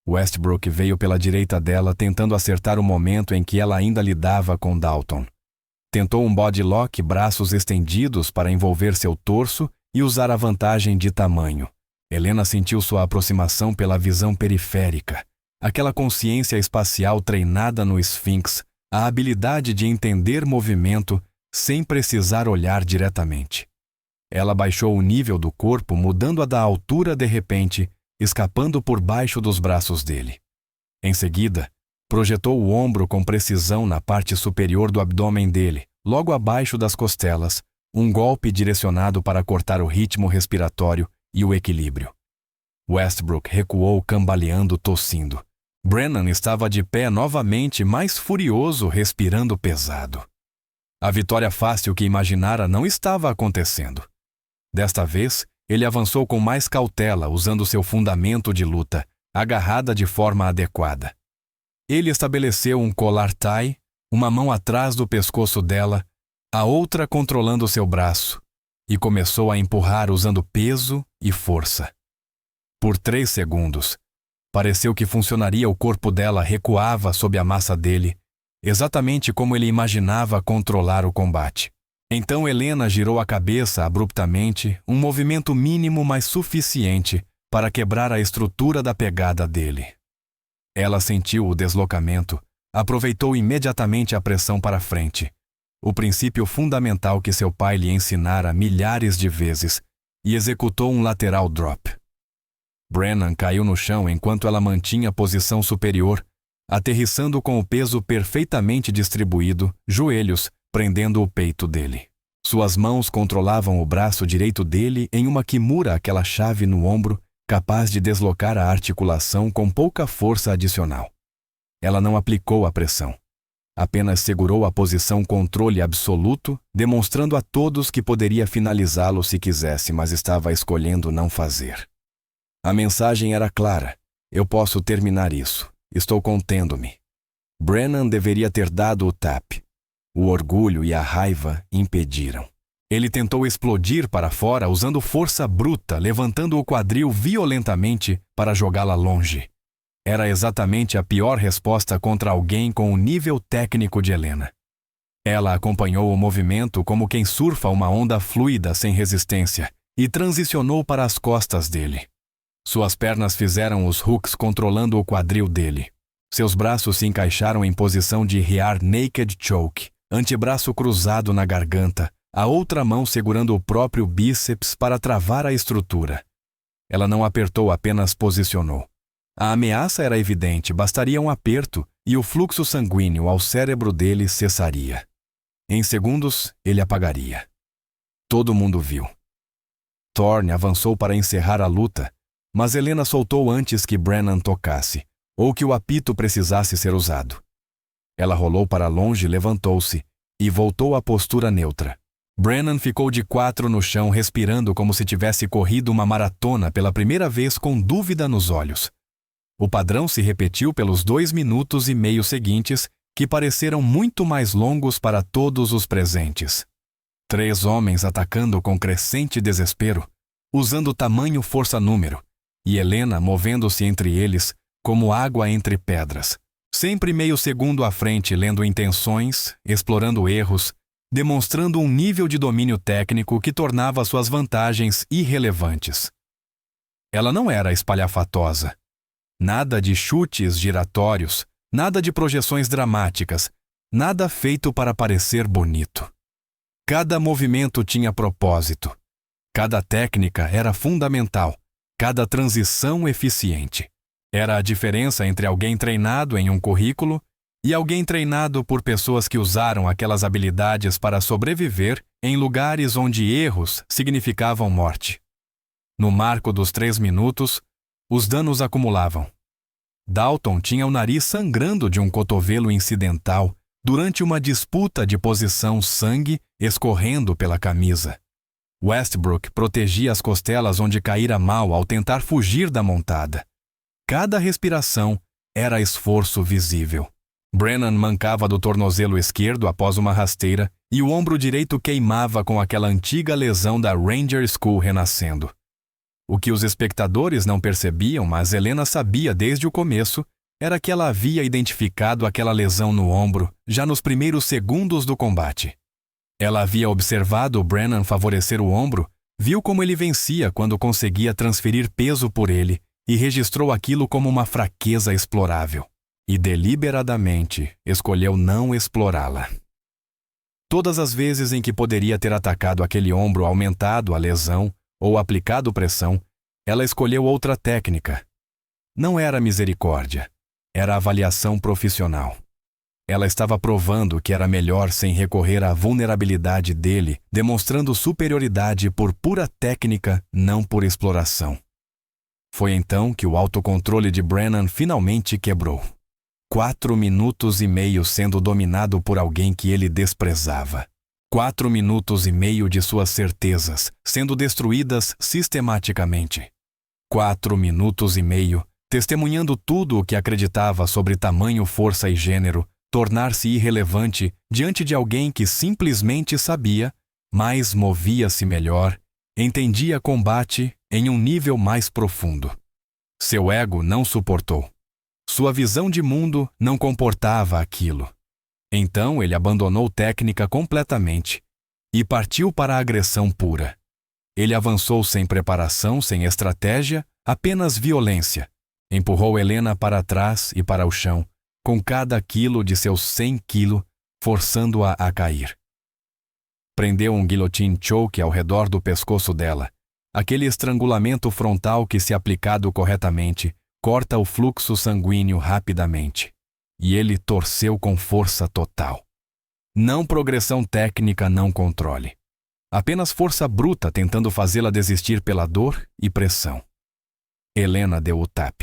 Westbrook veio pela direita dela, tentando acertar o momento em que ela ainda lidava com Dalton. Tentou um body lock, braços estendidos para envolver seu torso e usar a vantagem de tamanho. Helena sentiu sua aproximação pela visão periférica, aquela consciência espacial treinada no Sphinx, a habilidade de entender movimento sem precisar olhar diretamente. Ela baixou o nível do corpo, mudando-a da altura de repente, escapando por baixo dos braços dele. Em seguida, projetou o ombro com precisão na parte superior do abdômen dele, logo abaixo das costelas, um golpe direcionado para cortar o ritmo respiratório e o equilíbrio. Westbrook recuou cambaleando, tossindo. Brennan estava de pé novamente, mais furioso, respirando pesado. A vitória fácil que imaginara não estava acontecendo. Desta vez, ele avançou com mais cautela, usando seu fundamento de luta, agarrada de forma adequada. Ele estabeleceu um collar tie, uma mão atrás do pescoço dela, a outra controlando seu braço, e começou a empurrar usando peso e força. Por 3 segundos, pareceu que funcionaria. O corpo dela recuava sob a massa dele, exatamente como ele imaginava controlar o combate. Então Helena girou a cabeça abruptamente, um movimento mínimo mas suficiente para quebrar a estrutura da pegada dele. Ela sentiu o deslocamento, aproveitou imediatamente a pressão para frente, o princípio fundamental que seu pai lhe ensinara milhares de vezes, e executou um lateral drop. Brennan caiu no chão enquanto ela mantinha a posição superior, aterrissando com o peso perfeitamente distribuído, joelhos prendendo o peito dele. Suas mãos controlavam o braço direito dele em uma kimura, aquela chave no ombro, capaz de deslocar a articulação com pouca força adicional. Ela não aplicou a pressão. Apenas segurou a posição controle absoluto, demonstrando a todos que poderia finalizá-lo se quisesse, mas estava escolhendo não fazer. A mensagem era clara: eu posso terminar isso. Estou contendo-me. Brennan deveria ter dado o tap. O orgulho e a raiva impediram. Ele tentou explodir para fora usando força bruta, levantando o quadril violentamente para jogá-la longe. Era exatamente a pior resposta contra alguém com o nível técnico de Helena. Ela acompanhou o movimento como quem surfa uma onda fluida sem resistência e transicionou para as costas dele. Suas pernas fizeram os hooks controlando o quadril dele. Seus braços se encaixaram em posição de rear naked choke, antebraço cruzado na garganta, a outra mão segurando o próprio bíceps para travar a estrutura. Ela não apertou, apenas posicionou. A ameaça era evidente, bastaria um aperto e o fluxo sanguíneo ao cérebro dele cessaria. Em segundos, ele apagaria. Todo mundo viu. Thorne avançou para encerrar a luta, mas Helena soltou antes que Brennan tocasse, ou que o apito precisasse ser usado. Ela rolou para longe, levantou-se e voltou à postura neutra. Brennan ficou de 4 no chão, respirando como se tivesse corrido uma maratona pela primeira vez, com dúvida nos olhos. O padrão se repetiu pelos 2 minutos e meio seguintes, que pareceram muito mais longos para todos os presentes. 3 homens atacando com crescente desespero, usando tamanho força-número, e Helena movendo-se entre eles como água entre pedras, sempre meio segundo à frente, lendo intenções, explorando erros, demonstrando um nível de domínio técnico que tornava suas vantagens irrelevantes. Ela não era espalhafatosa. Nada de chutes giratórios, nada de projeções dramáticas, nada feito para parecer bonito. Cada movimento tinha propósito. Cada técnica era fundamental, cada transição eficiente. Era a diferença entre alguém treinado em um currículo e alguém treinado por pessoas que usaram aquelas habilidades para sobreviver em lugares onde erros significavam morte. No marco dos 3 minutos, os danos acumulavam. Dalton tinha o nariz sangrando de um cotovelo incidental durante uma disputa de posição, sangue escorrendo pela camisa. Westbrook protegia as costelas onde caíra mal ao tentar fugir da montada. Cada respiração era esforço visível. Brennan mancava do tornozelo esquerdo após uma rasteira e o ombro direito queimava com aquela antiga lesão da Ranger School renascendo. O que os espectadores não percebiam, mas Helena sabia desde o começo, era que ela havia identificado aquela lesão no ombro já nos primeiros segundos do combate. Ela havia observado Brennan favorecer o ombro, viu como ele vencia quando conseguia transferir peso por ele e registrou aquilo como uma fraqueza explorável. E deliberadamente escolheu não explorá-la. Todas as vezes em que poderia ter atacado aquele ombro, aumentado a lesão ou aplicado pressão, ela escolheu outra técnica. Não era misericórdia, era avaliação profissional. Ela estava provando que era melhor sem recorrer à vulnerabilidade dele, demonstrando superioridade por pura técnica, não por exploração. Foi então que o autocontrole de Brennan finalmente quebrou. 4 minutos e meio sendo dominado por alguém que ele desprezava. 4 minutos e meio de suas certezas sendo destruídas sistematicamente. 4 minutos e meio testemunhando tudo o que acreditava sobre tamanho, força e gênero, tornar-se irrelevante diante de alguém que simplesmente sabia, mas movia-se melhor, entendia combate em um nível mais profundo. Seu ego não suportou. Sua visão de mundo não comportava aquilo. Então ele abandonou técnica completamente e partiu para a agressão pura. Ele avançou sem preparação, sem estratégia, apenas violência. Empurrou Helena para trás e para o chão, com cada quilo de seus 100 quilos, forçando-a a cair. Prendeu um guillotine choke ao redor do pescoço dela. Aquele estrangulamento frontal que, se aplicado corretamente, corta o fluxo sanguíneo rapidamente. E ele torceu com força total. Não progressão técnica, não controle. Apenas força bruta tentando fazê-la desistir pela dor e pressão. Helena deu o tap.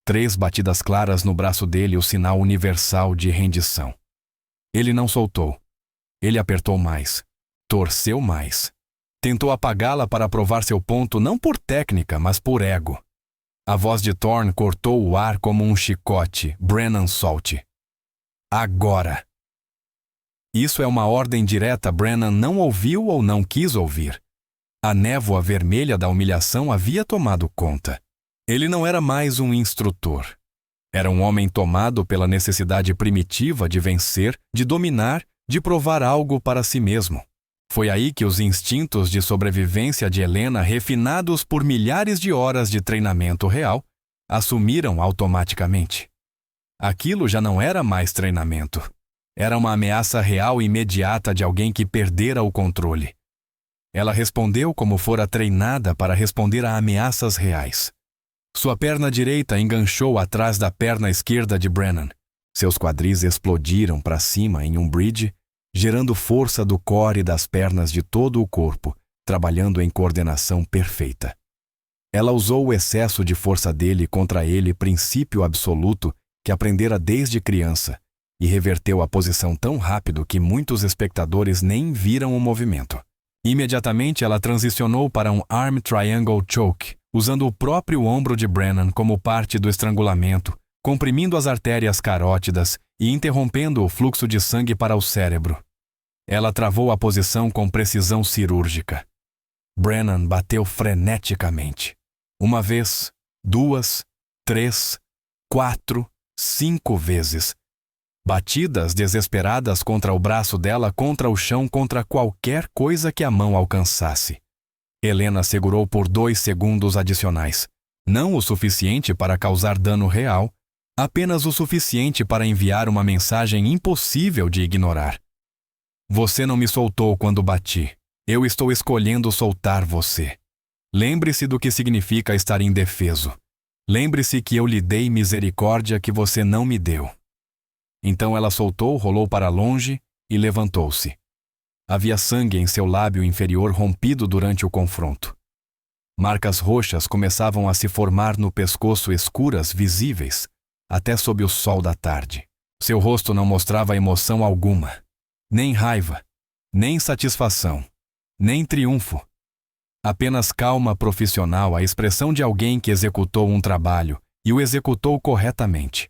3 batidas claras no braço dele, o sinal universal de rendição. Ele não soltou. Ele apertou mais. Torceu mais. Tentou apagá-la para provar seu ponto não por técnica, mas por ego. A voz de Thorne cortou o ar como um chicote. Brennan, solte. Agora. Isso é uma ordem direta. Brennan não ouviu ou não quis ouvir. A névoa vermelha da humilhação havia tomado conta. Ele não era mais um instrutor. Era um homem tomado pela necessidade primitiva de vencer, de dominar, de provar algo para si mesmo. Foi aí que os instintos de sobrevivência de Helena, refinados por milhares de horas de treinamento real, assumiram automaticamente. Aquilo já não era mais treinamento. Era uma ameaça real e imediata de alguém que perdera o controle. Ela respondeu como fora treinada para responder a ameaças reais. Sua perna direita enganchou atrás da perna esquerda de Brennan. Seus quadris explodiram para cima em um bridge, gerando força do core e das pernas de todo o corpo, trabalhando em coordenação perfeita. Ela usou o excesso de força dele contra ele, princípio absoluto que aprendera desde criança, e reverteu a posição tão rápido que muitos espectadores nem viram o movimento. Imediatamente ela transicionou para um Arm Triangle Choke, usando o próprio ombro de Brennan como parte do estrangulamento, comprimindo as artérias carótidas e interrompendo o fluxo de sangue para o cérebro. Ela travou a posição com precisão cirúrgica. Brennan bateu freneticamente. 1 vez, 2, 3, 4, 5 vezes. Batidas desesperadas contra o braço dela, contra o chão, contra qualquer coisa que a mão alcançasse. Helena segurou por 2 segundos adicionais. Não o suficiente para causar dano real, apenas o suficiente para enviar uma mensagem impossível de ignorar. Você não me soltou quando bati. Eu estou escolhendo soltar você. Lembre-se do que significa estar indefeso. Lembre-se que eu lhe dei misericórdia que você não me deu. Então ela soltou, rolou para longe e levantou-se. Havia sangue em seu lábio inferior rompido durante o confronto. Marcas roxas começavam a se formar no pescoço, escuras, visíveis, até sob o sol da tarde. Seu rosto não mostrava emoção alguma, nem raiva, nem satisfação, nem triunfo. Apenas calma profissional, a expressão de alguém que executou um trabalho e o executou corretamente.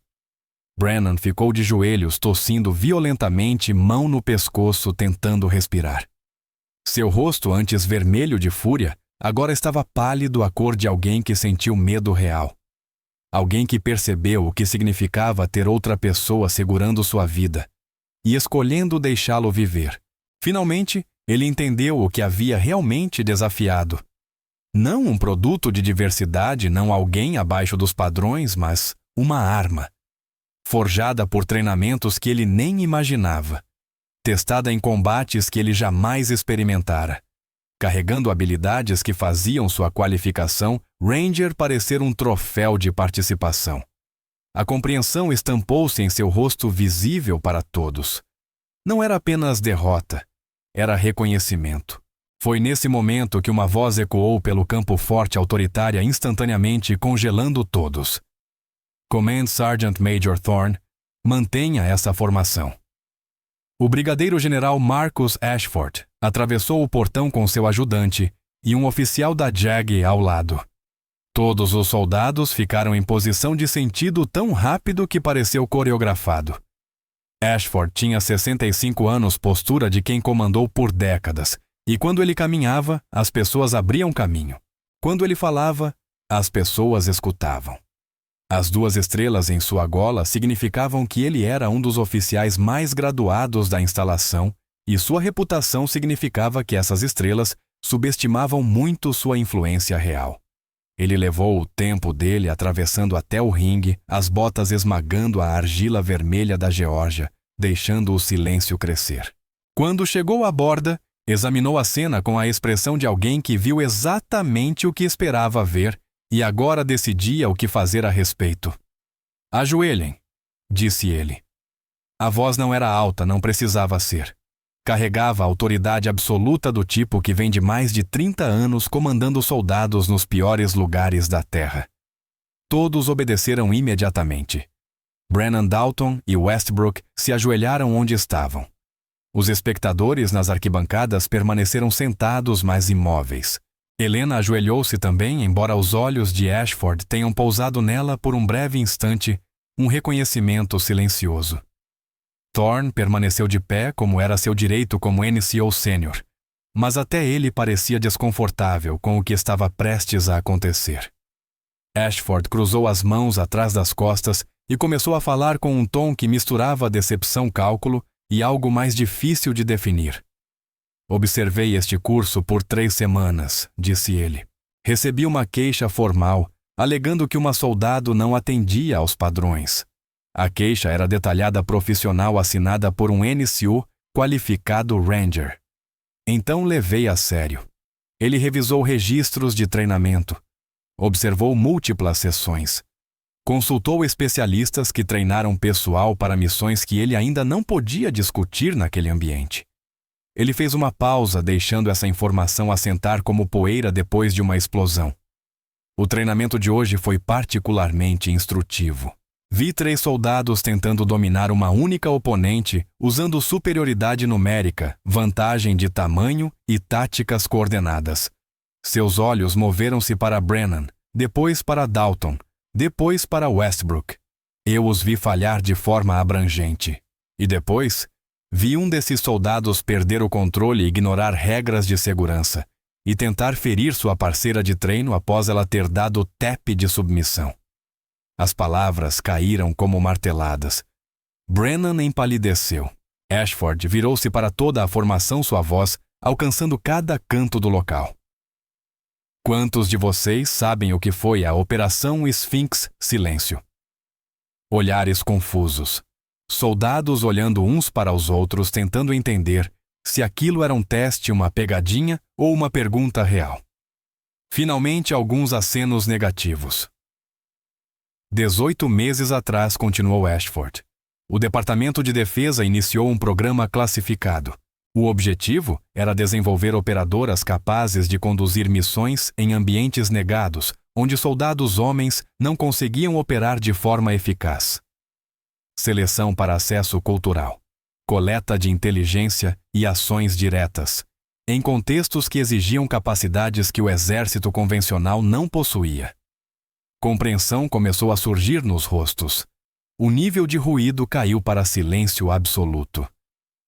Brennan ficou de joelhos, tossindo violentamente, mão no pescoço, tentando respirar. Seu rosto, antes vermelho de fúria, agora estava pálido, a cor de alguém que sentiu medo real. Alguém que percebeu o que significava ter outra pessoa segurando sua vida e escolhendo deixá-lo viver. Finalmente, ele entendeu o que havia realmente desafiado. Não um produto de diversidade, não alguém abaixo dos padrões, mas uma arma. Forjada por treinamentos que ele nem imaginava, testada em combates que ele jamais experimentara, carregando habilidades que faziam sua qualificação Ranger parecer um troféu de participação. A compreensão estampou-se em seu rosto, visível para todos. Não era apenas derrota, era reconhecimento. Foi nesse momento que uma voz ecoou pelo campo forte autoritária, instantaneamente congelando todos. Command Sergeant Major Thorne, mantenha essa formação. O brigadeiro-general Marcus Ashford atravessou o portão com seu ajudante e um oficial da JAG ao lado. Todos os soldados ficaram em posição de sentido tão rápido que pareceu coreografado. Ashford tinha 65 anos, postura de quem comandou por décadas, e quando ele caminhava, as pessoas abriam caminho. Quando ele falava, as pessoas escutavam. As 2 estrelas em sua gola significavam que ele era um dos oficiais mais graduados da instalação, e sua reputação significava que essas estrelas subestimavam muito sua influência real. Ele levou o tempo dele atravessando até o ringue, as botas esmagando a argila vermelha da Geórgia, deixando o silêncio crescer. Quando chegou à borda, Examinou a cena com a expressão de alguém que viu exatamente o que esperava ver e agora decidia o que fazer a respeito. "Ajoelhem", disse ele. A voz não era alta, não precisava ser. Carregava a autoridade absoluta do tipo que vem de mais de 30 anos comandando soldados nos piores lugares da terra. Todos obedeceram imediatamente. Brennan Dalton e Westbrook se ajoelharam onde estavam. Os espectadores nas arquibancadas permaneceram sentados, mas imóveis. Helena ajoelhou-se também, embora os olhos de Ashford tenham pousado nela por um breve instante, um reconhecimento silencioso. Thorne permaneceu de pé, como era seu direito como NCO Sênior, mas até ele parecia desconfortável com o que estava prestes a acontecer. Ashford cruzou as mãos atrás das costas e começou a falar com um tom que misturava decepção-cálculo e algo mais difícil de definir. "Observei este curso por 3 semanas", disse ele. "Recebi uma queixa formal, alegando que uma soldado não atendia aos padrões. A queixa era detalhada profissional assinada por um NCO qualificado Ranger. Então levei a sério. Ele revisou registros de treinamento, observou múltiplas sessões, consultou especialistas que treinaram pessoal para missões que ele ainda não podia discutir naquele ambiente. Ele fez uma pausa, deixando essa informação assentar como poeira depois de uma explosão. O treinamento de hoje foi particularmente instrutivo. Vi 3 soldados tentando dominar uma única oponente usando superioridade numérica, vantagem de tamanho e táticas coordenadas. Seus olhos moveram-se para Brennan, depois para Dalton, depois para Westbrook. Eu os vi falhar de forma abrangente. E depois, vi um desses soldados perder o controle e ignorar regras de segurança, e tentar ferir sua parceira de treino após ela ter dado tap de submissão. As palavras caíram como marteladas. Brennan empalideceu. Ashford virou-se para toda a formação, sua voz alcançando cada canto do local. "Quantos de vocês sabem o que foi a Operação Sphinx Silêncio?" Olhares confusos. Soldados olhando uns para os outros, tentando entender se aquilo era um teste, uma pegadinha ou uma pergunta real. Finalmente, alguns acenos negativos. 18 meses atrás, continuou Ashford, o Departamento de Defesa iniciou um programa classificado. O objetivo era desenvolver operadoras capazes de conduzir missões em ambientes negados, onde soldados homens não conseguiam operar de forma eficaz. Seleção para acesso cultural, coleta de inteligência e ações diretas, em contextos que exigiam capacidades que o exército convencional não possuía. Compreensão começou a surgir nos rostos. O nível de ruído caiu para silêncio absoluto.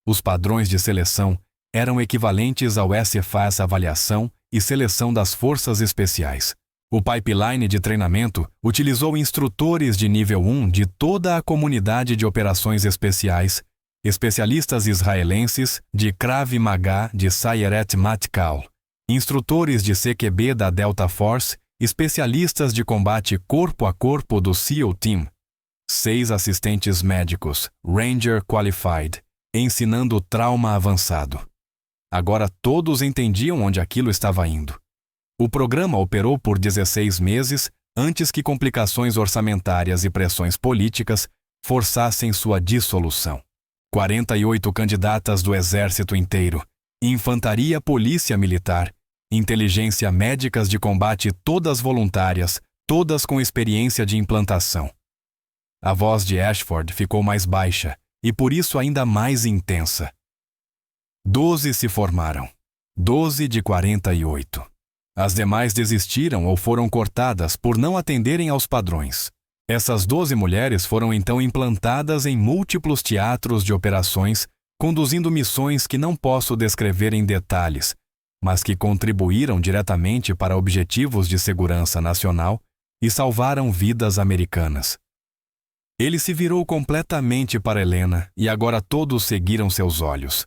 Os padrões de seleção eram equivalentes ao SFAS Avaliação e Seleção das Forças Especiais. O pipeline de treinamento utilizou instrutores de nível 1 de toda a comunidade de operações especiais, especialistas israelenses de Krav Maga de Sayeret Matkal, instrutores de CQB da Delta Force, especialistas de combate corpo a corpo do SEAL Team, 6 assistentes médicos, Ranger Qualified, ensinando trauma avançado. Agora todos entendiam onde aquilo estava indo. O programa operou por 16 meses antes que complicações orçamentárias e pressões políticas forçassem sua dissolução. 48 candidatas do exército inteiro, infantaria, polícia militar, inteligência, médicas de combate, todas voluntárias, todas com experiência de implantação. A voz de Ashford ficou mais baixa e por isso ainda mais intensa. 12 se formaram. 12 de 48. As demais desistiram ou foram cortadas por não atenderem aos padrões. Essas 12 mulheres foram então implantadas em múltiplos teatros de operações, conduzindo missões que não posso descrever em detalhes, mas que contribuíram diretamente para objetivos de segurança nacional e salvaram vidas americanas. Ele se virou completamente para Helena e agora todos seguiram seus olhos.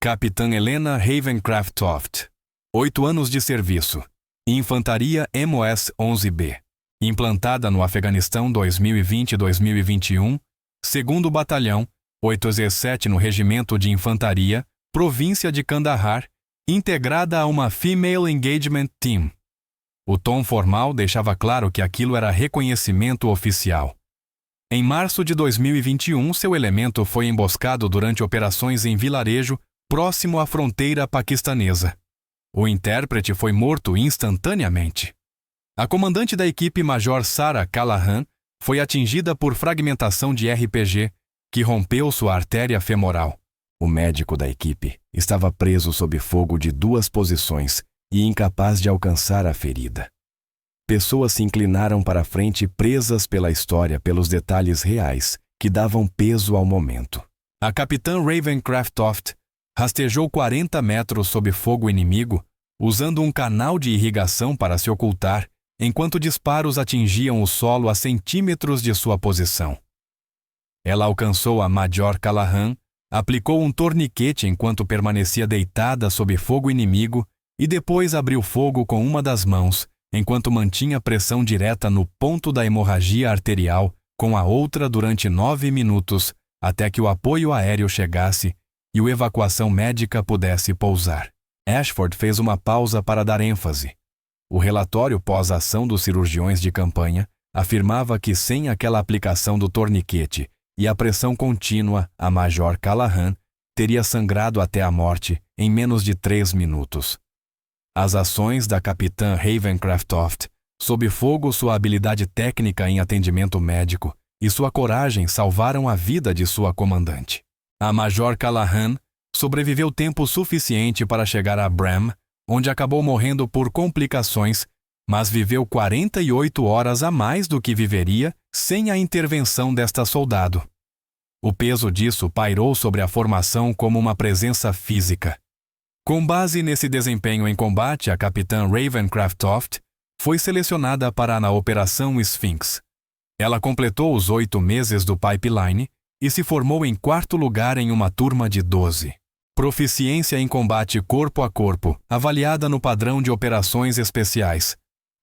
Capitã Helena Ravencraft Toft, 8 anos de serviço, Infantaria MOS 11B, implantada no Afeganistão 2020-2021, 2º Batalhão, 8Z7 no Regimento de Infantaria, província de Kandahar, integrada a uma Female Engagement Team. O tom formal deixava claro que aquilo era reconhecimento oficial. Em março de 2021, seu elemento foi emboscado durante operações em vilarejo próximo à fronteira paquistanesa. O intérprete foi morto instantaneamente. A comandante da equipe, Major Sarah Callahan, foi atingida por fragmentação de RPG, que rompeu sua artéria femoral. O médico da equipe estava preso sob fogo de 2 posições e incapaz de alcançar a ferida. Pessoas se inclinaram para a frente presas pela história, pelos detalhes reais que davam peso ao momento. A capitã Raven Craftoft rastejou 40 metros sob fogo inimigo, usando um canal de irrigação para se ocultar, enquanto disparos atingiam o solo a centímetros de sua posição. Ela alcançou a Major Callahan, aplicou um torniquete enquanto permanecia deitada sob fogo inimigo e depois abriu fogo com uma das mãos, enquanto mantinha pressão direta no ponto da hemorragia arterial com a outra durante 9 minutos, até que o apoio aéreo chegasse e a evacuação médica pudesse pousar. Ashford fez uma pausa para dar ênfase. O relatório pós-ação dos cirurgiões de campanha afirmava que sem aquela aplicação do torniquete e a pressão contínua, a Major Callahan teria sangrado até a morte em menos de 3 minutos. As ações da capitã Raven Craftoft, sob fogo, sua habilidade técnica em atendimento médico e sua coragem salvaram a vida de sua comandante. A Major Callahan sobreviveu tempo suficiente para chegar a Bram, onde acabou morrendo por complicações, mas viveu 48 horas a mais do que viveria sem a intervenção desta soldado. O peso disso pairou sobre a formação como uma presença física. Com base nesse desempenho em combate, a capitã Raven Craftoft foi selecionada para na Operação Sphinx. Ela completou os 8 meses do Pipeline e se formou em 4º lugar em uma turma de 12. Proficiência em combate corpo a corpo, avaliada no padrão de operações especiais.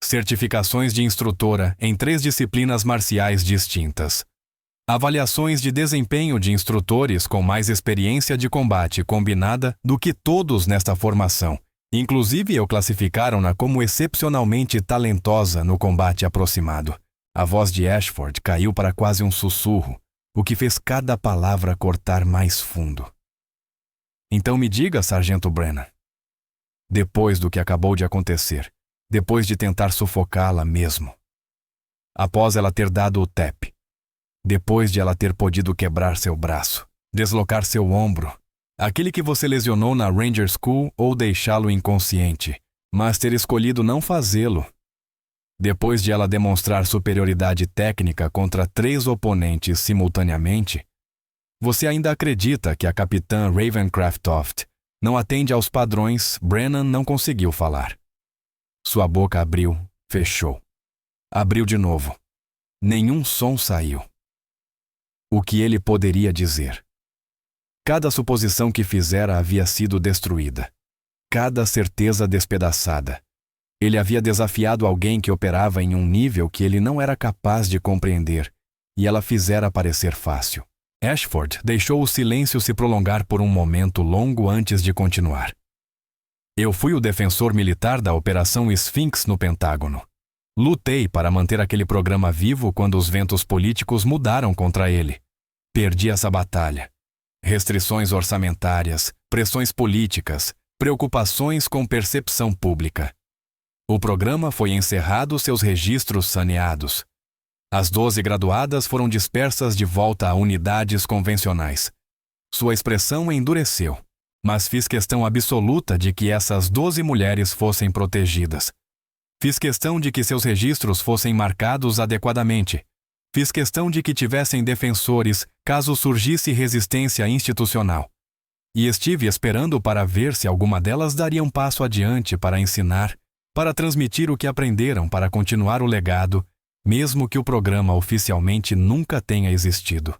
Certificações de instrutora em 3 disciplinas marciais distintas. Avaliações de desempenho de instrutores com mais experiência de combate combinada do que todos nesta formação. Inclusive, eu classificaram-na como excepcionalmente talentosa no combate aproximado. A voz de Ashford caiu para quase um sussurro, o que fez cada palavra cortar mais fundo. Então me diga, Sargento Brennan. Depois do que acabou de acontecer, depois de tentar sufocá-la mesmo, após ela ter dado o tap, depois de ela ter podido quebrar seu braço, deslocar seu ombro, aquele que você lesionou na Ranger School ou deixá-lo inconsciente, mas ter escolhido não fazê-lo, depois de ela demonstrar superioridade técnica contra 3 oponentes simultaneamente, você ainda acredita que a capitã Raven Craftoft não atende aos padrões? Brennan não conseguiu falar. Sua boca abriu, fechou. Abriu de novo. Nenhum som saiu. O que ele poderia dizer? Cada suposição que fizera havia sido destruída. Cada certeza despedaçada. Ele havia desafiado alguém que operava em um nível que ele não era capaz de compreender, e ela fizera parecer fácil. Ashford deixou o silêncio se prolongar por um momento longo antes de continuar. Eu fui o defensor militar da Operação Sphinx no Pentágono. Lutei para manter aquele programa vivo quando os ventos políticos mudaram contra ele. Perdi essa batalha. Restrições orçamentárias, pressões políticas, preocupações com percepção pública. O programa foi encerrado, seus registros saneados. As 12 graduadas foram dispersas de volta a unidades convencionais. Sua expressão endureceu, mas fiz questão absoluta de que essas 12 mulheres fossem protegidas. Fiz questão de que seus registros fossem marcados adequadamente. Fiz questão de que tivessem defensores caso surgisse resistência institucional. E estive esperando para ver se alguma delas daria um passo adiante para ensinar, para transmitir o que aprenderam, para continuar o legado, mesmo que o programa oficialmente nunca tenha existido.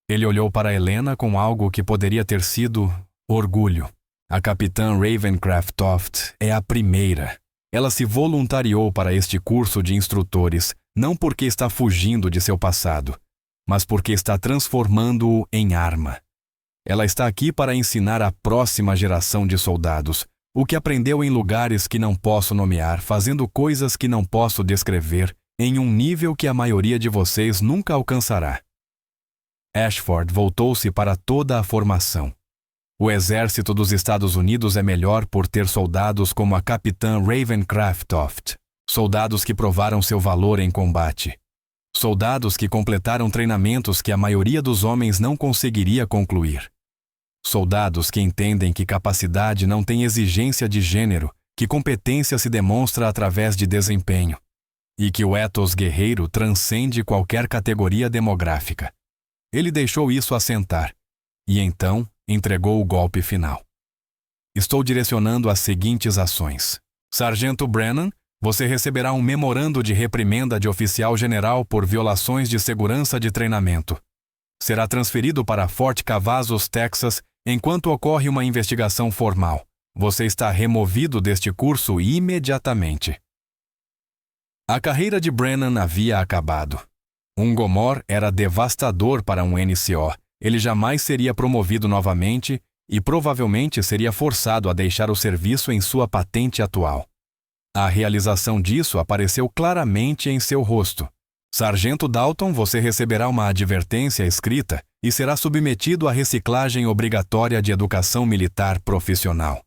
Ele olhou para Helena com algo que poderia ter sido orgulho. A capitã Raven Craftoft é a primeira. Ela se voluntariou para este curso de instrutores, não porque está fugindo de seu passado, mas porque está transformando-o em arma. Ela está aqui para ensinar a próxima geração de soldados o que aprendeu em lugares que não posso nomear, fazendo coisas que não posso descrever, em um nível que a maioria de vocês nunca alcançará. Ashford voltou-se para toda a formação. O exército dos Estados Unidos é melhor por ter soldados como a capitã Ravencroft, soldados que provaram seu valor em combate, soldados que completaram treinamentos que a maioria dos homens não conseguiria concluir, soldados que entendem que capacidade não tem exigência de gênero, que competência se demonstra através de desempenho, e que o ethos guerreiro transcende qualquer categoria demográfica. Ele deixou isso assentar, e então entregou o golpe final. Estou direcionando as seguintes ações. Sargento Brennan, você receberá um memorando de reprimenda de oficial general por violações de segurança de treinamento. Será transferido para Fort Cavazos, Texas, enquanto ocorre uma investigação formal. Você está removido deste curso imediatamente. A carreira de Brennan havia acabado. Um Gomor era devastador para um NCO. Ele jamais seria promovido novamente e provavelmente seria forçado a deixar o serviço em sua patente atual. A realização disso apareceu claramente em seu rosto. Sargento Dalton, você receberá uma advertência escrita e será submetido à reciclagem obrigatória de educação militar profissional.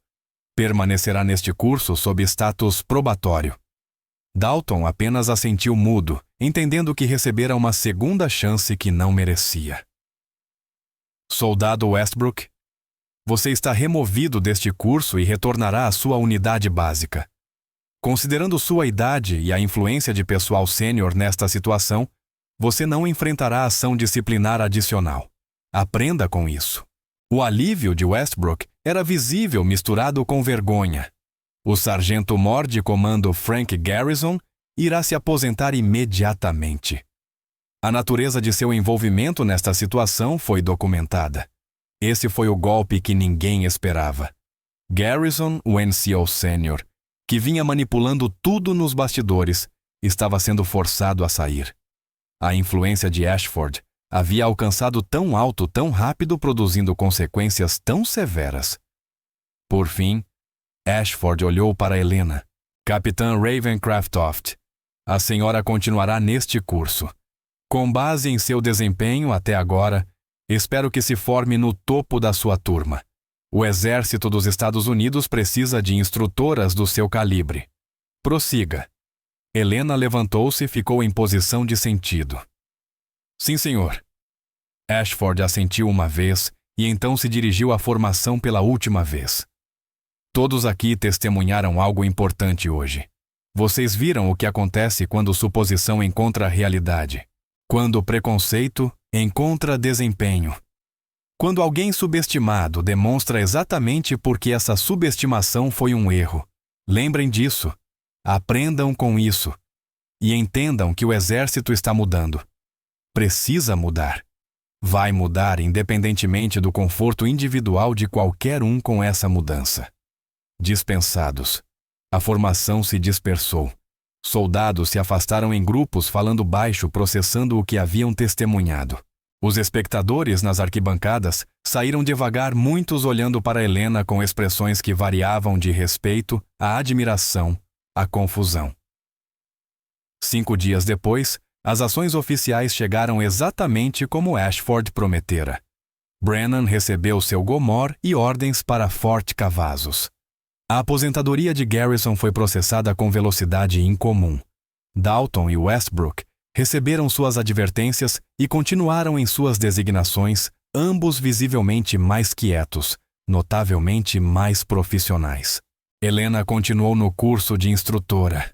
Permanecerá neste curso sob status probatório. Dalton apenas assentiu mudo, entendendo que recebera uma segunda chance que não merecia. Soldado Westbrook, você está removido deste curso e retornará à sua unidade básica. Considerando sua idade e a influência de pessoal sênior nesta situação, você não enfrentará ação disciplinar adicional. Aprenda com isso. O alívio de Westbrook era visível misturado com vergonha. O sargento-mor de comando Frank Garrison irá se aposentar imediatamente. A natureza de seu envolvimento nesta situação foi documentada. Esse foi o golpe que ninguém esperava. Garrison, o NCO Sênior, que vinha manipulando tudo nos bastidores, estava sendo forçado a sair. A influência de Ashford havia alcançado tão alto tão rápido, produzindo consequências tão severas. Por fim, Ashford olhou para Helena. Capitã Ravencroft, a senhora continuará neste curso. Com base em seu desempenho até agora, espero que se forme no topo da sua turma. O Exército dos Estados Unidos precisa de instrutoras do seu calibre. Prossiga. Helena levantou-se e ficou em posição de sentido. Sim, senhor. Ashford assentiu uma vez e então se dirigiu à formação pela última vez. Todos aqui testemunharam algo importante hoje. Vocês viram o que acontece quando suposição encontra realidade. Quando preconceito encontra desempenho. Quando alguém subestimado demonstra exatamente por que essa subestimação foi um erro. Lembrem disso. Aprendam com isso. E entendam que o exército está mudando. Precisa mudar. Vai mudar independentemente do conforto individual de qualquer um com essa mudança. Dispensados. A formação se dispersou. Soldados se afastaram em grupos falando baixo, processando o que haviam testemunhado. Os espectadores nas arquibancadas saíram devagar, muitos olhando para Helena com expressões que variavam de respeito à admiração, à confusão. 5 dias depois, as ações oficiais chegaram exatamente como Ashford prometera. Brennan recebeu seu Gomor e ordens para Fort Cavazos. A aposentadoria de Garrison foi processada com velocidade incomum. Dalton e Westbrook receberam suas advertências e continuaram em suas designações, ambos visivelmente mais quietos, notavelmente mais profissionais. Helena continuou no curso de instrutora.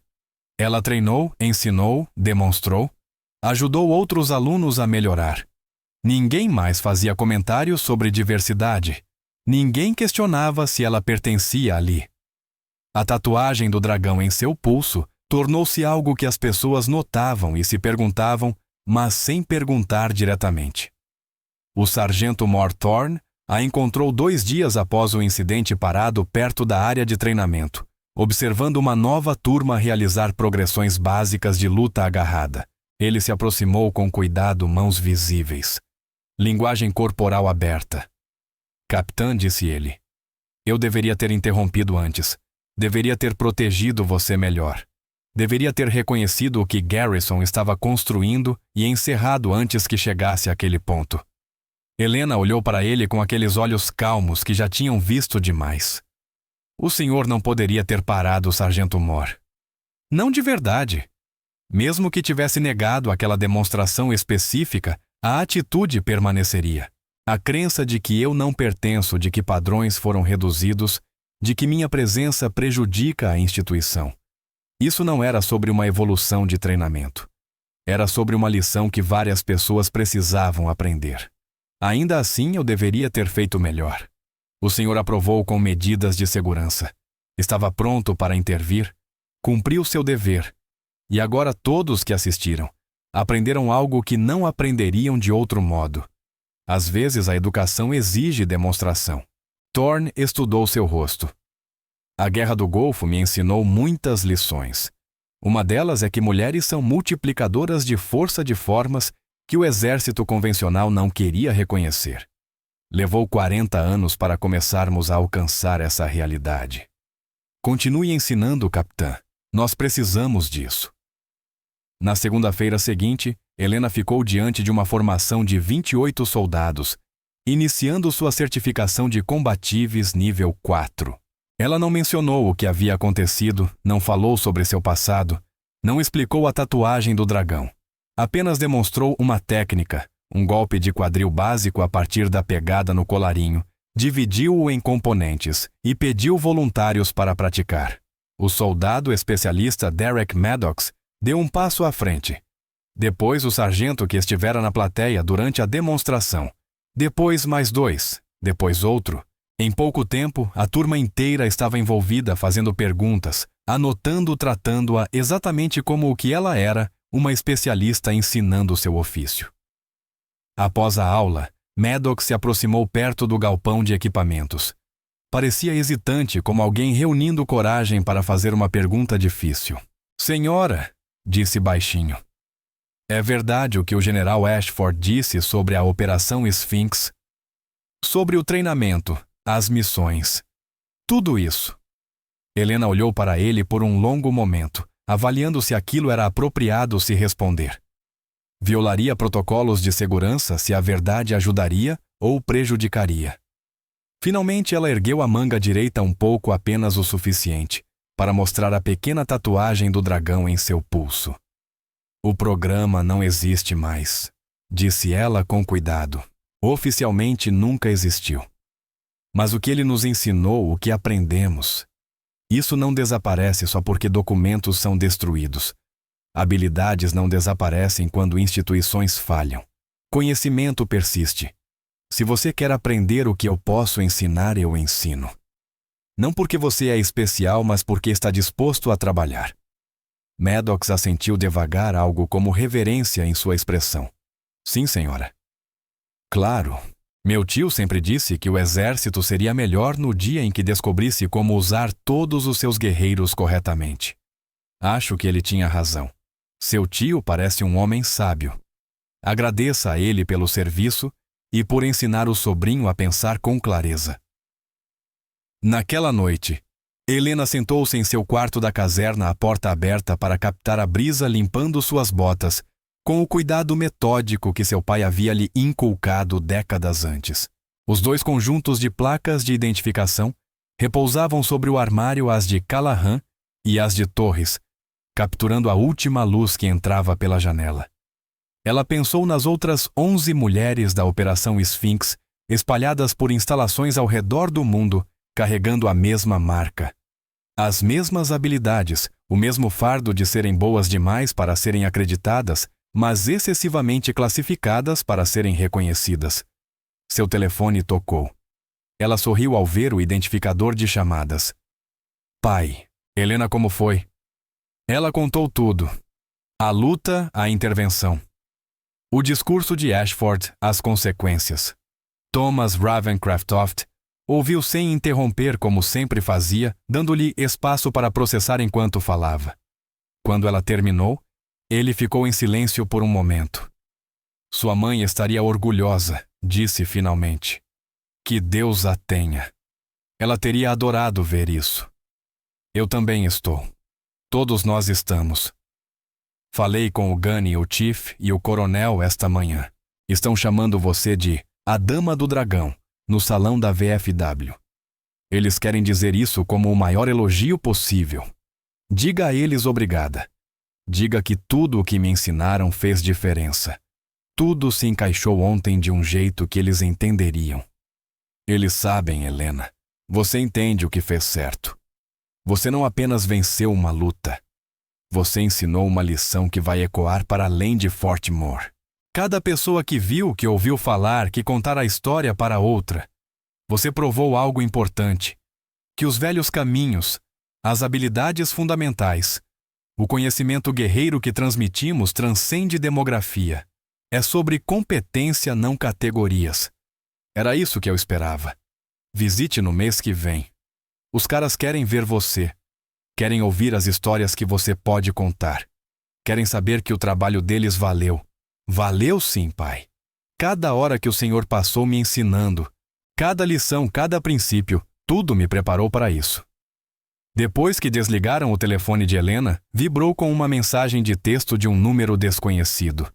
Ela treinou, ensinou, demonstrou, ajudou outros alunos a melhorar. Ninguém mais fazia comentários sobre diversidade. Ninguém questionava se ela pertencia ali. A tatuagem do dragão em seu pulso tornou-se algo que as pessoas notavam e se perguntavam, mas sem perguntar diretamente. O sargento Morthorne a encontrou 2 dias após o incidente parado perto da área de treinamento, observando uma nova turma realizar progressões básicas de luta agarrada. Ele se aproximou com cuidado, mãos visíveis. Linguagem corporal aberta. Capitã, disse ele. Eu deveria ter interrompido antes. Deveria ter protegido você melhor. Deveria ter reconhecido o que Garrison estava construindo e encerrado antes que chegasse àquele ponto. Helena olhou para ele com aqueles olhos calmos que já tinham visto demais. O senhor não poderia ter parado o Sargento Moore. Não de verdade. Mesmo que tivesse negado aquela demonstração específica, a atitude permaneceria. A crença de que eu não pertenço, de que padrões foram reduzidos, de que minha presença prejudica a instituição. Isso não era sobre uma evolução de treinamento. Era sobre uma lição que várias pessoas precisavam aprender. Ainda assim, eu deveria ter feito melhor. O senhor aprovou com medidas de segurança. Estava pronto para intervir, cumpriu seu dever. E agora todos que assistiram aprenderam algo que não aprenderiam de outro modo. Às vezes a educação exige demonstração. Thorne estudou seu rosto. A Guerra do Golfo me ensinou muitas lições. Uma delas é que mulheres são multiplicadoras de força de formas que o exército convencional não queria reconhecer. Levou 40 anos para começarmos a alcançar essa realidade. Continue ensinando, capitã. Nós precisamos disso. Na segunda-feira seguinte, Helena ficou diante de uma formação de 28 soldados, iniciando sua certificação de combatives nível 4. Ela não mencionou o que havia acontecido, não falou sobre seu passado, não explicou a tatuagem do dragão. Apenas demonstrou uma técnica, um golpe de quadril básico a partir da pegada no colarinho, dividiu-o em componentes e pediu voluntários para praticar. O soldado especialista Derek Maddox deu um passo à frente. Depois o sargento que estivera na plateia durante a demonstração. Depois mais 2, depois outro. Em pouco tempo, a turma inteira estava envolvida fazendo perguntas, anotando, tratando-a exatamente como o que ela era, uma especialista ensinando seu ofício. Após a aula, Maddox se aproximou perto do galpão de equipamentos. Parecia hesitante, como alguém reunindo coragem para fazer uma pergunta difícil. Senhora, disse baixinho. É verdade o que o general Ashford disse sobre a Operação Sphinx? Sobre o treinamento, as missões. Tudo isso. Helena olhou para ele por um longo momento, avaliando se aquilo era apropriado se responder. Violaria protocolos de segurança se a verdade ajudaria ou prejudicaria. Finalmente ela ergueu a manga direita um pouco, apenas o suficiente, para mostrar a pequena tatuagem do dragão em seu pulso. O programa não existe mais, disse ela com cuidado. Oficialmente nunca existiu. Mas o que ele nos ensinou, o que aprendemos, isso não desaparece só porque documentos são destruídos. Habilidades não desaparecem quando instituições falham. Conhecimento persiste. Se você quer aprender o que eu posso ensinar, eu ensino. Não porque você é especial, mas porque está disposto a trabalhar. Maddox assentiu devagar, algo como reverência em sua expressão. Sim, senhora. Claro. Meu tio sempre disse que o exército seria melhor no dia em que descobrisse como usar todos os seus guerreiros corretamente. Acho que ele tinha razão. Seu tio parece um homem sábio. Agradeça a ele pelo serviço e por ensinar o sobrinho a pensar com clareza. Naquela noite, Helena sentou-se em seu quarto da caserna, a porta aberta para captar a brisa, limpando suas botas, com o cuidado metódico que seu pai havia lhe inculcado décadas antes. Os 2 conjuntos de placas de identificação repousavam sobre o armário, as de Callahan e as de Torres, capturando a última luz que entrava pela janela. Ela pensou nas outras 11 mulheres da Operação Sphinx, espalhadas por instalações ao redor do mundo, carregando a mesma marca. As mesmas habilidades, o mesmo fardo de serem boas demais para serem acreditadas, mas excessivamente classificadas para serem reconhecidas. Seu telefone tocou. Ela sorriu ao ver o identificador de chamadas. Pai, Helena, como foi? Ela contou tudo. A luta, a intervenção. O discurso de Ashford, as consequências. Thomas Ravencraftoft ouviu sem interromper, como sempre fazia, dando-lhe espaço para processar enquanto falava. Quando ela terminou, ele ficou em silêncio por um momento. Sua mãe estaria orgulhosa, disse finalmente. Que Deus a tenha. Ela teria adorado ver isso. Eu também estou. Todos nós estamos. Falei com o Gunny, o Chief e o Coronel esta manhã. Estão chamando você de a Dama do Dragão, no salão da VFW. Eles querem dizer isso como o maior elogio possível. Diga a eles obrigada. Diga que tudo o que me ensinaram fez diferença. Tudo se encaixou ontem de um jeito que eles entenderiam. Eles sabem, Helena. Você entende o que fez certo. Você não apenas venceu uma luta. Você ensinou uma lição que vai ecoar para além de Fort Moore. Cada pessoa que viu, que ouviu falar, que contar a história para outra. Você provou algo importante. Que os velhos caminhos, as habilidades fundamentais, o conhecimento guerreiro que transmitimos transcende demografia. É sobre competência, não categorias. Era isso que eu esperava. Visite no mês que vem. Os caras querem ver você. Querem ouvir as histórias que você pode contar. Querem saber que o trabalho deles valeu. Valeu sim, pai. Cada hora que o Senhor passou me ensinando, cada lição, cada princípio, tudo me preparou para isso. Depois que desligaram o telefone de Helena, vibrou com uma mensagem de texto de um número desconhecido.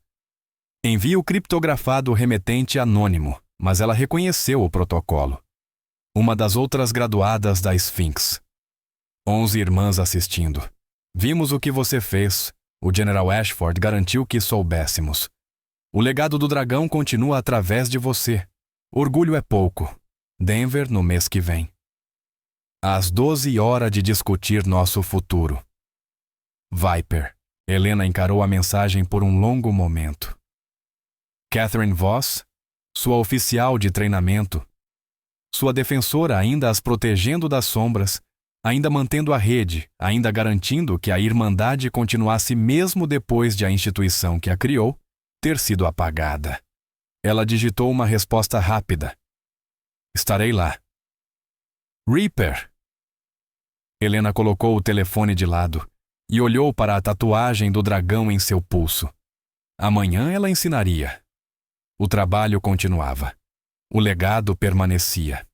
Envio criptografado remetente anônimo, mas ela reconheceu o protocolo. Uma das outras graduadas da Sphinx. 11 irmãs assistindo. Vimos o que você fez. O General Ashford garantiu que soubéssemos. O legado do dragão continua através de você. Orgulho é pouco. Denver no mês que vem. Às 12 horas de discutir nosso futuro. Viper. Helena encarou a mensagem por um longo momento. Catherine Voss, sua oficial de treinamento, sua defensora ainda as protegendo das sombras, ainda mantendo a rede, ainda garantindo que a Irmandade continuasse mesmo depois de a instituição que a criou ter sido apagada. Ela digitou uma resposta rápida. Estarei lá. Reaper. Helena colocou o telefone de lado e olhou para a tatuagem do dragão em seu pulso. Amanhã ela ensinaria. O trabalho continuava. O legado permanecia.